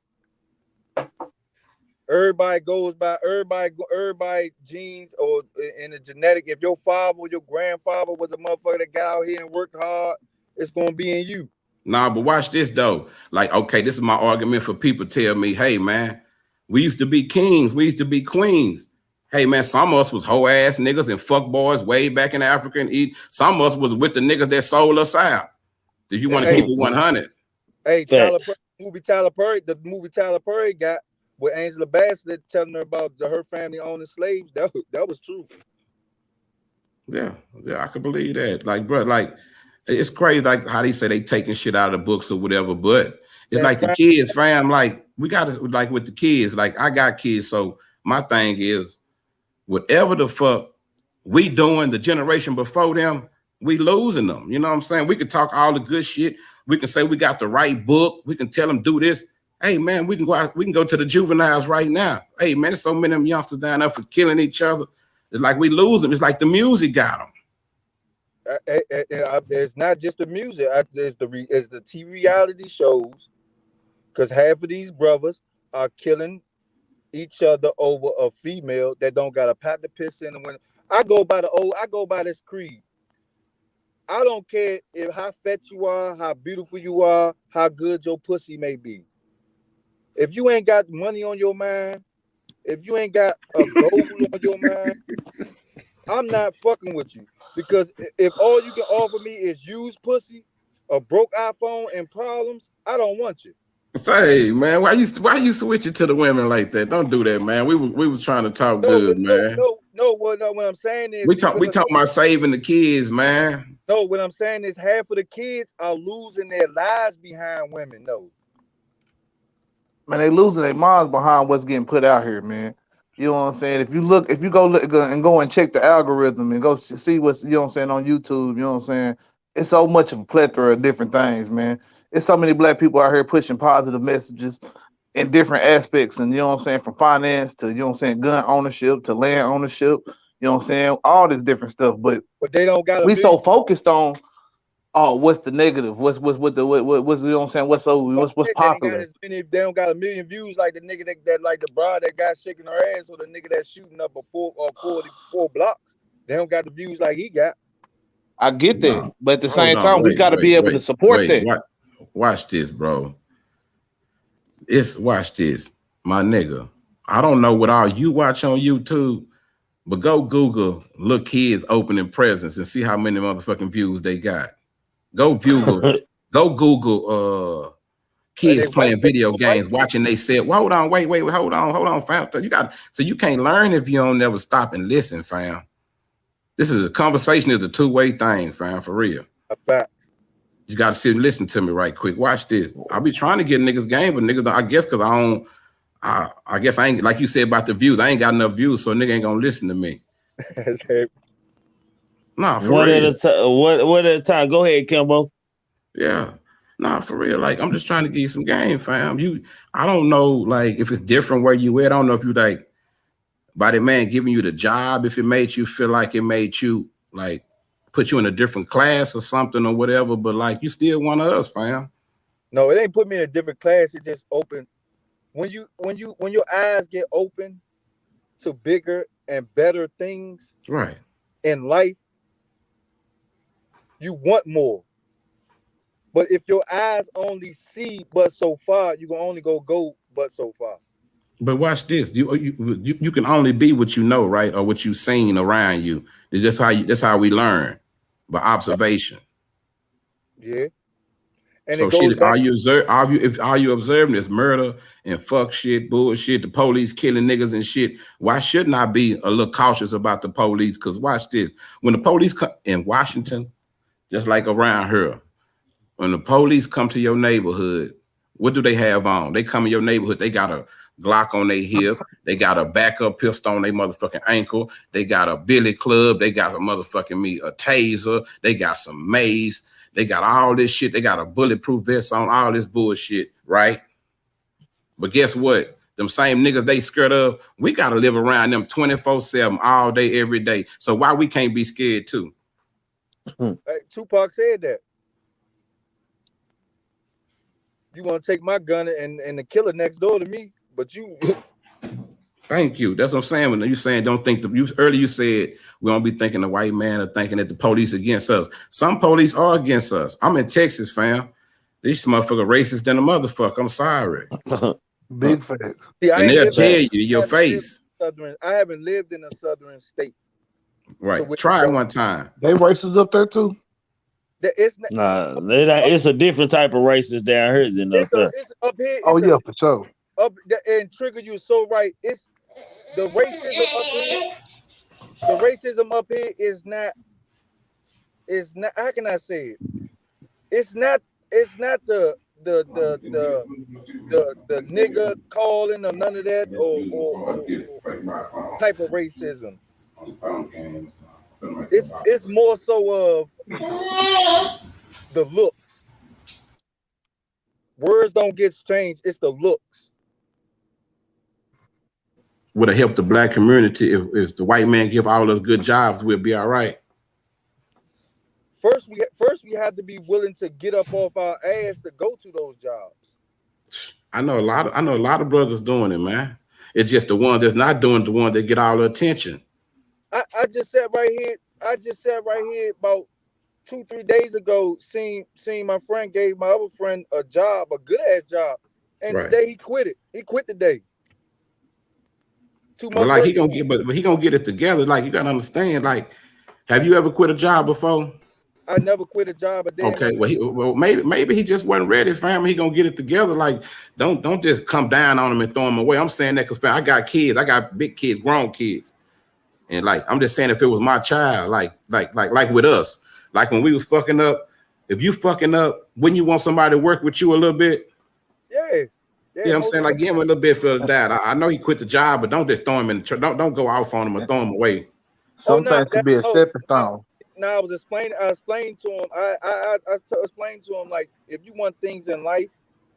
Everybody goes by everybody genes or in the genetic. If your father or your grandfather was a motherfucker that got out here and worked hard, it's gonna be in you. Nah, but watch this though. Like, okay, this is my argument for people tell me, hey man, we used to be kings, we used to be queens. Hey man, some of us was hoe ass niggas and fuck boys way back in Africa and eat. Some of us was with the niggas that sold us out. If you want to keep it 100. Hey, Tyler Perry, the movie Tyler Perry got with Angela Bassett telling her about her family owning slaves. That was true. Yeah, I could believe that. Like, bro, like, it's crazy, like how they say they taking shit out of the books or whatever, but it's like the kids, fam, like, we got to, like with the kids, like I got kids, so my thing is, whatever the fuck we doing, the generation before them, we losing them. You know what I'm saying? We can talk all the good shit. We can say we got the right book. We can tell them do this. Hey man, we can go out, we can go to the juveniles right now. Hey man, there's so many of them youngsters down there for killing each other. It's like we lose them. It's like the music got them. It's not just the music. It's the TV reality shows. Because half of these brothers are killing each other over a female that don't got a pot to piss in. And when I go by this creed. I don't care if how fat you are, how beautiful you are, how good your pussy may be. If you ain't got money on your mind, if you ain't got a goal on your mind, I'm not fucking with you. Because if all you can offer me is used pussy, a broke iPhone, and problems, I don't want you. Say, man, why you switch it to the women like that? Don't do that, man. We was trying to talk good, man. What I'm saying is we talking about saving the kids, man. No, what I'm saying is half of the kids are losing their lives behind women. No, man, they losing their minds behind what's getting put out here, man. You know what I'm saying? If you go look and go and check the algorithm and go see what's, you know what I'm saying, on YouTube, you know what I'm saying? It's so much of a plethora of different things, man. It's so many black people out here pushing positive messages in different aspects, and you know what I'm saying, from finance to, you know what I'm saying, gun ownership to land ownership, you know what I'm saying, all this different stuff. But they don't got. We so focused on, oh, what's the negative? What's you know what I'm saying? What's popular? They don't got a million views like the nigga that like the broad that got shaking her ass, or the nigga that's shooting up 44 blocks. They don't got the views like he got. I get that, but at the same time, we got to be able to support that. Watch this, bro. Watch this, my nigga. I don't know what all you watch on YouTube, but go Google little kids opening presents and see how many motherfucking views they got. Go Google kids playing video games, watching they said, well, hold on, wait, hold on, fam. You can't learn if you don't never stop and listen, fam. This is a conversation, is a two-way thing, fam, for real. A fact. You got to sit and listen to me right quick. Watch this. I'll be trying to get niggas game, but niggas, I guess because I I guess I ain't like you said about the views. I ain't got enough views, so a nigga ain't gonna listen to me. Nah, for One at real. a time. One at a time. Go ahead, Kimbo. Yeah. Nah, for real. Like I'm just trying to give you some game, fam. I don't know, like if it's different where you at. I don't know if you like by the man giving you the job, if it made you feel like it made you like put you in a different class or something or whatever. But like you still one of us, fam. No, it ain't put me in a different class. It just opened. When your eyes get open to bigger and better things Right. in life, you want more. But if your eyes only see but so far, you can only go but so far. But watch this. You can only be what you know, right? Or what you've seen around you. That's how we learn. By observation. Yeah. And So it goes shit, back. are you observing this murder and fuck shit, bullshit, the police killing niggas and shit? Why shouldn't I be a little cautious about the police? Because watch this. When the police come in Washington, just like around here, when the police come to your neighborhood, what do they have on? They come in your neighborhood, they got a Glock on their hip, they got a backup pistol on their motherfucking ankle, they got a billy club, they got a motherfucking a taser, they got some mace, they got all this shit, they got a bulletproof vest on, all this bullshit, right? But guess what? Them same niggas they scared of, we gotta live around them 24/7 all day, every day. So why we can't be scared too? Hey, Tupac said that. You want to take my gun and the killer next door to me, but you. Thank you. That's what I'm saying. When you saying don't think earlier you said we don't be thinking the white man or thinking that the police against us. Some police are against us. I'm in Texas, fam. These motherfucker racist than a motherfucker. I'm sorry. Big facts. See, And they'll tell you in your face. I haven't lived in a southern state. Right. So try it one time. They racist up there too. It's not, it's a different type of racist down here than up there. It's up here. Oh yeah, for sure. Up and Trigger, you're so right. It's the racism up here. The racism up here is not. How can I say it? It's not the nigga calling or none of that or type of racism. It's more so of the looks. Words don't get changed. It's the looks. Would have helped the black community if the white man give all us good jobs, we'll be all right. First we have to be willing to get up off our ass to go to those jobs. I know a lot of brothers doing it, man. It's just the one that's not doing the one that get all the attention. I just sat right here about 2-3 days ago, seeing my friend gave my other friend a job, a good ass job. And today he quit it. He quit today. 2 months. But like he gonna get it together. Like you gotta understand. Like, have you ever quit a job before? I never quit a job a day. Okay, well maybe he just wasn't ready, fam. He gonna get it together. Like, don't just come down on him and throw him away. I'm saying that because I got kids, I got big kids, grown kids, and like I'm just saying if it was my child, like with us, like when we was fucking up, if you fucking up, wouldn't you want somebody to work with you a little bit? Yeah. Yeah, I'm saying like give him a little bit for that. I know he quit the job, but don't just throw him in. Don't go off on him or throw him away. Sometimes it be a stepping stone. No, I explained to him. I explained to him like if you want things in life,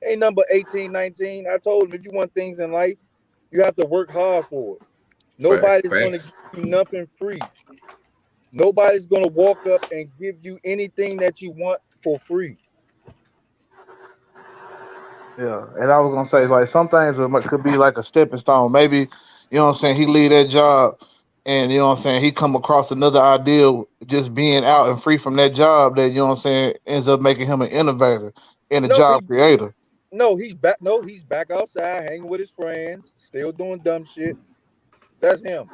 ain't number 18, 19. I told him if you want things in life, you have to work hard for it. Nobody's gonna give you nothing free. Nobody's gonna walk up and give you anything that you want for free. Yeah, and I was gonna say like some things could be like a stepping stone. Maybe you know what I'm saying. He leave that job, and you know what I'm saying. He come across another idea, just being out and free from that job. That you know what I'm saying ends up making him an innovator and a job creator. No, he's back. No, he's back outside hanging with his friends, still doing dumb shit. That's him.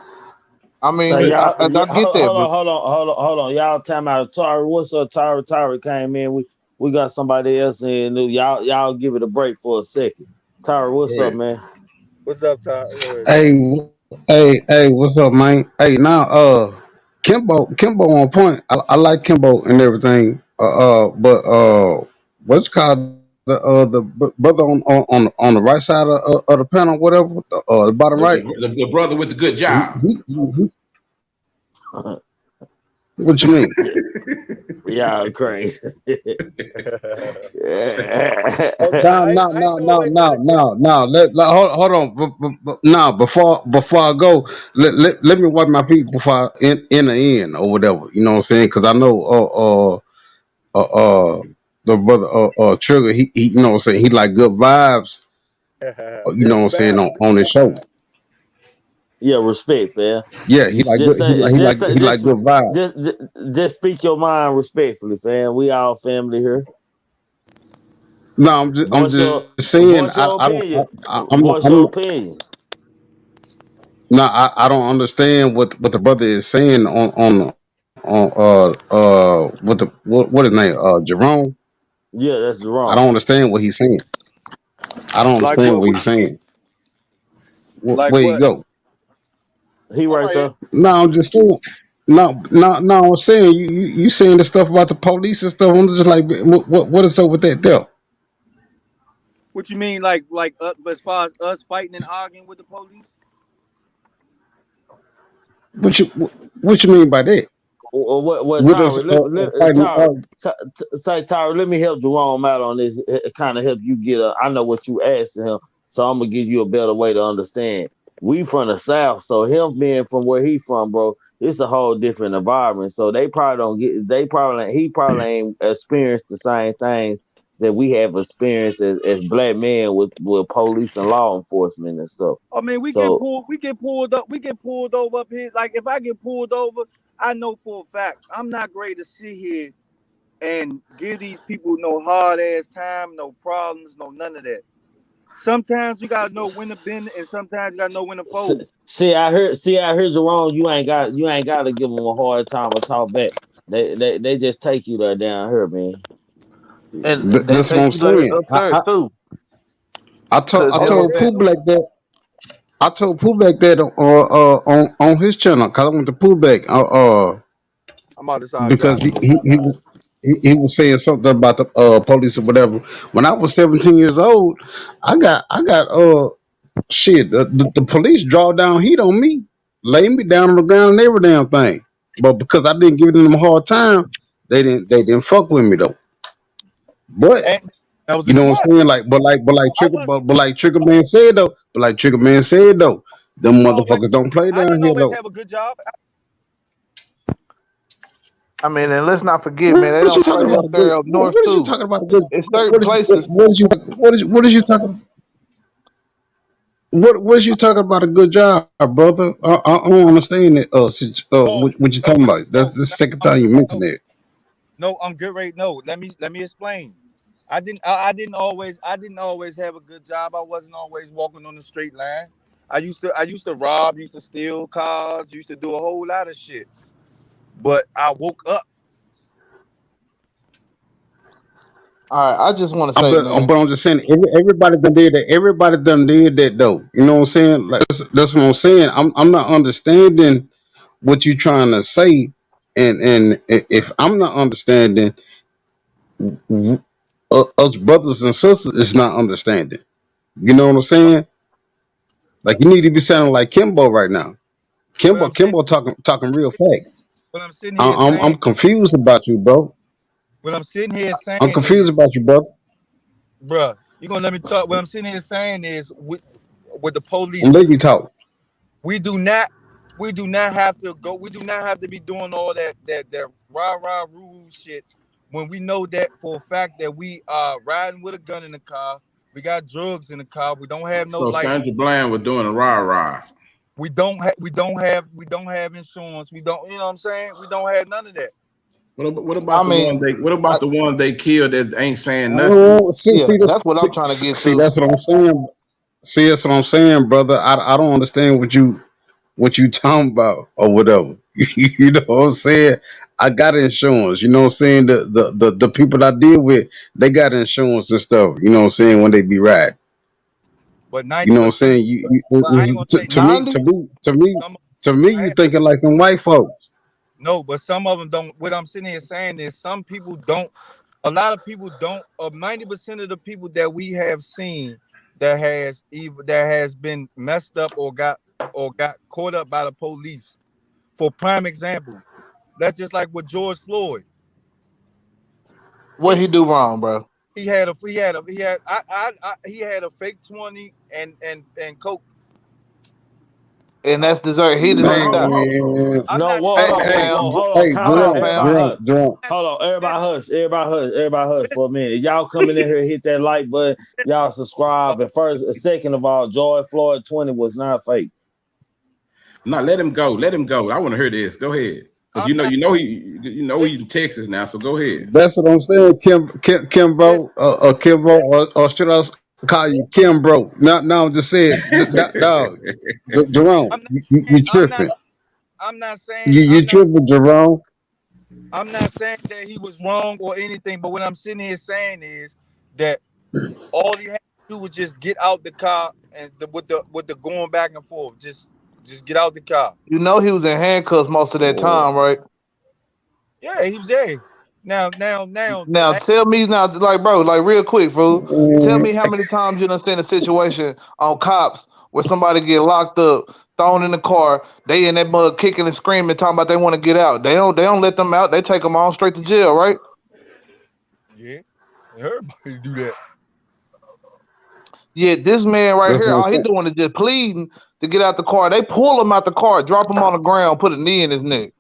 I mean, So I get that. Hold on. Y'all time out. Tari, what's up? Tari came in. We got somebody else in. Y'all give it a break for a second. Tari, what's up, man? What's up, Tari? Hey, what's up, man? Hey, now, Kimbo I like Kimbo and everything. But what's called the brother on the right side of the panel, whatever, the bottom The, right. the brother with the good job. He what you mean? yeah, y'all crazy. Okay, No, no, I ain't no, no, always had no, a good. no, no. Hold on. No, before I go, let me wipe my feet before I in the end or whatever. You know what I'm saying? Because I know the brother Trigger, he you know what I'm saying, he like good vibes. You know what Good I'm saying vibe. on his show. Yeah, respect, man. Yeah, he like Just good. say, just say, He like good vibes. just, just speak your mind respectfully, fam. We all family here. No, I'm Voice just your, saying. voice your I don't. opinion. I'm Voice not. your opinion. No, I don't understand what the brother is saying what his name Jerome. Yeah, that's I wrong. don't understand what he's saying. I don't Like understand what? what What he's you mean? saying. Like Where you what? go? He I'm right right here. there. No, I'm just saying. No. I'm saying you saying the stuff about the police and stuff. I'm just like, what is up with that there? What you mean? Like as far as us fighting and arguing with the police? What you what you mean by that? What, With us Tyra? fighting? Tyra, let me help Jerome out on this. Kind of help you get a. I know what you asked him, so I'm gonna give you a better way to understand. We from the South, so him being from where he from, bro, it's a whole different environment. So they probably don't get. He probably ain't experienced the same things that we have experienced as black men with police and law enforcement and stuff. I mean, So we get pulled up, we get pulled over up here. Like if I get pulled over, I know for a fact I'm not ready to sit here and give these people no hard ass time, no problems, no none of that. Sometimes you gotta know when to bend, and sometimes you gotta know when to fold. See, I heard Jerome. You ain't got to give them a hard time or talk back. They just take you there down here, man. and they That's what take I'm you there saying. up there too. Cause I that Okay, told then Pooh Black that. I told Pooh Black that on his channel because I went to Pooh Black I'm out this side because driving. he was saying something about the police or whatever. When I was 17 years old, I got shit. The police draw down heat on me, lay me down on the ground and every damn thing. But because I didn't give them a hard time, they didn't fuck with me though. But And that was a you know what I'm smart saying? thing. I was Like Trigger Man said though, them always motherfuckers don't play I down didn't here always though. have a good job. I mean, and let's not forget, man, they What is you don't talking play about up a good? there up north What is you too. talking about a good? In certain places, What is you talking? What is you talking about a good job, brother? I don't understand it. No, What you no, talking about? That's no, the no, second I'm time you mentioned no, it. no, I'm good right. No, let me explain. I didn't always have a good job. I wasn't always walking on the straight line. I used to rob, used to steal cars, used to do a whole lot of shit. But I woke up. all right. I just want to say, man. But I'm just saying, everybody done did that. Everybody done did that though. You know what I'm saying? Like that's what I'm saying. I'm not understanding what you trying to say, and if I'm not understanding, us brothers and sisters is not understanding. You know what I'm saying? Like you need to be sounding like Kimbo right now. What I'm saying, Kimbo talking real facts. what I'm sitting here I'm saying, confused about you, bro. what I'm sitting here I'm saying confused is, about you, brother. bruh, you gonna let me talk. What I'm sitting here saying is, with the I'm police, letting you talk. we do not, we do not have to go. We do not have to be doing all that rah rah rule shit when we know that for a fact that we are riding with a gun in the car. We got drugs in the car. We don't have no So license. Sandra Bland was doing a rah rah. We don't have insurance. We don't. You know what I'm saying? We don't have none of that. What I about the one mean, they? What I, about the one they killed that ain't saying nothing? Oh, yeah, that's what I'm trying to get see, to. that's what I'm saying. See, that's what I'm saying, brother. I don't understand what you talking about or whatever. You know what I'm saying? I got insurance. You know what I'm saying? The people I deal with, they got insurance and stuff. You know what I'm saying? When they be riding. But You know what I'm 90%. saying? But I ain't gonna say Ninety. some. To me, I you ain't, thinking like them white folks. no, but some of them don't. What I'm sitting here saying is some people don't A lot of people don't. 90% of the people that we have seen that has been messed up or got caught up by the police. For prime example, that's just like with George Floyd. What He he do wrong, bro? he had a fake 20 and coke. And that's deserved. He Hold deserved on, that. hold on. Man, I'm No, not whoa, Hey, hold on, hey, hold on, hey, time hold out, on, Jerome, fam. everybody Jerome, hush. Jerome. Hold on, everybody listen, hush, everybody hush for a minute. Y'all coming in here, hit that like button, y'all listen. subscribe. And first, second of all, George Floyd 20 was not fake. No, let him go. Let him go. I want to hear this. Go ahead. Because I'm not he's in Texas now, so go ahead. That's what I'm saying, listen. Kimbo, Kimbo, or should I call you Kimbro? Now I'm just saying, dog, Jerome, I'm not you saying I'm not tripping. I'm not saying You tripping, Jerome. I'm not saying that he was wrong or anything, but what I'm sitting here saying is that all you had to do was just get out the car and with the going back and forth. Just get out the car. You know he was in handcuffs most of that Boy. time, right? Yeah, he was there. Now Now tell me now, like bro, like real quick, fool. Tell Man, me how many times you done seen a situation on cops where somebody get locked up, thrown in the car, they in that mug kicking and screaming, talking about they want to get out. They don't let them out. They take them on straight to jail, right? yeah, everybody do that. Yeah, this man right that's here, what I'm all he saying. doing is just pleading to get out the car. They pull him out the car, drop him on the ground, put a knee in his neck.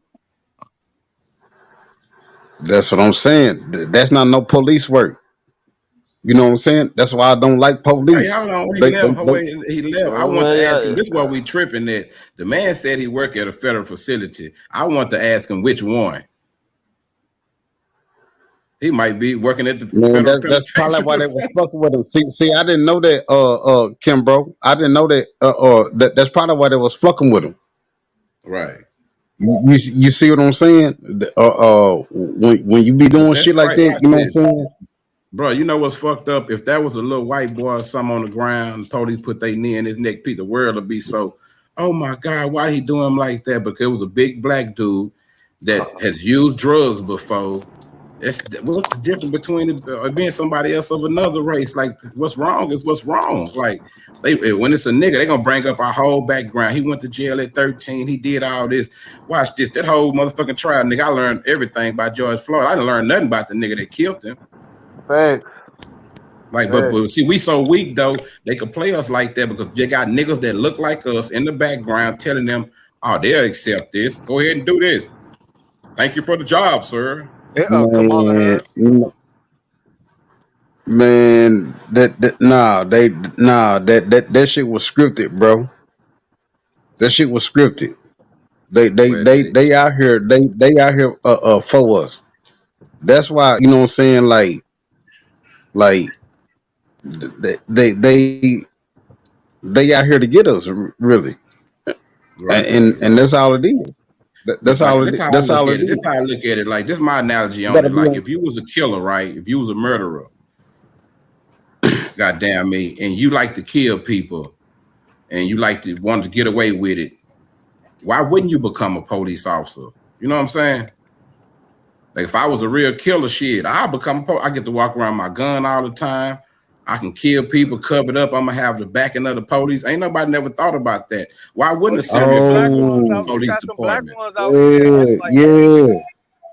That's what I'm saying. That's not no police work. You know what I'm saying? That's why I don't like Hey, police. hold on. He They, they, left. they He left. I want to ask him. Man, This is why we tripping that the man said he worked at a federal facility. I want to ask him which one. He might be working at the Man, federal that's probably penitentiary why or they was something. fucking with him. See, I didn't know that, Kim, bro. I didn't know that, that's probably why they was fucking with him. Right. You see what I'm saying? When you be But doing that's shit like crazy. that, Watch you know what I'm this. saying? Bro, you know what's fucked up? If that was a little white boy or something on the ground, police put their knee in his neck, the world would be so, oh my God, why he do him like that? Because it was a big black dude that has used drugs before. What's the difference between being somebody else of another race? Like, what's wrong is what's wrong. Like, when it's a nigga, they gonna bring up our whole background. He went to jail at 13. He did all this. Watch this. That whole motherfucking trial, nigga. I learned everything about George Floyd. I didn't learn nothing about the nigga that killed him. Facts. Like, but see, we so weak though. They could play us like that because they got niggas that look like us in the background telling them, "Oh, they'll accept this. Go ahead and do this. Thank you for the job, sir." Yeah, Kamala Man, Harris. man, that shit was scripted, bro. That shit was scripted. They they Well, they they out here they out here for us. That's why you know what I'm saying. Like they they out here to get us really, and right. that's all it is. But That's like all it. this how I That's look all at it it. This is. how I look at it. Like this is my analogy You on gotta it. be Like on. if you was a killer, right? If you was a murderer, goddamn me, and you like to kill people and you like to want to get away with it, why wouldn't you become a police officer? You know what I'm saying? Like if I was a real killer, shit, I'll become I get to walk around my gun all the time. I can kill people, cover it up. I'm gonna have the backing of the police. Ain't nobody never thought about that. Why Well, wouldn't a you got some black serial ones killer out. Oh You police got some black department? ones out here that yeah, act like that. yeah.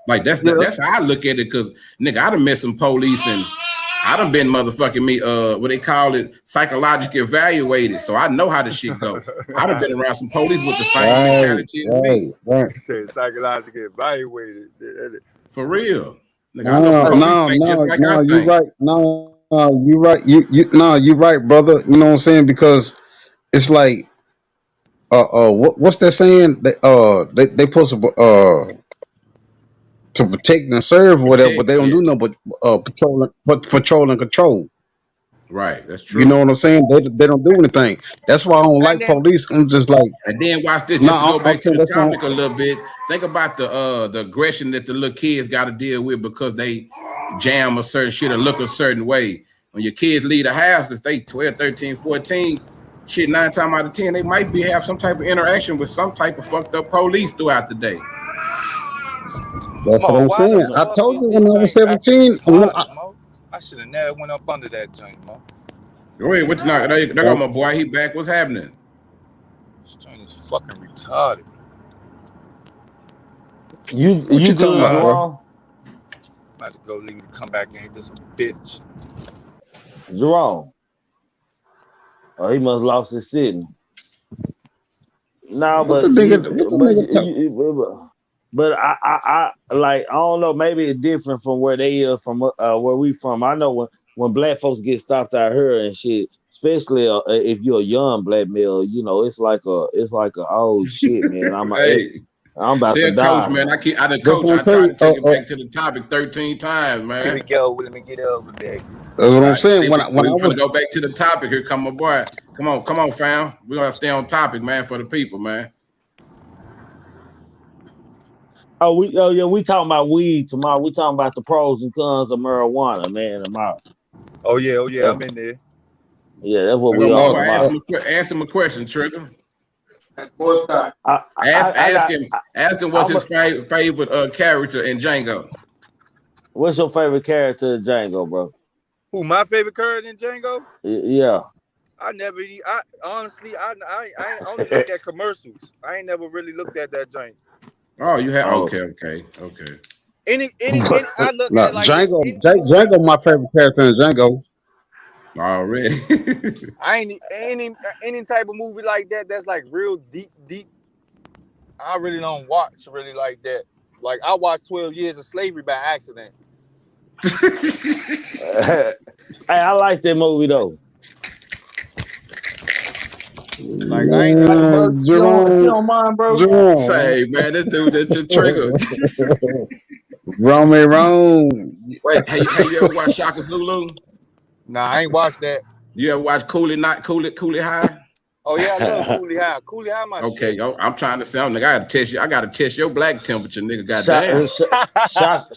Like Yeah. that's how I look at it. Cause nigga, I done met some police and I done been motherfucking me, what they call it, psychologically evaluated. So I know how the shit go. I done been around some police with the same Right, mentality as me. right, right. He said psychologically evaluated. For real. Nigga, I know some No, Hey, police no, think just no, like I no. You think. right. No, you right. You right, brother. You know what I'm saying? Because it's like, what's that saying? They supposed to protect and serve or whatever, but Protect they don't do shit. nothing but patrol and control. Right. That's You know true. what I'm saying? They don't do anything. That's why I don't And like then police. I'm just like, And then watch this, no, just to go I'm back to saying the that's why. topic a little bit. Think about the aggression that the little kids got to deal with because they jam a certain shit or look a certain way. When your kids leave the house, if they 12, 13, 14, shit, 9 times out of 10, they might have some type of interaction with some type of fucked up police throughout the day. That's what Mo, I'm why the saying. I fuck told is you this when I was joint acting 17. retarded, Mo? I should have never went up under that joint, Mo. Go ahead. What you not? There go my boy. He back. What's happening? This joint is fucking retarded. What You you talking good, about, bro? Jerome? I'm about to go leave and come back and hit this a bitch. Jerome. Oh, he must lost his sitting. No, What the nigga talk? but I like I don't know. Maybe it's different from where they is from where we from. I know when black folks get stopped out here and shit, especially if you're a young black male, you know it's like a old shit, man. Hey, I'm about to tell coach, die, man. man. I done That's coach. what I'm I tried to saying. take it back to the topic 13 times, Here we man. go. Let me get over there. That's what All I'm right, saying. see, When we I finna was go back to the topic. Here come my boy. Come on, fam. We gotta stay on topic, man, for the people, man. Oh yeah, we talking about weed tomorrow. We talking about the pros and cons of marijuana, man. Tomorrow. Oh yeah, That's, I'm in there. yeah, that's what There we go my on boy. tomorrow. Ask him a question, Trigger. I Ask got. him. Ask him what's I'm. his favorite character in Django. What's your favorite character in Django, bro? Who my favorite character in Django? Yeah. I honestly, I only look at commercials. I ain't never really looked at that joint. Oh, you have Oh. okay. Any I look no at like if Django. any movie. Django, my favorite character in Django. Already. I ain't any type of movie like that that's like real deep. I really don't watch really like that. Like I watched 12 Years of Slavery by accident. Hey, I like that movie though. Like I ain't Hey, never. bro, Man, if you Jerome, don't mind, bro. Jerome, Say, man, this dude that your trigger. Rome. Wait, hey, you ever watch Shaka Zulu? Nah, I ain't watched that. You ever watch Cooley High? Oh yeah, I love Coolie High. Coolie High, my Okay, shit. yo, I'm trying to sound nigga. I gotta test you. I gotta test your black temperature, nigga. Shaka, Goddamn.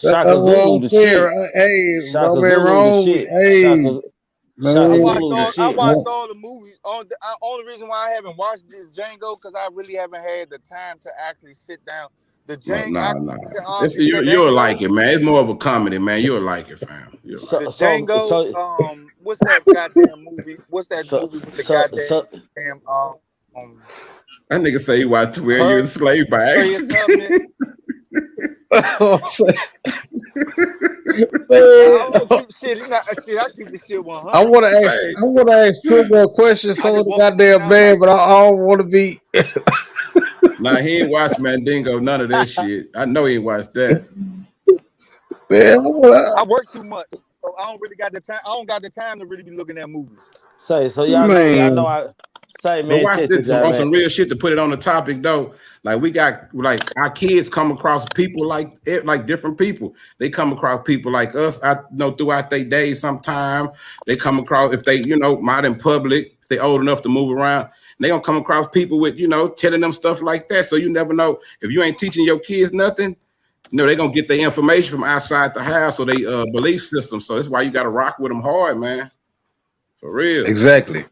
That's Shaka what I'm Zulu the saying. shit. Right? Hey, Shaka Rome, Zulu the Rome. shit. Hey, Shaka I man. watched Zulu the all. I shit. watched all the movies. Only reason why I haven't watched this Django because I really haven't had the time to actually sit down. The No, Django, nah, nah. the You'll like Django, it, man. It's more of a comedy, man. You'll like it, fam. You'll like So the it. so Django. so What's that goddamn movie? What's that so movie with the so goddamn so um That nigga say he watched 12 Years her a Slave by Harriet Tubman? accident. I'm saying, I don't man. keep shit. Not shit. I keep the shit I 100. want to ask. Say, I want to ask Trigger a question I so just woke the nigga goddamn down bad, like, but I don't want to be. nah, he ain't watched Mandingo, none of that shit. I know he ain't watched that. Man, I work too much, so I don't really got the time. I don't got the time to really be looking at movies. so y'all know man. I say But man watch check this this out, on man. some real shit to put it on the topic though. Like we got like our kids come across people like it, like different people. They come across people like us. I know throughout their days. Sometime they come across if they out in public. If they old enough to move around, they gonna come across people with telling them stuff like that. So you never know if you ain't teaching your kids nothing. They gonna get their information from outside the house or they belief system. So that's why you gotta rock with them hard, man. For real. Exactly.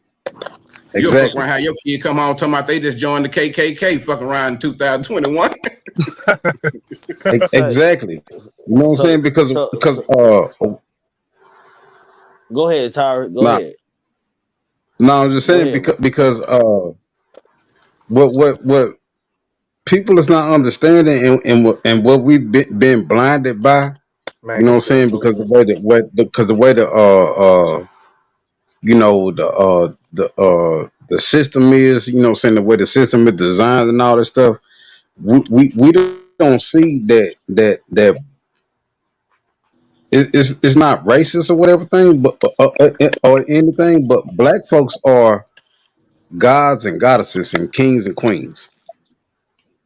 You'll fuck Exactly. around how your kid come home talking about they just joined the KKK fucking around in 2021. Say Exactly. You know what I'm saying? Because go ahead, Tyra. Go nah, ahead. no, I'm just Go saying ahead, bro. because what people is not understanding and what we've been blinded by. Man, You know what I'm this shit is saying? so Because the good. way that because the way the the system is, you know what I'm saying, the way the system is designed and all that stuff, we don't see that it's not racist or whatever thing, but or anything, but black folks are gods and goddesses and kings and queens.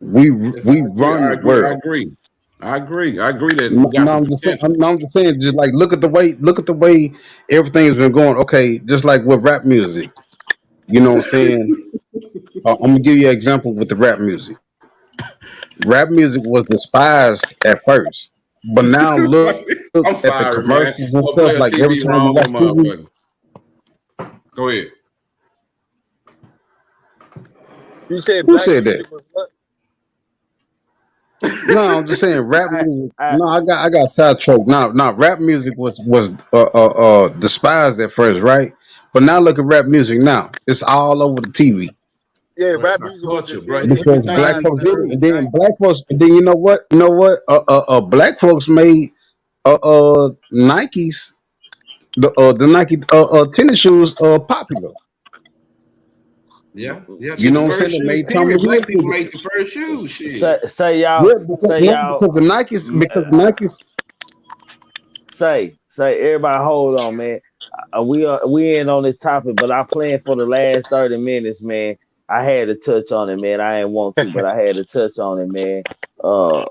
We Yes, I agree. run I the agree. I world. agree. I agree that we No, got the I'm just saying. potential. No, I'm just saying. Just like look at the way everything's been going. Okay, just like with rap music. You know what I'm saying? I'm gonna give you an example with the rap music. Rap music was despised at first, but now look at the I'm sorry, commercials man. and stuff. I'll Like play a every TV time you watch wrong in the TV, motherfucker. Go ahead. You said who black said that? music was what? No, I'm just saying rap I, music. I, No, I got sidetracked. Now rap music was despised at first, right? But now look at rap music now. It's all over the TV Yeah, Bro, it's rap our music was culture, just bro. being it was because Everything black dying is in folks the did it, early and true. then 90s. black folks. And then you know what? Black folks made Nikes the Nike tennis shoes popular. Yeah. You Shit, the know what I'm saying? first They shoes, made Tommy period. Black people made Hilfiger. the first shoes. say Shit. say y'all Yeah, say y'all because the Nikes say everybody hold on, man. We in on this topic, but I planned for the last 30 minutes, man. I had to touch on it, man. I didn't want to, but I had to touch on it, man. Uh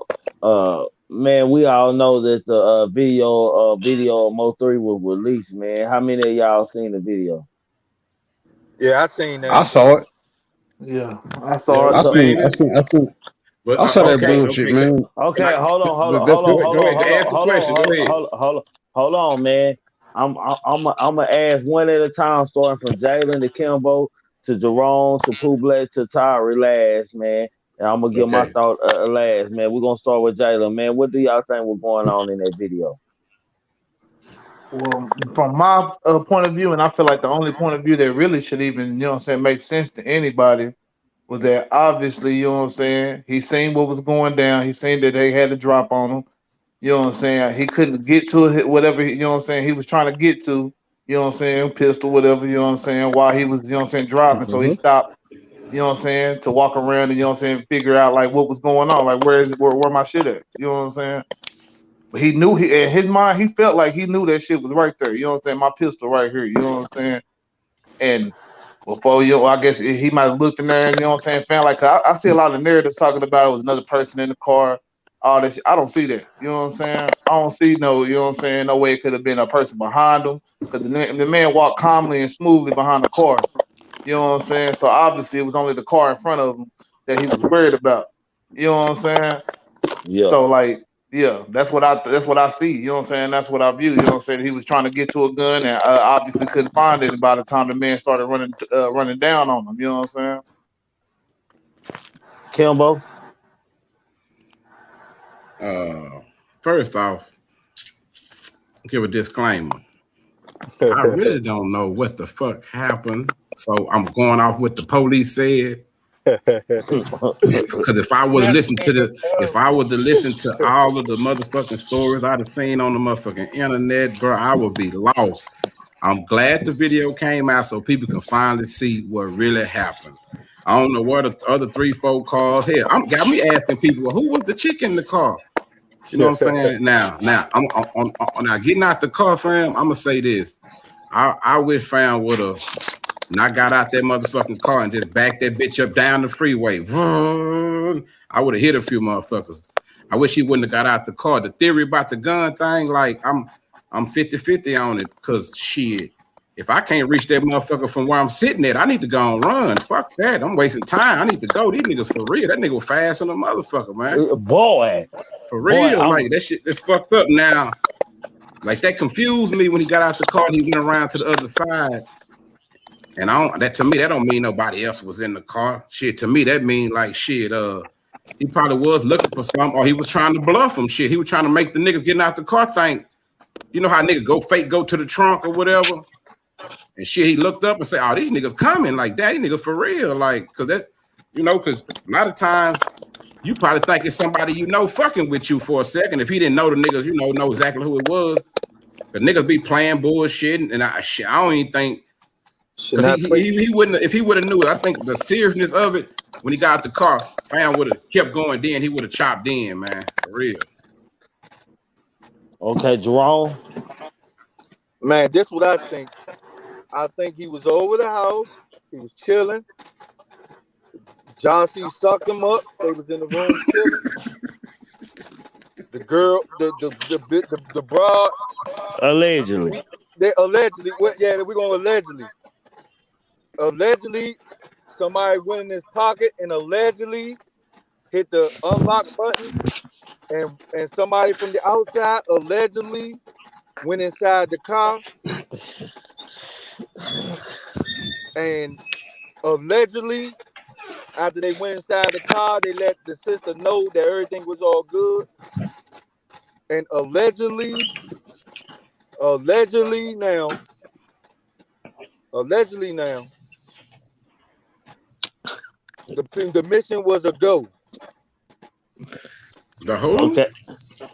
man, we all know that the video of Mo 3 was released, man. How many of y'all seen the video? Yeah, I seen I that. saw it. Yeah, I Yeah, saw we it. I So, seen seen I it. seen I seen But I saw that okay, bullshit, man. can Okay, I hold on, hold on, That, hold that, on, go hold ahead, on, go hold ahead. on, Ask the hold on, question. Go ahead. hold on, man. I'm gonna ask one at a time, starting from Jalen to Kimbo to Jerome to Public to Tyree last, man. And I'm gonna give my Okay. thought last, man. We're gonna start with Jalen, man. What do y'all think was going on in that video? well, from my point of view, and I feel like the only point of view that really should even, you know what I'm saying, make sense to anybody was that obviously, you know what I'm saying, he seen what was going down. He seen that they had a drop on him. You know what I'm saying? He couldn't get to it, whatever, you know what I'm saying, he was trying to get to, you know what I'm saying, pistol, whatever, you know what I'm saying, while he was, you know what I'm saying, dropping. So he hmm stopped, you know what I'm saying, to walk around and, you know what I'm saying, figure out like what was going on. Like, where my shit at? You know what I'm saying? But he knew in his mind, he felt like he knew that shit was right there. You know what I'm saying? My pistol right here. You know what I'm saying? And before you, I guess he might have looked in there and you know what I'm saying, found like I see a lot of narratives talking about it was another person in the car, all that shit. I don't see that. You know what I'm saying? I don't see no, you know what I'm saying, no way it could have been a person behind him. Because the man walked calmly and smoothly behind the car. You know what I'm saying? So obviously it was only the car in front of him that he was worried about. You know what I'm saying? Yeah, So like, yeah, that's what I see. You know what I'm saying? That's what I view. You know what I'm saying? He was trying to get to a gun and obviously couldn't find it. And by the time the man started running down on him, you know what I'm saying? Kimbo. Uh, First off, give a disclaimer. I really don't know what the fuck happened. So I'm going off what the police said. Because if I was to listen to all of the motherfucking stories I'd have seen on the motherfucking internet, bro, I would be lost. I'm glad the video came out so people can finally see what really happened. I don't know what the other 3, 4 cars. Hell, I'm got me asking people, well, who was the chick in the car? You know what I'm saying? Now getting out the car, fam. I'm gonna say this. I wish fam would have not got out that motherfucking car and just backed that bitch up down the freeway. I would have hit a few motherfuckers. I wish he wouldn't have got out the car. The theory about the gun thing, like I'm 50-50 on it, cause shit. If I can't reach that motherfucker from where I'm sitting at, I need to go and run. Fuck that. I'm wasting time. I need to go. These niggas for real. That nigga was fast on the motherfucker, man. boy, For boy, real. Like that shit that's fucked up now. Like that confused me when he got out the car and he went around to the other side. And I don't that to me, that don't mean nobody else was in the car. Shit, to me, that mean like shit, he probably was looking for something or he was trying to bluff him. Shit. He was trying to make the niggas getting out the car think, you know how niggas go to the trunk or whatever. And shit, he looked up and said, oh, these niggas coming. Like, that, these niggas for real. Like, cause that, cause a lot of times you probably think it's somebody you know fucking with you for a second. If he didn't know the niggas, know exactly who it was. Cause niggas be playing bullshit. And I don't even think, Should because not play. he wouldn't, if he would have knew it, I think the seriousness of it, when he got out the car, fam would have kept going, then he would have chopped in, man. For real. okay, Jerome. Man, this what I think. I think he was over the house. He was chilling. John C. sucked him up. They was in the room chilling. The girl, the broad. Allegedly. They allegedly. Yeah, we're gonna allegedly. Allegedly, somebody went in his pocket and allegedly hit the unlock button, and somebody from the outside allegedly went inside the car and allegedly After they went inside the car, they let the sister know that everything was all good. And allegedly now, allegedly now, the mission was a go. The who? Okay.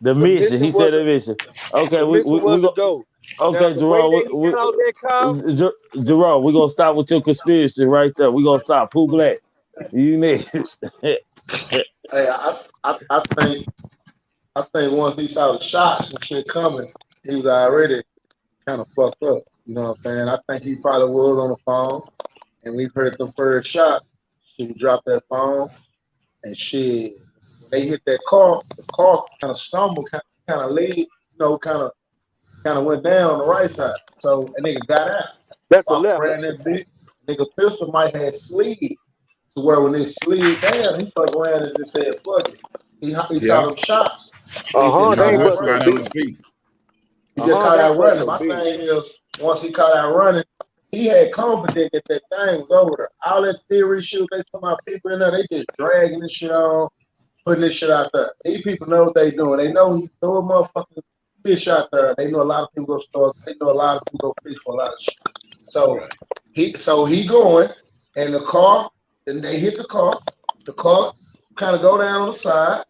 The The mission. mission He said was the mission. Okay, the mission we was a go. go. Now Okay, the way Jerome. that he got out that car, Jerome, we're gonna stop with your conspiracy right there. We're gonna stop. Pooh Black. You need. Hey, I think once he saw the shots and shit coming, he was already kind of fucked up. You know what I'm saying? I think he probably was on the phone, and we heard the first shot. She dropped that phone, and shit. When they hit that car, the car kind of stumbled, kind of laid, kind of went down on the right side. So a nigga got out, that's the walked left. around that bitch. Nigga pistol might have slid to where when it slid down, he fucked around and just said, fuck it. He saw Yeah. them shots. He Uh just huh. You They caught know, ain't out that's bust no right running. on the B. feet. He Uh just huh. caught They ain't out bust running. no My B. thing is, once he caught out running, he had confidence that that thing was over there. All that theory shit, they talking about people in there, they just dragging this shit on, putting this shit out there. These people know what they doing. They know he throw a motherfucking fish out there. They know a lot of people go start. They know a lot of people go fish for a lot of shit. So Right. he going, and the car. Then they hit the car. The car kind of go down on the side.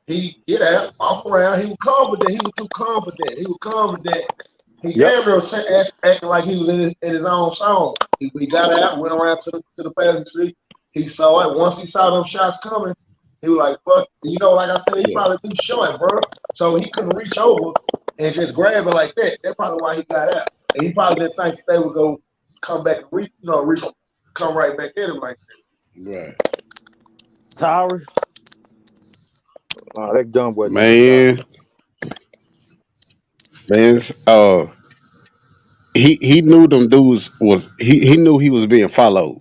He get out, walk around. He was confident. He was too confident. He was confident. He Yep. damn near acting like he was in his own song. He got out, went around to the passenger seat. He saw it. Once he saw them shots coming, he was like, fuck. You know, like I said, he Yeah. probably too short, bro. So he couldn't reach over and just grab it like that. That's probably why he got out. And he probably didn't think that they would go come back and come right back at him like Right. Tyree. That gun boy think he got. Man, man, he knew them dudes was he knew he was being followed.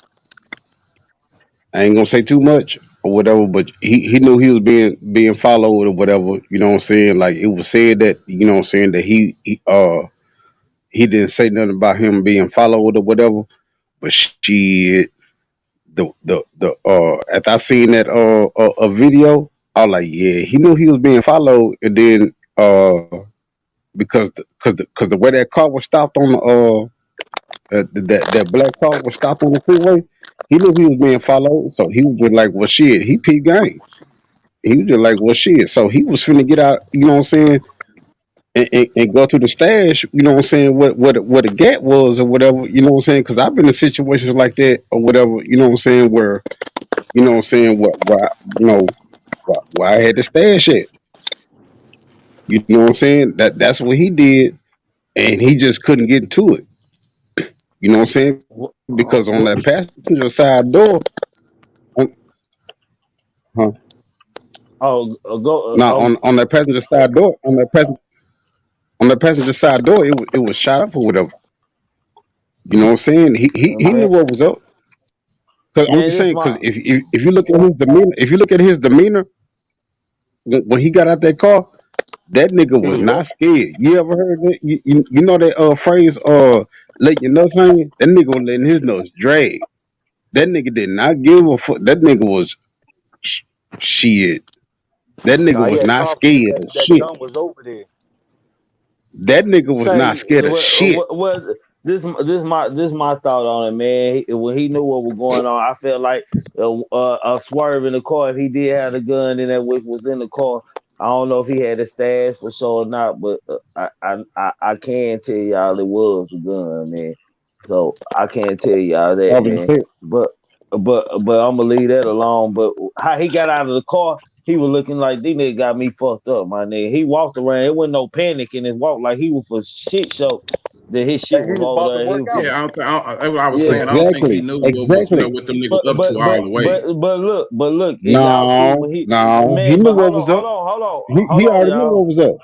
I ain't gonna say too much or whatever, but he knew he was being followed or whatever. You know what I'm saying? Like it was said that you know what I'm saying that he didn't say nothing about him being followed or whatever. But shit, the after I seen that a video, I was like, yeah, he knew he was being followed, and then because the way that car was stopped on the that black car was stopped on the freeway, he knew he was being followed, so he was just like, well, shit, he peep game. He was just like, well, shit, so he was finna get out, you know what I'm saying, and go to the stash, you know what I'm saying, what a gap was or whatever, you know what I'm saying, because I've been in situations like that or whatever, you know what I'm saying, where you know what I'm saying, where you know where I had to stash it, you know what I'm saying, that's what he did, and he just couldn't get to it, you know what I'm saying, Wh- because on that wh- passenger side door, on, huh? oh, go. Now on that passenger side door, on that passenger side door, it was shot up or whatever. You know what I'm saying? He knew Man, what was up. Cause I'm man, just this saying, my. cause if you look at his demeanor, if you look at his demeanor when he got out that car, that nigga He was was not ready. scared. You ever heard that? You know that phrase, let your nuts hang? That nigga was letting his nuts drag. That nigga did not give a fuck. That nigga was sh- shit. That Now nigga he was had not confidence scared that of that shit. gun was over there. That nigga was not Say scared of shit. what this my thought on it, man. When he knew what was going on, I felt like a swerve in the car. If he did have the gun in that which was in the car, I don't know if he had a stash for sure or not, but I can tell y'all it was a gun, man. So I can't tell y'all that, man. Obviously, But but I'm gonna leave that alone. But how he got out of the car, he was looking like these nigga got me fucked up, my nigga. He walked around. It wasn't no panic in his walk. Like he was for shit show that his shit And he was was over about to there. He work was out. for Yeah, that's what I was yeah. saying. I don't think he exactly, knew what was, exactly. what them niggas But up to all the way. but look, and y'all see No, when he no, he man. knew But what was up. hold He on, already knew y'all. what was up.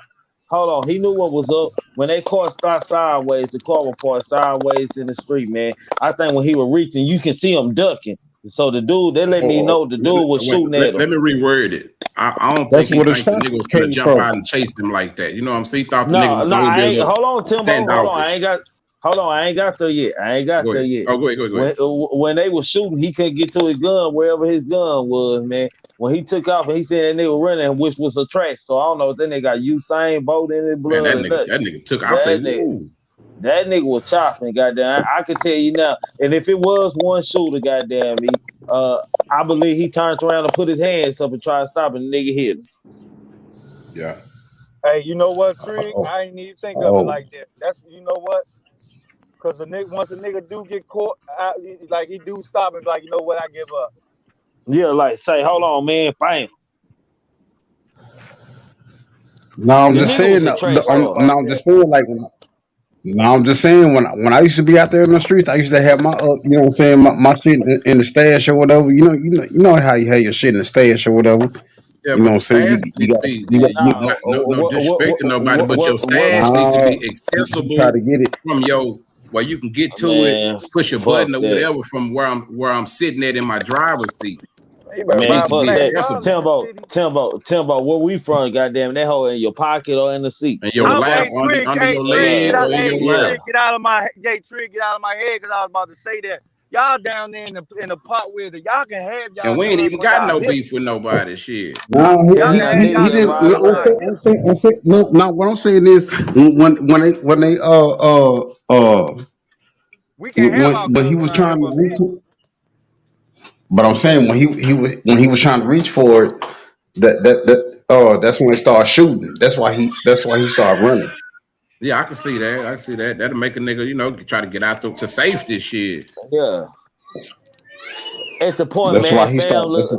Hold on. He knew what was up. When that car stopped sideways, the car was parked sideways in the street, man. I think when he was reaching, you can see him ducking. So the dude, they let me Or know the dude was shooting at him. let me reword it. I don't think That's he where the think the shots nigga was gonna came jump from. out and chase him like that. You know what I'm saying? He thought the nigga No, was no, gonna I be a ain't. little Hold on, Timbo. Hold on. I standoffish. ain't got. hold on, I ain't got there yet. I ain't got Go there ahead. yet. Oh, go ahead, go ahead, go ahead. When they were shooting, he couldn't get to his gun wherever his gun was, man. When he took off and he said that nigga running, which was a track. So I don't know if that nigga got Usain Bolt in his Man, blood or nothing. that nigga took. I say, That nigga, whoa. that nigga was chopping, goddamn. I can tell you now. And if it was one shooter, goddamn me, uh, I believe he turned around and put his hands up and tried to stop, and the nigga hit him. Yeah. Hey, you know what, Trig? Oh, I ain't even think of it oh. like that. That's you know what? Because the nigga once a nigga do get caught, like he do stop and be like, you know what? I give up. Yeah, like say, hold on, man, bam. No, I'm The just nigga saying. was a track star. No, I'm just saying. Like, no, I'm just saying. When I used to be out there in the streets, I used to have my you know what I'm saying, my shit in the stash or whatever. You know how you have your shit in the stash or whatever. Yeah, You know but what I'm the saying? stash need to be Nah, not no disrespect to nobody, but your stash need to be you try accessible to get it. from your where you can get to it, man, push a fuck button or that. whatever from where I'm sitting at in my driver's seat. You better It Man, need buy, to fuck be man. that. Y'all accessible in the city. Timbo, where we from, goddamn, that hoe in your pocket or in the seat. in What your the I'm lap, fuck? hey Trig, under hey your Trig, leg, or in hey your Yeah. lap. Trig, get out of my Trig, get out of my head because I was about to say that. Y'all down there in the pot with it. Y'all can have And y'all we ain't guns even on got y'all no hip. beef with nobody. Shit. No, Y'all can Damn, have niggas y'all he just didn't. guns ride No, on y'all around. hip. no, no. What I'm saying is when they We can have our when he guns on was our hip trying to up reach here. it, but I'm saying when he was trying to reach for it, that's when they started shooting. That's why he started running. Yeah, I can see that. I can see that. That'll make a nigga, try to get out to safety. Shit. Yeah. At the point, That's why man, he fam, started. look,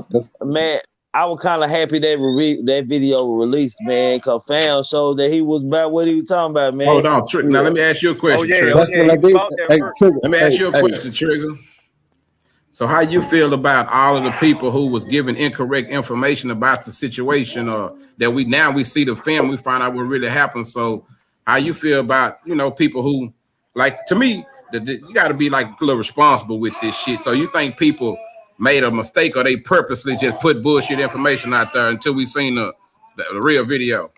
man, I was kind of happy that video was released, man, cause fam showed that he was about what he was talking about, man. Hold on, Trick. Now Yeah. let me ask you a question, Oh Trigger. That's yeah, what I he was did. about that Hey, work. Trigger, Let me ask you a hey. question, Trigger. So how you feel about all of the people who was giving incorrect information about the situation, or that we see the film, we find out what really happened. So how you feel about people who, like, to me, you got to be like a little responsible with this shit. So you think people made a mistake, or they purposely just put bullshit information out there until we seen the real video?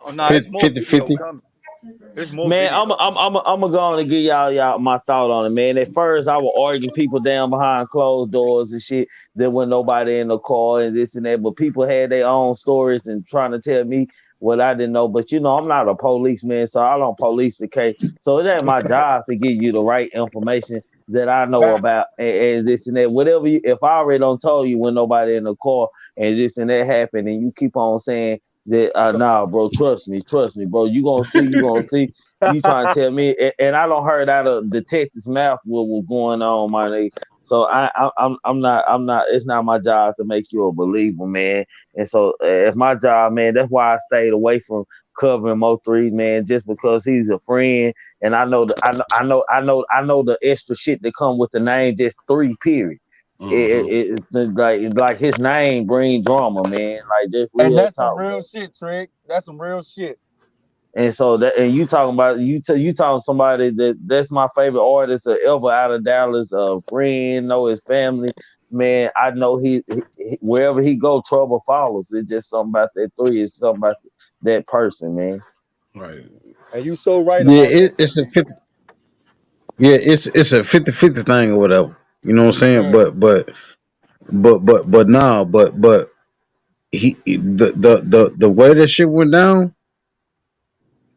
Oh no, it's more 50 video 50. coming. It's more Man, I'm video. I'm I'm I'm gonna go on and give y'all my thought on it, man. At first, I was arguing people down behind closed doors and shit. There wasn't nobody in the car and this and that, but people had their own stories and trying to tell me what I didn't know. But I'm not a policeman, so I don't police the case. So it ain't my job to give you the right information that I know Facts. about and this and that. Whatever if I already don't told you when nobody in the car and this and that happened, and you keep on saying that nah, bro, trust me, bro. You gonna see. You trying to tell me, and I don't heard out of the detective's mouth what was going on, my nigga. So I'm not. It's not my job to make you a believer, man. And so it's my job, man. That's why I stayed away from covering Mo3, man, just because he's a friend, and I know the extra shit that come with the name, just three. Period. Mm-hmm. Like his name bring drama, man. Like just And real that's some talk, real man. shit, Trick. That's some real shit. And so you talking about you talking somebody that's my favorite artist ever out of Dallas, a friend, know his family, man. I know wherever he go, trouble follows. It's just something about that three. It's something about that person, man. Right. And you so right Yeah, about that, it's a Trick. 50. Yeah, it's a 50-50 thing or whatever. You know what I'm saying? Yeah. But no, but the way that shit went down,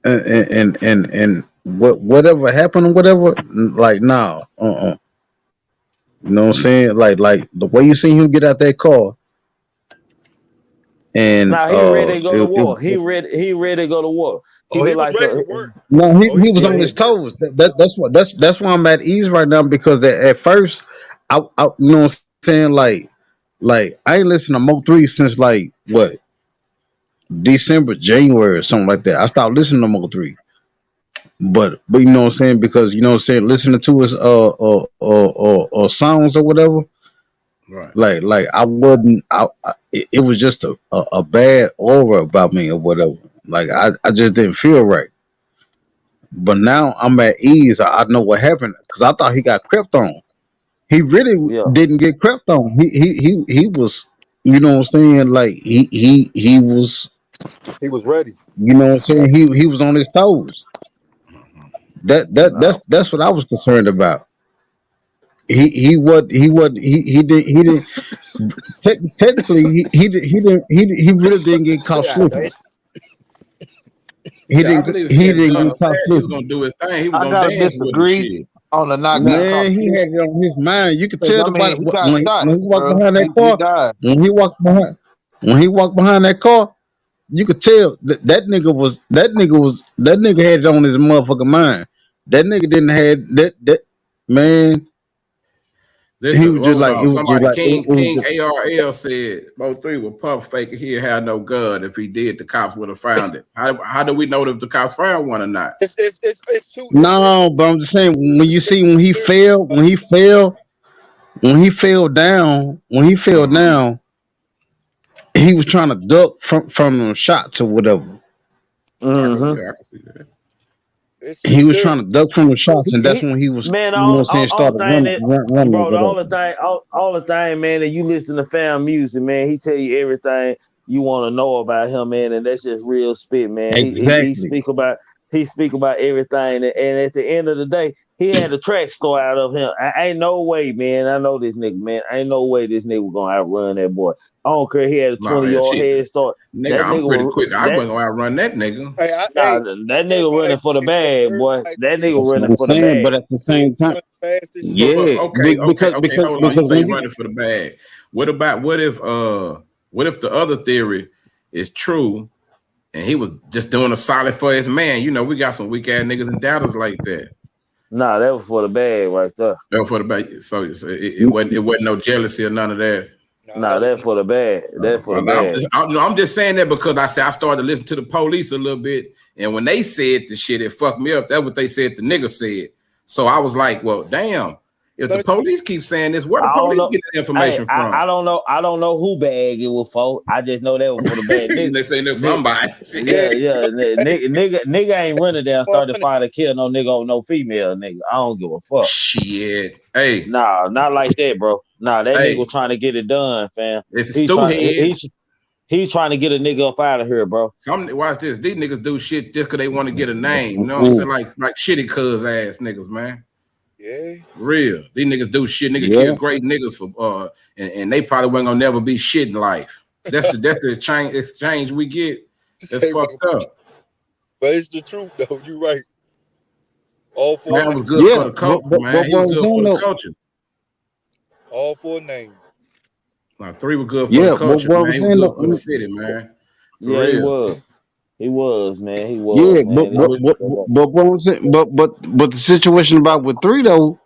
and whatever happened or whatever, like no, you know what I'm saying? Like the way you see him get out that car, and Now he ready to go to war. it He ready to go to war. He Oh, he been was like ready to work. no, Oh, he he was was yeah on ready he to his work. toes. That's why I'm at ease right now because at first I you know what I'm saying, like I ain't listened to Mo3 since like what December, January or something like that. I stopped listening to Mo3. But you know what I'm saying, because you know what I'm saying, listening to his songs or whatever, Right. like I wasn't it was just a bad aura about me or whatever. Like I just didn't feel right. But now I'm at ease. I know what happened because I thought he got crept on. He really yeah. didn't get crept on. He was, you know what I'm saying, like he was, He was ready. you know what I'm saying, he was on his toes. No. That's what I was concerned about. He didn't technically he really didn't get caught Yeah, slipping. damn. Yeah, I believe if he He had didn't done get caught that, he was slipping. gonna do his thing. He was I gonna gotta dance with him disagree shit. on the not getting caught Man, he slipping. had it on his mind. You could Because tell I the body mean, he got shot, when he walked bro. behind that He car. died. When he walked behind that car, you could tell that nigga had it on his motherfucking mind. That nigga didn't have that man. He was just Hold like it on. was just Somebody, like King it was King just ARL said Bo 3 was pump faking. He had no gun. If he did, the cops would have found it. How do we know if the cops found one or not? It's no. But I'm just saying when you see when he fell Mm-hmm. down, he was trying to duck from them shots or whatever. Mm-hmm. Yeah, I can see that. He was look. trying to duck from the shots, and that's He, when he was, man, you know what I'm saying, all started the thing that, running or bro, whatever. all the thing, man, that you listen to fam music, man, he tell you everything you want to know about him, man, and that's just real spit, man. Exactly. He speak about everything, and at the end of the day, he had a track store out of him. I ain't no way, man. I know this nigga, man. Ain't no way this nigga gonna outrun that boy. I don't care. He had a No, 20 yeah, yard shit. head start. Nigga, That I'm pretty nigga, quick. I that wasn't gonna outrun that nigga. nah, Hey, that nigga running everybody for the think that bag, boy. everybody That think nigga That's what running I'm for the saying. But bag. at the same time, fast as shit. But yeah, okay. Hold on. You because say when you you running for the bag. What if the other theory is true and he was just doing a solid for his man? You know, we got some weak ass niggas and doubters like that. Nah, that was for the bag right there. For the bag. So it wasn't no jealousy or none of that. Nah, Nah, that was that for the bag. That for the bag. I'm just saying that because I started to listen to the police a little bit, and when they said the shit, it fucked me up. That's what they said. The nigga said. So I was like, well, damn. If the let police keep saying this, where the I don't police know. get the Hey, information from? I don't know. I don't know who bag it was for. I just know that was for the bag. They saying there's Nigga, somebody. yeah, nigga ain't running down for 35 to kill no nigga or no female nigga. I don't give a fuck. Shit. Hey, Nah, not like that, bro. Nah, that nigga was hey. trying to get it done, fam. If it's He's two trying. heads, He's trying to get a nigga up out of here, bro. watch this. These niggas do shit just because they want to get a that's name. what You know I'm what I'm saying? saying. Like shitty cuz ass niggas, man. yeah. Real. These niggas do shit. Nigga kill Yeah, great niggas for and they probably weren't gonna never be shit in life. That's the exchange we get. That's Say, fucked up. but it's the truth though. You right. All for a Man name. was good for yeah. the culture, man. But He what was I'm good for saying the though, culture. All for a name. Now, 3 was good for the yeah. But culture, what I'm man. He was saying good for the though, city, man. For Yeah, he real. was. He was, man. He was, yeah. man. I wish But what I'm saying, but the situation about with three though,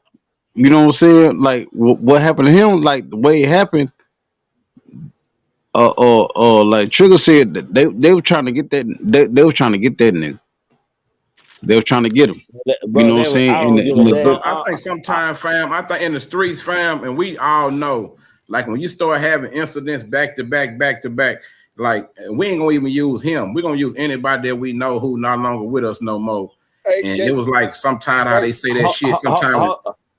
you know what I'm saying? Like what happened to him, like the way it happened. Like Trigger said, that they were trying to get they were trying to get that nigga. They were trying to get him. You Bro, know what I'm saying? I don't give a But damn. I think sometimes, fam, I think in the streets, fam, and we all know, like when you start having incidents back to back, like we ain't gonna even use him. We're gonna use anybody that we know who not longer with us no more. Hey, And yeah, it was like sometimes how right. they say that shit. Sometimes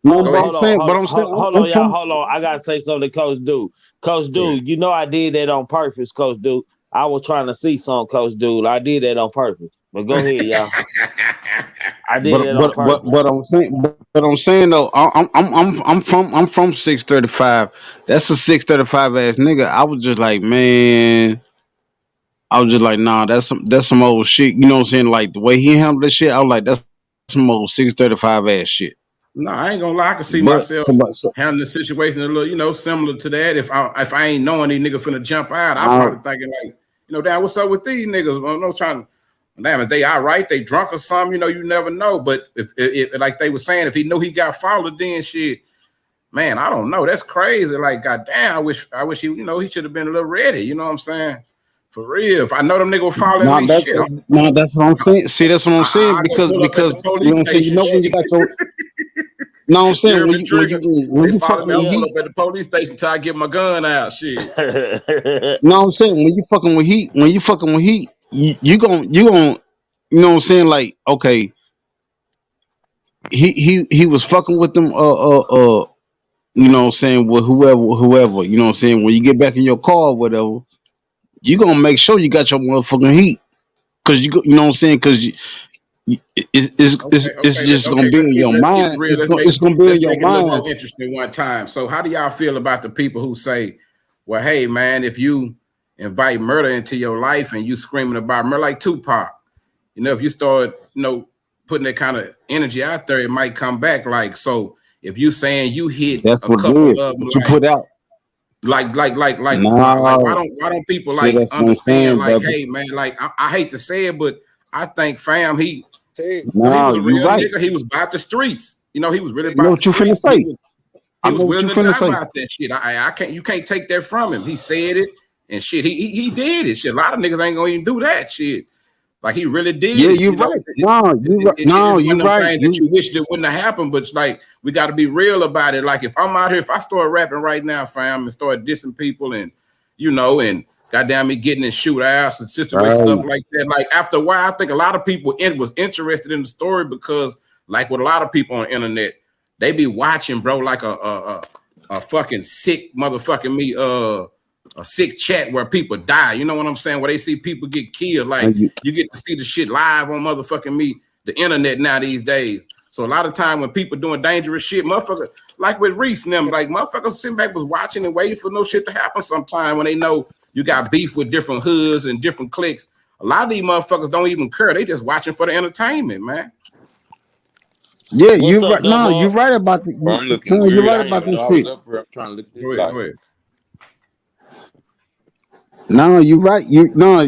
No, go but ahead. I'm saying, Hold I'm on, y'all. from. Hold on. I gotta say something to Coach Dude. Coach Go ahead. Dude, you know I did that on purpose, Coach Dude. I was trying to see some Coach Dude. I did that on purpose. But go ahead, y'all. I did that on purpose. But I'm saying though, I'm from 635. That's a 635 ass nigga. I was just like, man, I was just like, nah, that's some old shit. You know what I'm saying? Like the way he handled this shit, I was like, that's some old 635 ass shit. No, I ain't gonna lie. I can see But myself somebody, so, handling the situation a little, similar to that. If I ain't knowing these niggas finna jump out, I I, probably thinking like, damn, what's up with these niggas? I'm not trying to. Damn, if they all right, they drunk or something, you never know. But if like they were saying, if he knew he got followed, then shit, man, I don't know. That's crazy. Like, goddamn, I wish he, he should have been a little ready. You know what I'm saying? For real. If I know them niggas were following nah, me, that's shit, nah, that's what I'm saying. See, that's what I'm saying I go because pull up at the you know police what I'm saying. You station. know when you Shit. got your. No, I'm You saying hear me, Trigger? when They you follow fucking me. I with pull heat. up at the police station till I get my gun out. Shit. No, I'm saying when you fucking with heat, you gon' you know what I'm saying? Like, okay, he was fucking with them you know what I'm saying, with whoever, you know what I'm saying? When you get back in your car or whatever, you gonna make sure you got your motherfucking heat. Cause you know what I'm saying? It's just gonna be in your Let's keep it mind. real. It's gonna be Let's in your make it a little mind. more interesting one time. So, how do y'all feel about the people who say, "Well, hey, man, if you invite murder into your life and you screaming about murder like Tupac, if you start, putting that kind of energy out there, it might come back. Like, so if you saying you hit That's a what it couple is. of them, What you put out. why No, don't people see, like that's what I'm understand? saying, Like, brother. hey, man, like I hate to say it, but I think fam, he Ted, he was No, a you real right. nigga. He was about the streets. He was really Ted, You know about the what you finna streets. And he say. was I he was know what willing you to finna die say. about that shit. I can't. You can't take that from him. He said it and shit. He did it. Shit. A lot of niggas ain't gonna even do that shit. Like he really did Yeah, it. you're right. No, you right. No, It's one you of them right. things that you wish that wouldn't have happened. But it's like we got to be real about it. Like if I'm out here, if I start rapping right now, fam, and start dissing people, and and goddamn me getting in shootouts and situation Right. stuff like that. Like after a while, I think a lot of people was interested in the story because, like with a lot of people on the internet, they be watching, bro, like a fucking sick motherfucking me, a sick chat where people die. You know what I'm saying? Where they see people get killed. Like And you, you get to see the shit live on motherfucking me, the internet now these days. So a lot of time when people doing dangerous shit, motherfucker, like with Reese and them, like motherfuckers sitting back was watching and waiting for no shit to happen sometime when they know you got beef with different hoods and different cliques. A lot of these motherfuckers don't even care. They just watching for the entertainment, man. yeah, What's you up, right. No, you're Dumbo? right about Bro, I'm looking no, you're weird. right I didn't about even this know I was shit. up here. I'm trying to look at this Go ahead, like, go ahead. No, you're right. You no,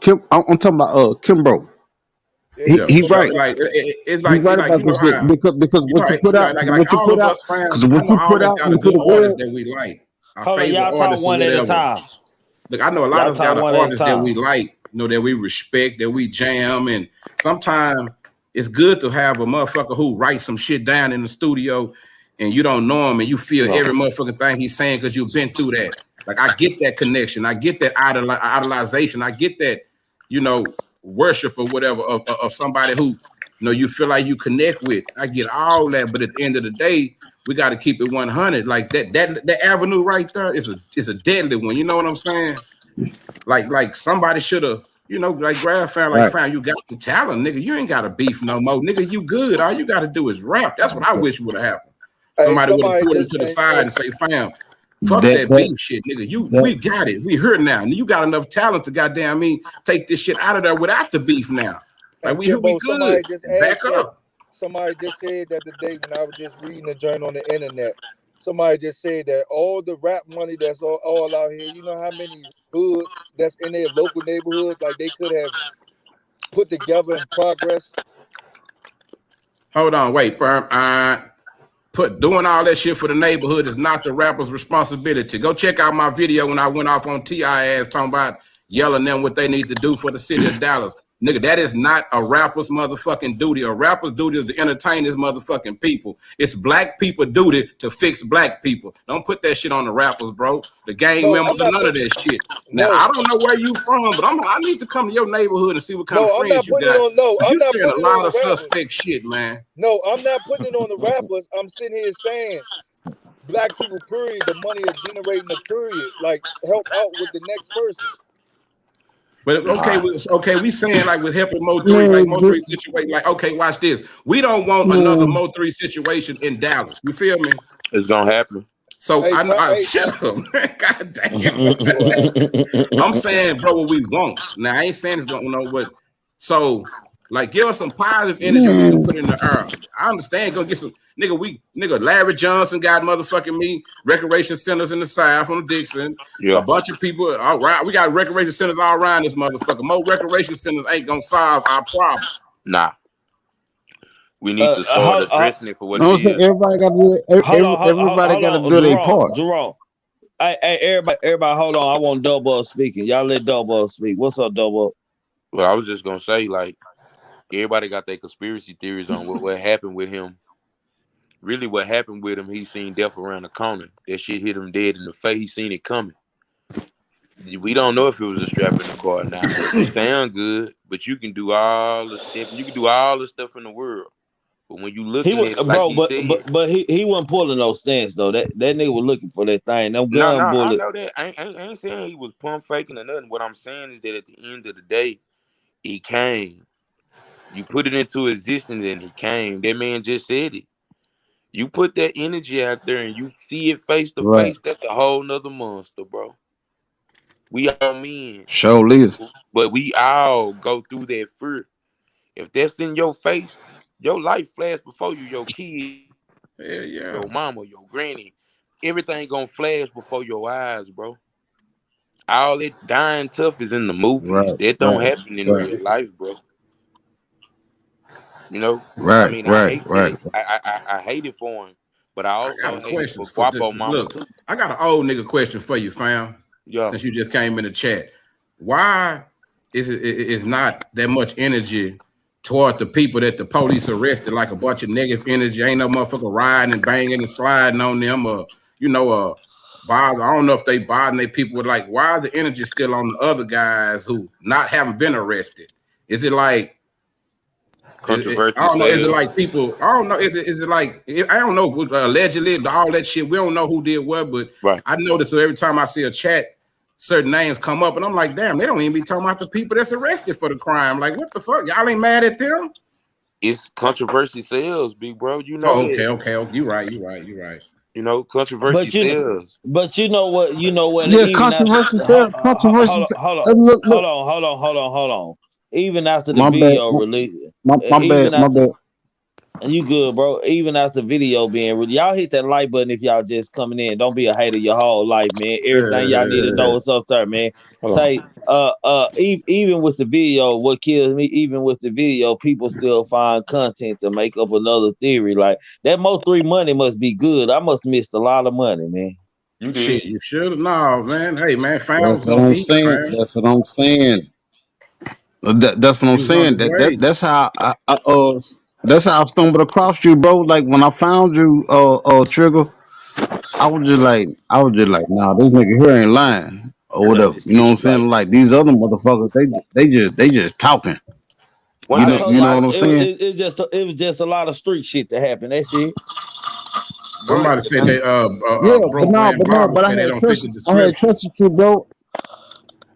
Kim. I'm talking about Kimbro. yeah, He you Yeah, can he for look sure. it right. up. Like He it's right like about this shit how because what you put out, like what you all put of out, us fam. because I what know you all put of us out got a into good the artist world. that we like, our hold on, favorite y'all talk artists or one at a whatever. time. Look, I know a lot Y'all of us got talk an one at a artist that time. we like, that we respect, that we jam, and sometimes it's good to have a motherfucker who writes some shit down in the studio, and you don't know him, and you feel No. every motherfucking thing he's saying because you've been through that. Like I get that connection, I get that idolization, I get that, worship or whatever of somebody who you feel like you connect with. I get all that, but at the end of the day, we got to keep it 100. Like that avenue right there is a deadly one. You know what I'm saying? Like somebody should have, like Grab found, like Right. found you got the talent, nigga. You ain't got to beef no more, nigga. You good. All you got to do is rap. That's what I wish would have happened. Hey, Somebody would have somebody pulled him just to the side and say, fam, fuck That that that beef shit, nigga. that We got it. We here now. And you got enough talent to goddamn me take this shit out of there without the beef now. Like and we here, we Kimbo, good. somebody just Back asked that. up. Somebody just said that today when I was just reading the journal on the internet. Somebody just said that all the rap money that's all out here, you know how many hoods that's in their local neighborhoods, like they could have put together in progress. Hold on, wait, Perm. Doing all that shit for the neighborhood is not the rapper's responsibility. Go check out my video when I went off on T.I. ass talking about yelling them what they need to do for the city of Dallas. Nigga, that is not a rapper's motherfucking duty. A rapper's duty is to entertain his motherfucking people. It's black people duty to fix black people. Don't put that shit on the rappers, bro. The gang No, I'm members and not none of putting. that shit. Now, No, I don't know where you from, but I need to come to your neighborhood and see what kind of no, I'm friends not you putting it got. on. No, Because I'm you not saying a putting it on lot the of rappers. suspect shit, man. No, I'm not putting it on the rappers. I'm sitting here saying black people, period, the money are generating the period. Like help out with the next person. But okay, nah, we saying like with helping Mo three, like man, Mo three situation, like okay, watch this. We don't want another man, Mo three situation in Dallas. You feel me? it's gonna happen. So Hey, I hey, shut up, man. God damn. all right. I'm saying, bro, what we want. Now I ain't saying it's gonna know what. So like, give us some positive energy we can man. put in the air. I understand. Gonna get some nigga. Larry Johnson got motherfucking me recreation centers in the South on Dixon. A Yeah, bunch of people. All right, we got recreation centers all around this motherfucker. More recreation centers ain't gonna solve our problem. nah. We need to start You addressing it for what know it what I'm saying? is. Everybody got to do. Everybody Hold got to on, do their Jerome, part. Jerome. Hey, everybody, hold on. I want Double speaking. Y'all let Double speak. What's up, Double? Well, Well, I was just gonna say, like, everybody got their conspiracy theories on what happened with him. Really, what happened with him, he seen death around the corner. That shit hit him dead in the face. He seen it coming. We don't know if it was a strap in the car now. It sound good, but you can do all the step. You can do all the stuff in the world. But when you He looking was, at it, like bro, he said, but he wasn't pulling no stance though. That nigga was looking for that thing. No no, gun I bullet. know that. I ain't saying he was pump faking or nothing. What I'm saying is that at the end of the day, he came. You put it into existence and he came. That man just said it. You put that energy out there and you see it face to Right. face, that's a whole nother monster, bro. We all men, Surely is. but we all go through that fear. If that's in your face, your life flash before you, your kids, Yeah, your yeah. mama, your granny, everything gonna flash before your eyes, bro. All that dying tough is in the movies. Right. That don't Right. happen in Right. real life, bro. You know, I Right. mean, I Right. hate Right. that. I hate it for him, but I I got also a hate it question for for the Guapo Mama look. too. I got an old nigga question for you, fam. Yeah, Since you just came in the chat, why is not that much energy toward the people that the police arrested? Like a bunch of negative energy. Ain't no motherfucker riding and banging and sliding on them, or bother. I don't know if they bothering their people with like why the energy still on the other guys who not haven't been arrested? Is it like I controversy don't know. Is it sales. like people? I don't know. Is it like I don't know. Allegedly, all that shit. We don't know who did what, but Right. I notice so every time I see a chat, certain names come up, and I'm like, damn, they don't even be talking about the people that's arrested for the crime. Like, what the fuck? Y'all ain't mad at them? It's controversy sales, big bro. You know Oh, that. okay. You right. You know, controversy But sales. you know what? You know what? Yeah, Even after, controversy said controversy. Look, look. hold on. Even after the My bad. video release, My bad. even My after bad. and you good, bro. Even after video being released, y'all hit that like button if y'all just coming in. Don't be a hater your whole life, man. Everything y'all need to know is up there, man. Hold on. Say, even with the video, what kills me, even with the video, people still find content to make up another theory. Like that Mo3 money must be good. I must missed a lot of money, man. You Shit, did. you should. No, man. Hey, man, fam That's was what gonna I'm eat, saying. fam. That's what I'm saying. That's what I'm He was on saying. his way. That's how that's how I stumbled across you, bro. Like when I found you, Trigger, I was just like, nah, this nigga here ain't lying or You know, whatever. just You know kiss what I'm you saying? like Like these other motherfuckers, they just talking. one thing You know about what it, I'm saying? It was just a lot of street shit that happened. That's it. bro. Somebody The said they thing, Yeah, broke man Barbara but said they don't fit the I had description. trusted you, bro.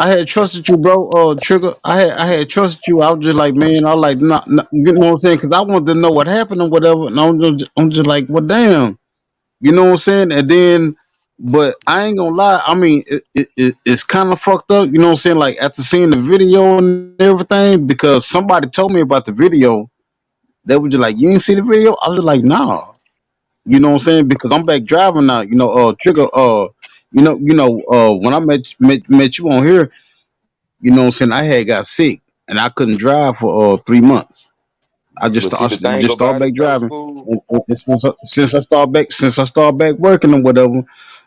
I had trusted you, bro. Trigger. I had trusted you. I was just like, man, I was like, you know what I'm saying? Because I wanted to know what happened or whatever. And I'm just like, well, damn. You know what I'm saying? And then, but I ain't gonna lie. I mean, it's kind of fucked up. You know what I'm saying? Like after seeing the video and everything, because somebody told me about the video. They were just like, you ain't see the video? I was just like, nah. You know what I'm saying? Because I'm back driving now. You know, Trigger. When I met you on here. You know what I'm saying? I had got sick and I couldn't drive for 3 months. but see, I the thing just started about back it though, driving, school, and since I started back working or whatever,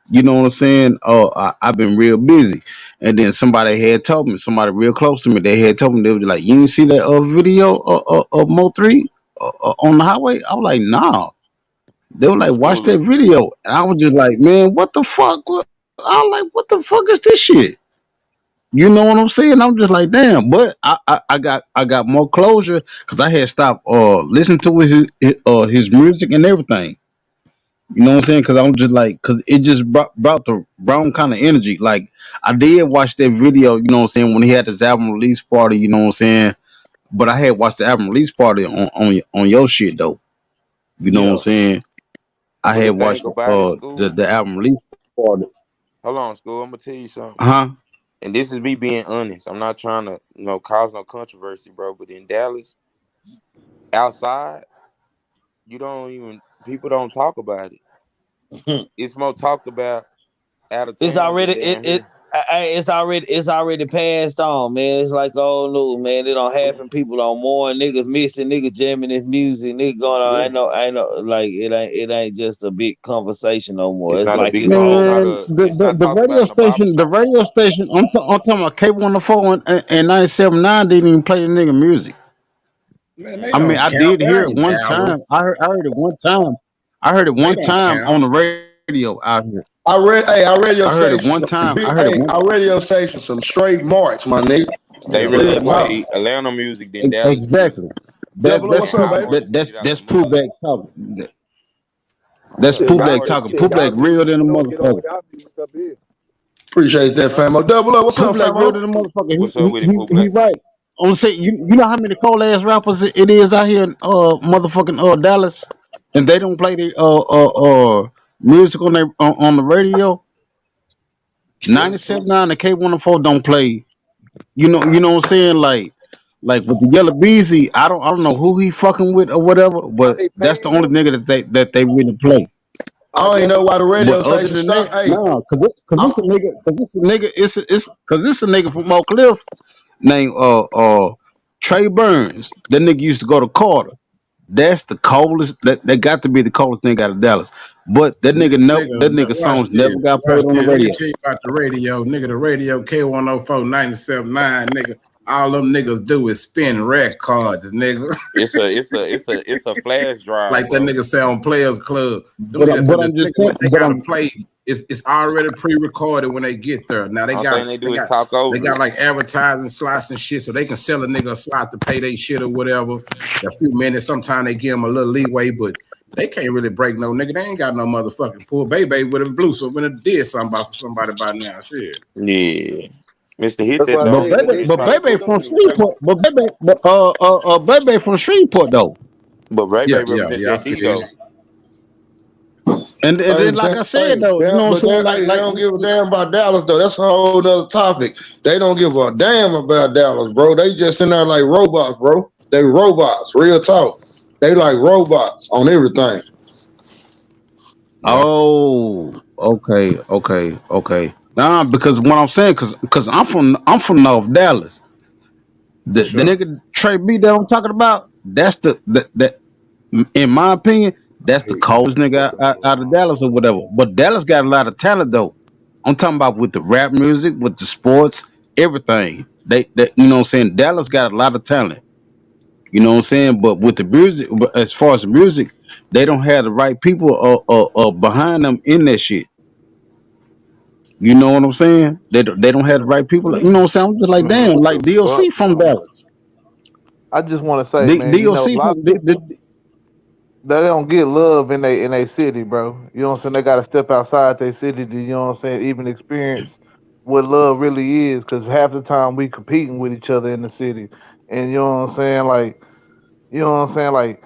you know what I'm saying? I've been real busy. And then somebody had told me, somebody real close to me, they had told me they was like, "You didn't see that video of Mo3 on the highway?" I was like, "Nah." They were like, "Watch school. that video," and I was just like, "Man, what the fuck?" I was like, "What the fuck is this shit?" You know what I'm saying? I'm just like, damn. But I got more closure because I had stopped listening to his music and everything. You know what I'm saying? Because I'm just like, because it just brought the wrong kind of energy. Like I did watch that video. You know what I'm saying? When he had his album release party. You know what I'm saying? But I had watched the album release party on your shit though. You know what I'm Yeah. saying? I But the had thing watched about it, school. the album release party. Hold on, school. I'm gonna tell you something. Huh? And this is me being honest. I'm not trying to, cause no controversy, bro. But in Dallas, outside, you don't even people don't talk about it. It's more talked about out of It's town than already down here. it's already passed on, man. It's like old news, man. It don't happen. People don't mourn. Niggas missing. Niggas jamming this music. Niggas going on. Yeah, I know. Like it ain't just a big conversation no more. it's It's not a like big. it's It's over. not Man, a. It's not the talked about radio in a barber station, shop. I'm talking about K104 and 97.9 didn't even play the nigga music. Man, they I mean, don't I count. did hear That it ain't one time. Dallas. I heard it one time. I heard it They one don't time on count. the radio out here. Our radio I heard it station, one some time. I big, heard it hey, one. our radio station, some straight marks, my nigga. They Yeah, rather Yeah, man. man. play Atlanta music than Dallas music. Exactly. Double O, Man, what's up, I baby? work the shit out That's them motherfuckers. Pooh talking. That's Yeah, Shit, Pooh I y'all work. talking. shit, Pooh y'all real music. than a Get on motherfucker. y'all music up here. Appreciate that, famo. Double O, what's Pooh up, real famo? than a motherfucker. What's up with it, Pooh He Black? right. I'm saying you know how many cold ass rappers it is out here in motherfucking Dallas, and they don't play the music on their on the radio. Yeah, true. 97.9 and K104 don't play. You know what I'm saying? Like with the Yellow Beezy, I don't know who he fucking with or whatever, Are but they that's the paying only them? nigga that they really play. I Are don't even Yellow know why the But radio other station than that, stopped. Hey, no, cause it's a nigga, it's a nigga from Oak Cliff named Trey Burns. That nigga used to go to Carter. That's the coldest. That got to be the coldest thing out of Dallas. But that nigga, that nigga Watch songs this. never got played Watch on the this. Let me radio. tell you about the radio, nigga. The radio K104 97.9, nigga. All them niggas do is spin red cards, nigga. It's a flash drive, Like that bro. nigga say on Players Club. Them But niggas but said the I'm just nigga saying. what they But gotta I'm play. It's already pre-recorded when they get there. Now Only thing they do is talk they over got it. like advertising slots and shit, so they can sell a nigga a slot to pay their shit or whatever. A few minutes. Sometimes they give them a little leeway, but they can't really break no nigga. They ain't got no motherfucking poor baby with a blue. So when it did something for somebody by now, shit. Yeah, Mister hit That's that why I but though. said, baby cause they but paying baby for from them niggas. Shreveport. Baby from Shreveport though. But Ray Yeah, Bay represent I that D feel though. you. And then like I said though, you know what I'm But saying? hey, they don't give a damn about Dallas though. That's a whole nother topic. They don't give a damn about Dallas, bro. They just in there like robots, bro. They robots, real talk. They like robots on everything. Yeah, Okay. Nah, because what I'm saying, cause I'm from North Dallas. for The sure. nigga Trey B that I'm talking about, that's that in my opinion, I that's the hate when coldest niggas nigga fucking out of Dallas or whatever. But Dallas got a lot of talent though. I'm talking about with the rap music, with the sports, everything. They you know what I'm saying? Dallas got a lot of talent. You know what I'm saying? But with the music, but as far as the music, they don't have the right people behind them in that shit. You know what I'm saying? They don't have the right people. You know what I'm saying? I'm just like, Man, damn, what like the fuck, DOC from bro? Dallas. I just want to say, man, you know, a DOC lot of from people they don't get love in they city, bro. You know what I'm saying? They got to step outside their city to, you know what I'm saying, even experience what love really is. Because half the time we competing with each other in the city, and you know what I'm saying, like, you know what I'm saying, like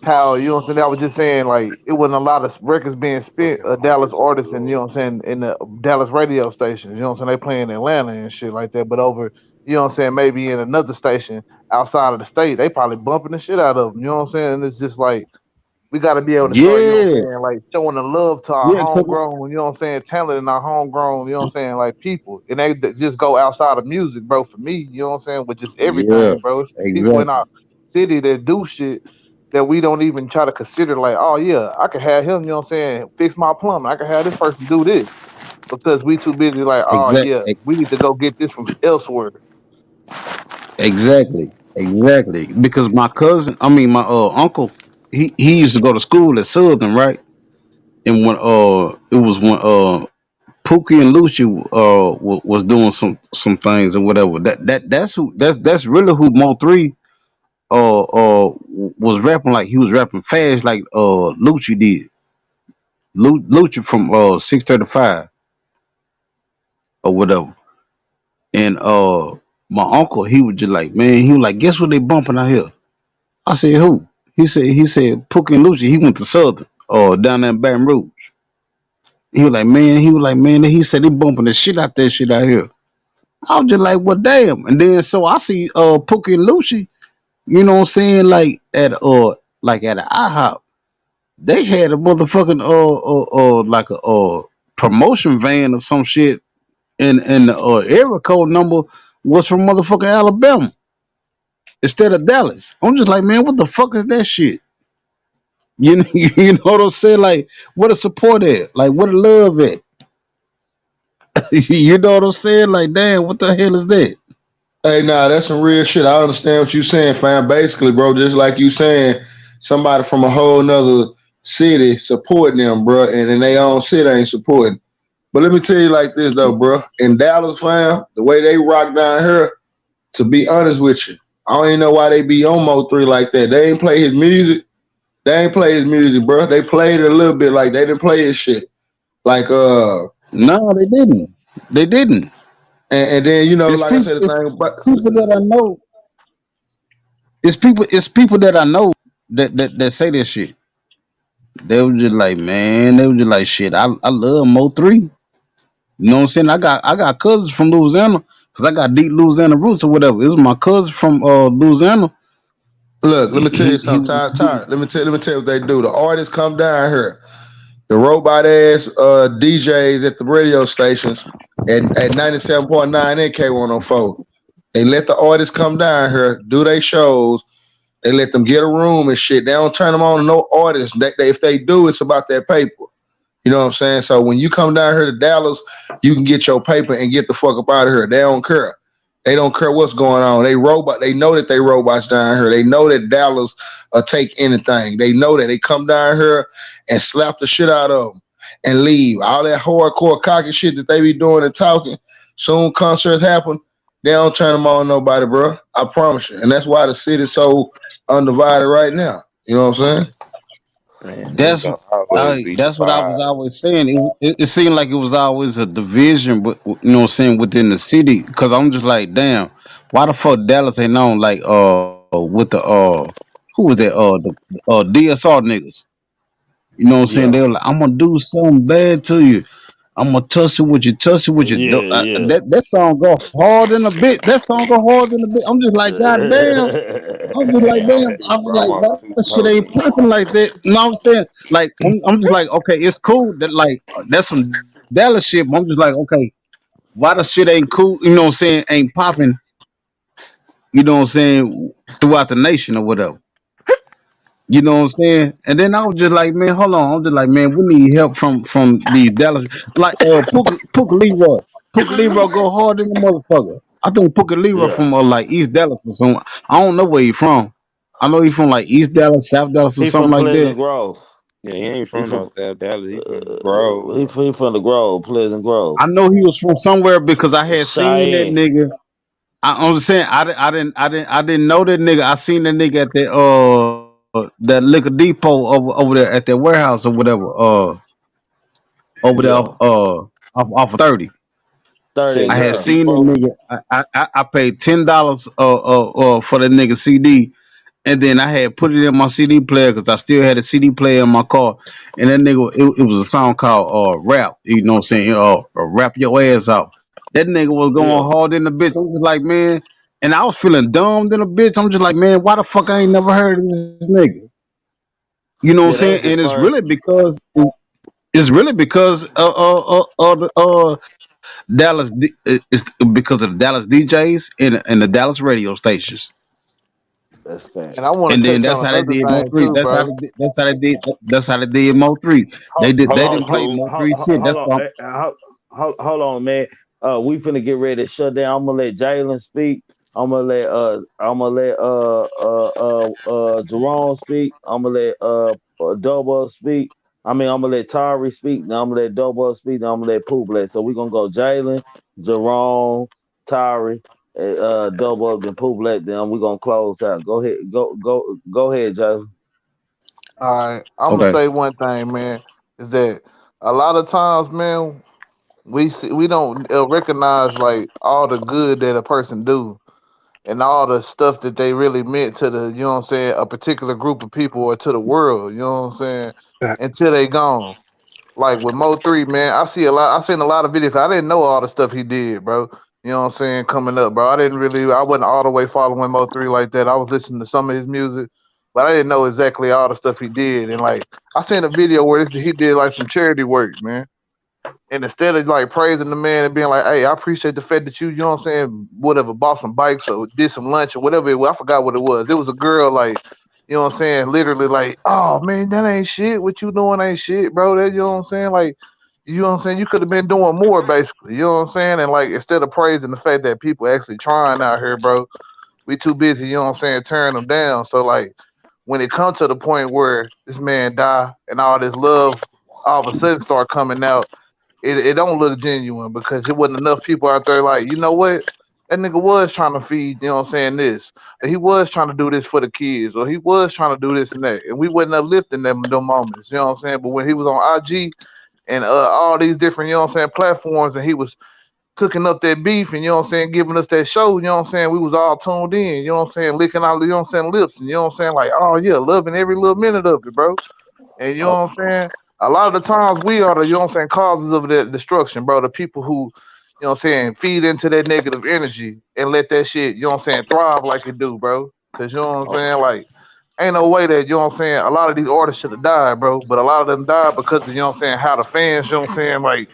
how you know what I'm saying. I was just saying, like, it wasn't a lot of records being spent, Dallas artists, and you know what I'm saying, in the Dallas radio stations. You know what I'm saying? They play in Atlanta and shit like that, but over. You know what I'm saying? Maybe in another station outside of the state, they probably bumping the shit out of them. You know what I'm saying? And it's just like we got to be able to start, you know what Yeah, I'm saying, like showing the love to our yeah, homegrown, you know what I'm saying, talent and our homegrown, you know what I'm saying, like people. And they just go outside of music, bro, for me, you know what I'm saying, with just yeah, everything, bro. It's people in exactly, our city that do shit that we don't even try to consider, like, oh, yeah, I could have him, you know what I'm saying, fix my plumbing. I could have this person do this because we too busy, like, oh, yeah, exactly, we need to go get this from elsewhere. exactly. Because my cousin, I mean my uncle, he used to go to school at Southern, right? And when it was when Pookie and Lucci was doing some things or whatever. That's really who Mo3 was rapping like. He was rapping fast like Lucci did. Lucci from 635 or whatever. And my uncle, he was just like, man, he was like, guess what they bumping out here? I said, who? He said Pookie and Lucci. He went to Southern down there in Baton Rouge. He was like, man, he said they bumping the shit out that shit out here. I was just like, well, damn. And then so I see Pookie and Lucci, you know what I'm saying, like at an IHOP. They had a motherfucking like a promotion van or some shit, and the area code number was from motherfucking Alabama instead of Dallas. I'm just like, man, what the fuck is that shit? You know what I'm saying? Like, what a support at? Like, what a love at? You know what I'm saying? Like, damn, what the hell is that? Hey, nah, that's some real shit. I understand what you saying, fam. Basically, bro, just like you saying, somebody from a whole nother city supporting them, bro, and in their own city ain't supporting. But let me tell you like this though, bro. In Dallas, fam, the way they rock down here, to be honest with you, I don't even know why they be on Mo3 like that. They ain't play his music. They ain't play his music, bro. They played it a little bit like they didn't play his shit. Like No, they didn't. They didn't. and then you know, It's like I people. said, the It's thing about people that I know. It's people that I know that say this shit. They were just like, man, they were just like, shit. I love Mo3. You know what I'm saying? I got cousins from Louisiana because I got deep Louisiana roots or whatever. This is my cousin from Louisiana. Look, let me tell you He something, was Ty. Let me tell you what they do. The artists come down here. The robot ass DJs at the radio stations at 97.9 and K104. They let the artists come down here, do their shows. They let them get a room and shit. They don't turn them on to no artists. If they do, it's about that paper. You know what I'm saying? So when you come down here to Dallas, you can get your paper and get the fuck up out of here. They don't care. They don't care what's going on. They robot. They know that they robots down here. They know that Dallas take anything. They know that they come down here and slap the shit out of them and leave. All that hardcore cocky shit that they be doing and talking. Soon concerts happen, they don't turn them on nobody, bro. I promise you. And that's why the city's so undivided right now. You know what I'm saying? Man, it's that's gonna always be that's what I was divided. always saying. It seemed like it was always a division, but you know what I'm saying, within the city. Because I'm just like, damn, why the fuck Dallas ain't on like with the who was that the DSR niggas? You know what I'm saying? Yeah, They were like, I'm gonna do something bad to you. I'm gonna tussle with you. yeah, yeah. That song go hard in a bit. That song go hard in a bit. I'm just like, god damn. I'm just like, Man, I'm damn. telling you, I'm bro, I'm like, on why two that shit posts ain't in my popping like that? You know what I'm saying? Like, I'm just like, okay, it's cool that like that's some Dallas shit. But I'm just like, okay, why the shit ain't cool? You know what I'm saying? Ain't popping. You know what I'm saying? Throughout the nation or whatever. You know what I'm saying? And then I was just like, man, hold on. I'm just like, man, we need help from these Dallas, like Puka Leroy. Puka Leroy go hard in the motherfucker. I think Puka Leroy Yeah. from like East Dallas or something. I don't know where he from. I know he from like East Dallas, South Dallas, or He something from like Pleasant that. Grove. Yeah, he ain't He from no from South Dallas. He from Grove. he from the Grove, Pleasant Grove. I know he was from somewhere because I had seen that Cheyenne. nigga. I'm just saying, I didn't know that nigga. I seen that nigga at that liquor depot over there at that warehouse or whatever. Over there Yeah. off of 30. 30 Said I and had Liquor Gun. seen that Depot. nigga. I paid $10 for that nigga CD, and then I had put it in my CD player because I still had a CD player in my car. And that nigga, it was a song called "Rap." You know what I'm saying? Rap your ass off. That nigga was going Yeah. hard in the bitch. I'm just like, man, and I was feeling dumb in a bitch. I'm just like, man, why the fuck I ain't never heard of this nigga? You know what I'm Yeah, saying? that was And the first. it's really because the Dallas it's because of the Dallas DJs and the Dallas radio stations. That's And I facts. want And to then touch that's on how they another did Mo thing three. too, bro. That's how they did Mo three. Hold, They Hold on, didn't play Smooth. Mo three shit. hold That's on. why Hold on, man. We finna get ready to shut down. I'm gonna let Jalen speak. I'm gonna let Jerome speak. I'm gonna let Double speak. I mean, I'm gonna let Tari speak. Then I'm gonna let Double speak. Then I'm gonna let Pooh play. So we're gonna go Jalen, Jerome, Tari, Double, then Pooh Black. Then we're gonna close out. Go ahead. Go ahead, Jalen. All right, I'm gonna okay. say one thing, man, is that a lot of times, man, we don't recognize like all the good that a person do and all the stuff that they really meant to the, you know what I'm saying, a particular group of people or to the world, you know what I'm saying, until they gone. Like with Mo3, man, I seen a lot of videos. I didn't know all the stuff he did, bro. You know what I'm saying? Coming up, bro. I wasn't all the way following Mo3 like that. I was listening to some of his music, but I didn't know exactly all the stuff he did. And like, I seen a video where he did like some charity work, man. And instead of like praising the man and being like, hey, I appreciate the fact that you know what I'm saying, whatever, bought some bikes or did some lunch or whatever it was. I forgot what it was. It was a girl like, you know what I'm saying, literally like, oh man, that ain't shit. What you doing ain't shit, bro. That, you know what I'm saying? Like, you know what I'm saying? You could have been doing more basically. You know what I'm saying? And like instead of praising the fact that people actually trying out here, bro, we too busy, you know what I'm saying, tearing them down. So like when it comes to the point where this man die and all this love all of a sudden start coming out, it don't look genuine because it wasn't enough people out there like, you know what? That nigga was trying to feed, you know what I'm saying, this. Or he was trying to do this for the kids, or he was trying to do this and that. And we wasn't uplifting them moments, you know what I'm saying? But when he was on IG and all these different, you know what I'm saying, platforms and he was cooking up that beef and you know what I'm saying, giving us that show, you know what I'm saying, we was all tuned in, you know what I'm saying, licking our, you know what I'm saying, lips and you know what I'm saying, like, oh yeah, loving every little minute of it, bro. And you Oh, know what I'm saying? A lot of the times we are the, you know what I'm saying, causes of that destruction, bro. The people who, you know what I'm saying, feed into that negative energy and let that shit, you know what I'm saying, thrive like it do, bro. Cause you know what I'm oh, saying? Like, ain't no way that, you know what I'm saying, a lot of these artists should have died, bro. But a lot of them died because of, you know what I'm saying, how the fans, you know what I'm saying, like,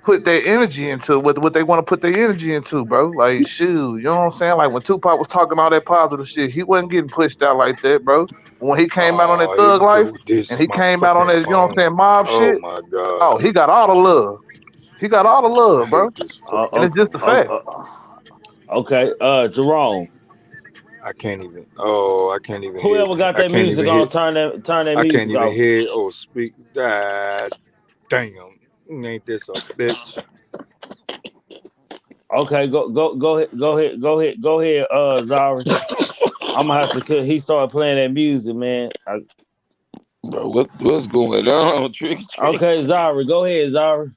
put their energy into what they want to put their energy into, bro. Like, shoot, you know what I'm saying? Like when Tupac was talking all that positive shit, he wasn't getting pushed out like that, bro. But when he came out on that Oh, here thug we go life with and this. he My came out on fucking that, you know what I'm phone. saying, mob Oh shit, my god. oh, he got all the love. He got all the I love, bro. hate this And fucking it's just a phone. fact. okay. Jerome, I can't even. Oh, I can't even hear. whoever got I that can't music even on, hear. turn that I can't music even off. hear or speak. God damn. Ain't this a bitch? Okay, go ahead, Zari. I'm gonna have to. He started playing that music, man. Bro, what's going on? Trick. Okay, Zari, go ahead, Zari.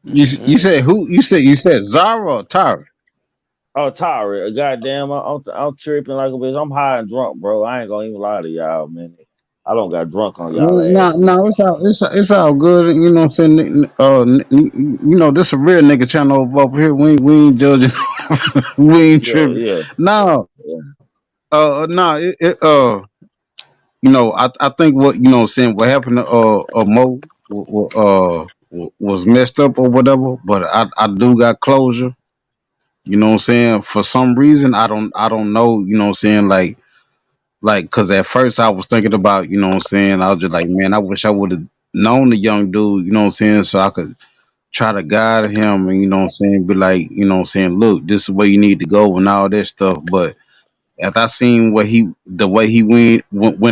You said who? You said Zara or Tyra? Oh, Tyra, goddamn, I'm tripping like a bitch. I'm high and drunk, bro. I ain't gonna even lie to y'all, man. I don't got drunk on y'all ass, No, man. no, it's all good. You know what I'm saying? You know, this a real nigga channel over here. We ain't judging. We ain't Yeah, tripping. yeah, No, yeah. no, you know, I think what you know, what I'm saying what happened to Mo was messed up or whatever. But I do got closure. You know what I'm saying? For some reason, I don't know. You know what I'm saying? Like, cause at first I was thinking about, you know what I'm saying? I was just like, man, I wish I would have known the young dude. You know what I'm saying? So I could try to guide him and you know what I'm saying, be like, you know what I'm saying, look, this is where you need to go and all that stuff. But after I seen what the way he went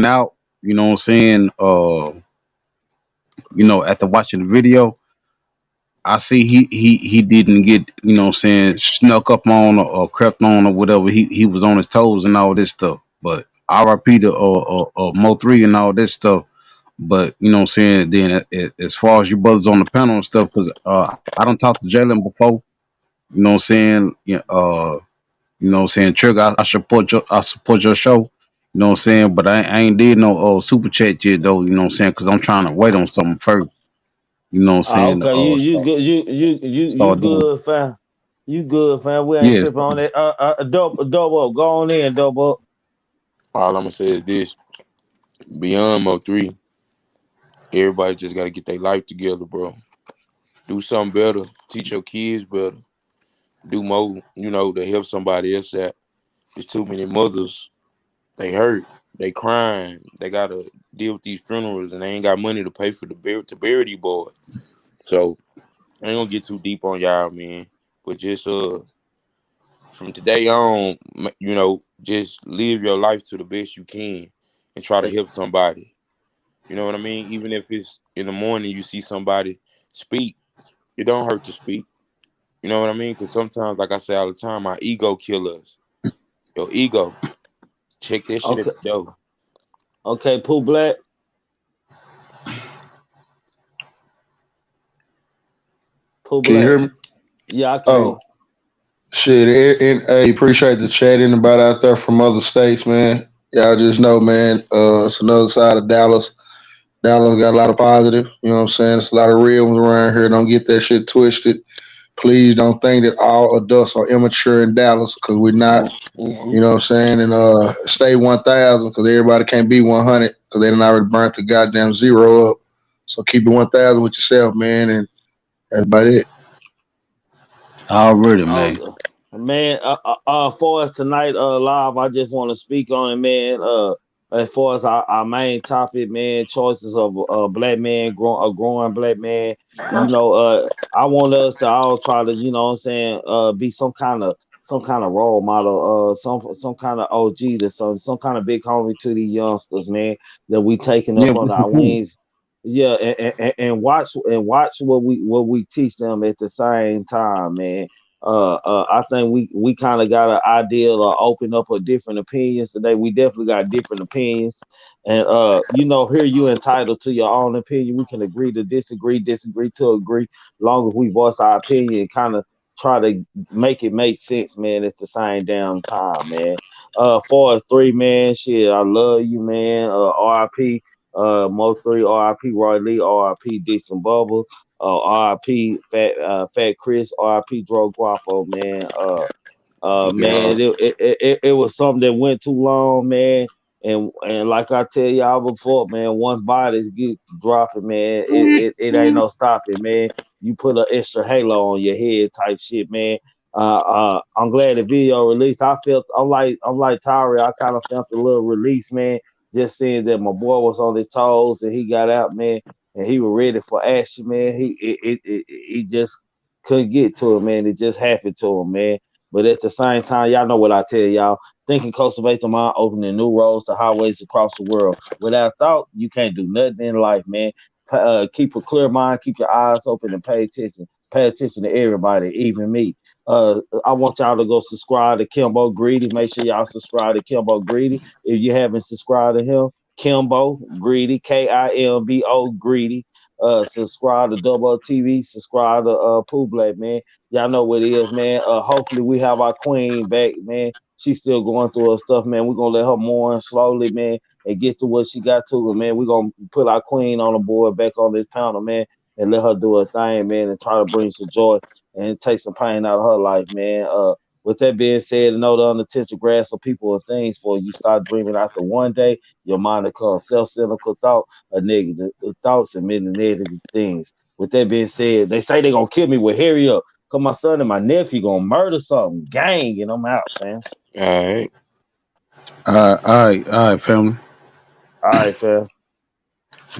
out, you know what I'm saying, you know, after watching the video, I see he didn't get, you know what I'm saying, snuck up on or crept on or whatever. He was on his toes and all this stuff. But RIP to Mo 3 and all this stuff. But you know what I'm saying, then as far as you brothers on the panel and stuff, because I don't talk to Jalen before, you know what I'm saying? Yeah, you know what I'm saying, Trigger, I support your show. You know what I'm saying? But I ain't did no super chat yet though, you know what I'm saying? Cause I'm trying to wait on something first. You know what I'm saying? Okay, you Start good, you start doing. good, fam. You good, fam. We ain't Yes. tripping on that. Double up. Go on in, double up. All I'm gonna say is this: beyond Mo 3, everybody just gotta get their life together, bro. Do something better. Teach your kids better. Do more, to help somebody else out. There's too many mothers. They hurt. They crying. They gotta deal with these funerals, and they ain't got money to pay for to bury these boys. So I ain't gonna get too deep on y'all, man. But just from today on, just live your life to the best you can, and try to help somebody. You know what I mean? Even if it's in the morning, you see somebody speak. It don't hurt to speak. You know what I mean? Because sometimes, like I say all the time, our ego kill us. Your ego. Check that shit at Okay, the door. okay, Pooh Black, Pooh Can you Black. hear me? Yeah, I can hear you. Oh, shit. And I appreciate the chat anybody out there from other states, man. Y'all just know, man, it's another side of Dallas. Dallas got a lot of positive, you know what I'm saying? It's a lot of real ones around here. Don't get that shit twisted. Please don't think that all adults are immature in Dallas because we're not. Mm-hmm. You know what I'm saying? And stay 1,000 because everybody can't be 100 because they done already burnt the goddamn zero up. So keep it 1,000 with yourself, man, and that's about it. Already, man. Oh man, for us tonight, live, I just want to speak on it, man. As far as our main topic, man, choices of a black man, a growing black man. I want us to all try to, what I'm saying, be some kind of role model, some kind of OG to some kind of big homie to these youngsters, man, that we taking Yeah, up under what's the our point? wings. Yeah, and watch what we teach them at the same time, man. I think we kind of got an idea to open up a different opinions today. We definitely got different opinions, and here you entitled to your own opinion. We can agree to disagree, disagree to agree, long as we voice our opinion and kind of try to make it make sense, man. At the same damn time, man. For 3 man, shit, I love you, man. R.I.P. Mo 3, R.I.P. Roy Lee, R.I.P. Dixon Bubble. R.I.P. Fat Chris, R.I.P. Dro Guapo, man. Yeah. Man, it was something that went too long, man. And like I tell y'all before, man, once bodies get dropping, man, it ain't no stopping, man. You put an extra halo on your head, type shit, man. I'm glad the video released. I'm like Tyre. I kind of felt a little release, man. Just seeing that my boy was on his toes and he got out, man, and he was ready for action, man. He just couldn't get to it, man. It just happened to him, man. But at the same time, y'all know what I tell y'all. Thinking cultivates the mind, opening new roads to highways across the world. Without thought, you can't do nothing in life, man. Keep a clear mind, keep your eyes open, and pay attention. Pay attention to everybody, even me. I want y'all to go subscribe to Kimbo Greedy. Make sure y'all subscribe to Kimbo Greedy. If you haven't subscribed to him, Kimbo Greedy, Kimbo Greedy. Subscribe to Double TV. Subscribe to Pooh Black, man. Y'all know what it is, man. Hopefully we have our queen back, man. She's still going through her stuff, man. We're gonna let her mourn slowly, man, and get to what she got to, man. We're gonna put our queen on the board back on this panel, man, and let her do her thing, man, and try to bring some joy and take some pain out of her life, man. With that being said, know the unintentional grass of people and things for you start dreaming after one day, your mind becomes self-cynical thought, a negative thoughts and many negative things. With that being said, they say they're gonna kill me with Harry up. Cause my son and my nephew gonna murder something, gang, and I'm out, fam. All right. All right, family. All right, fam.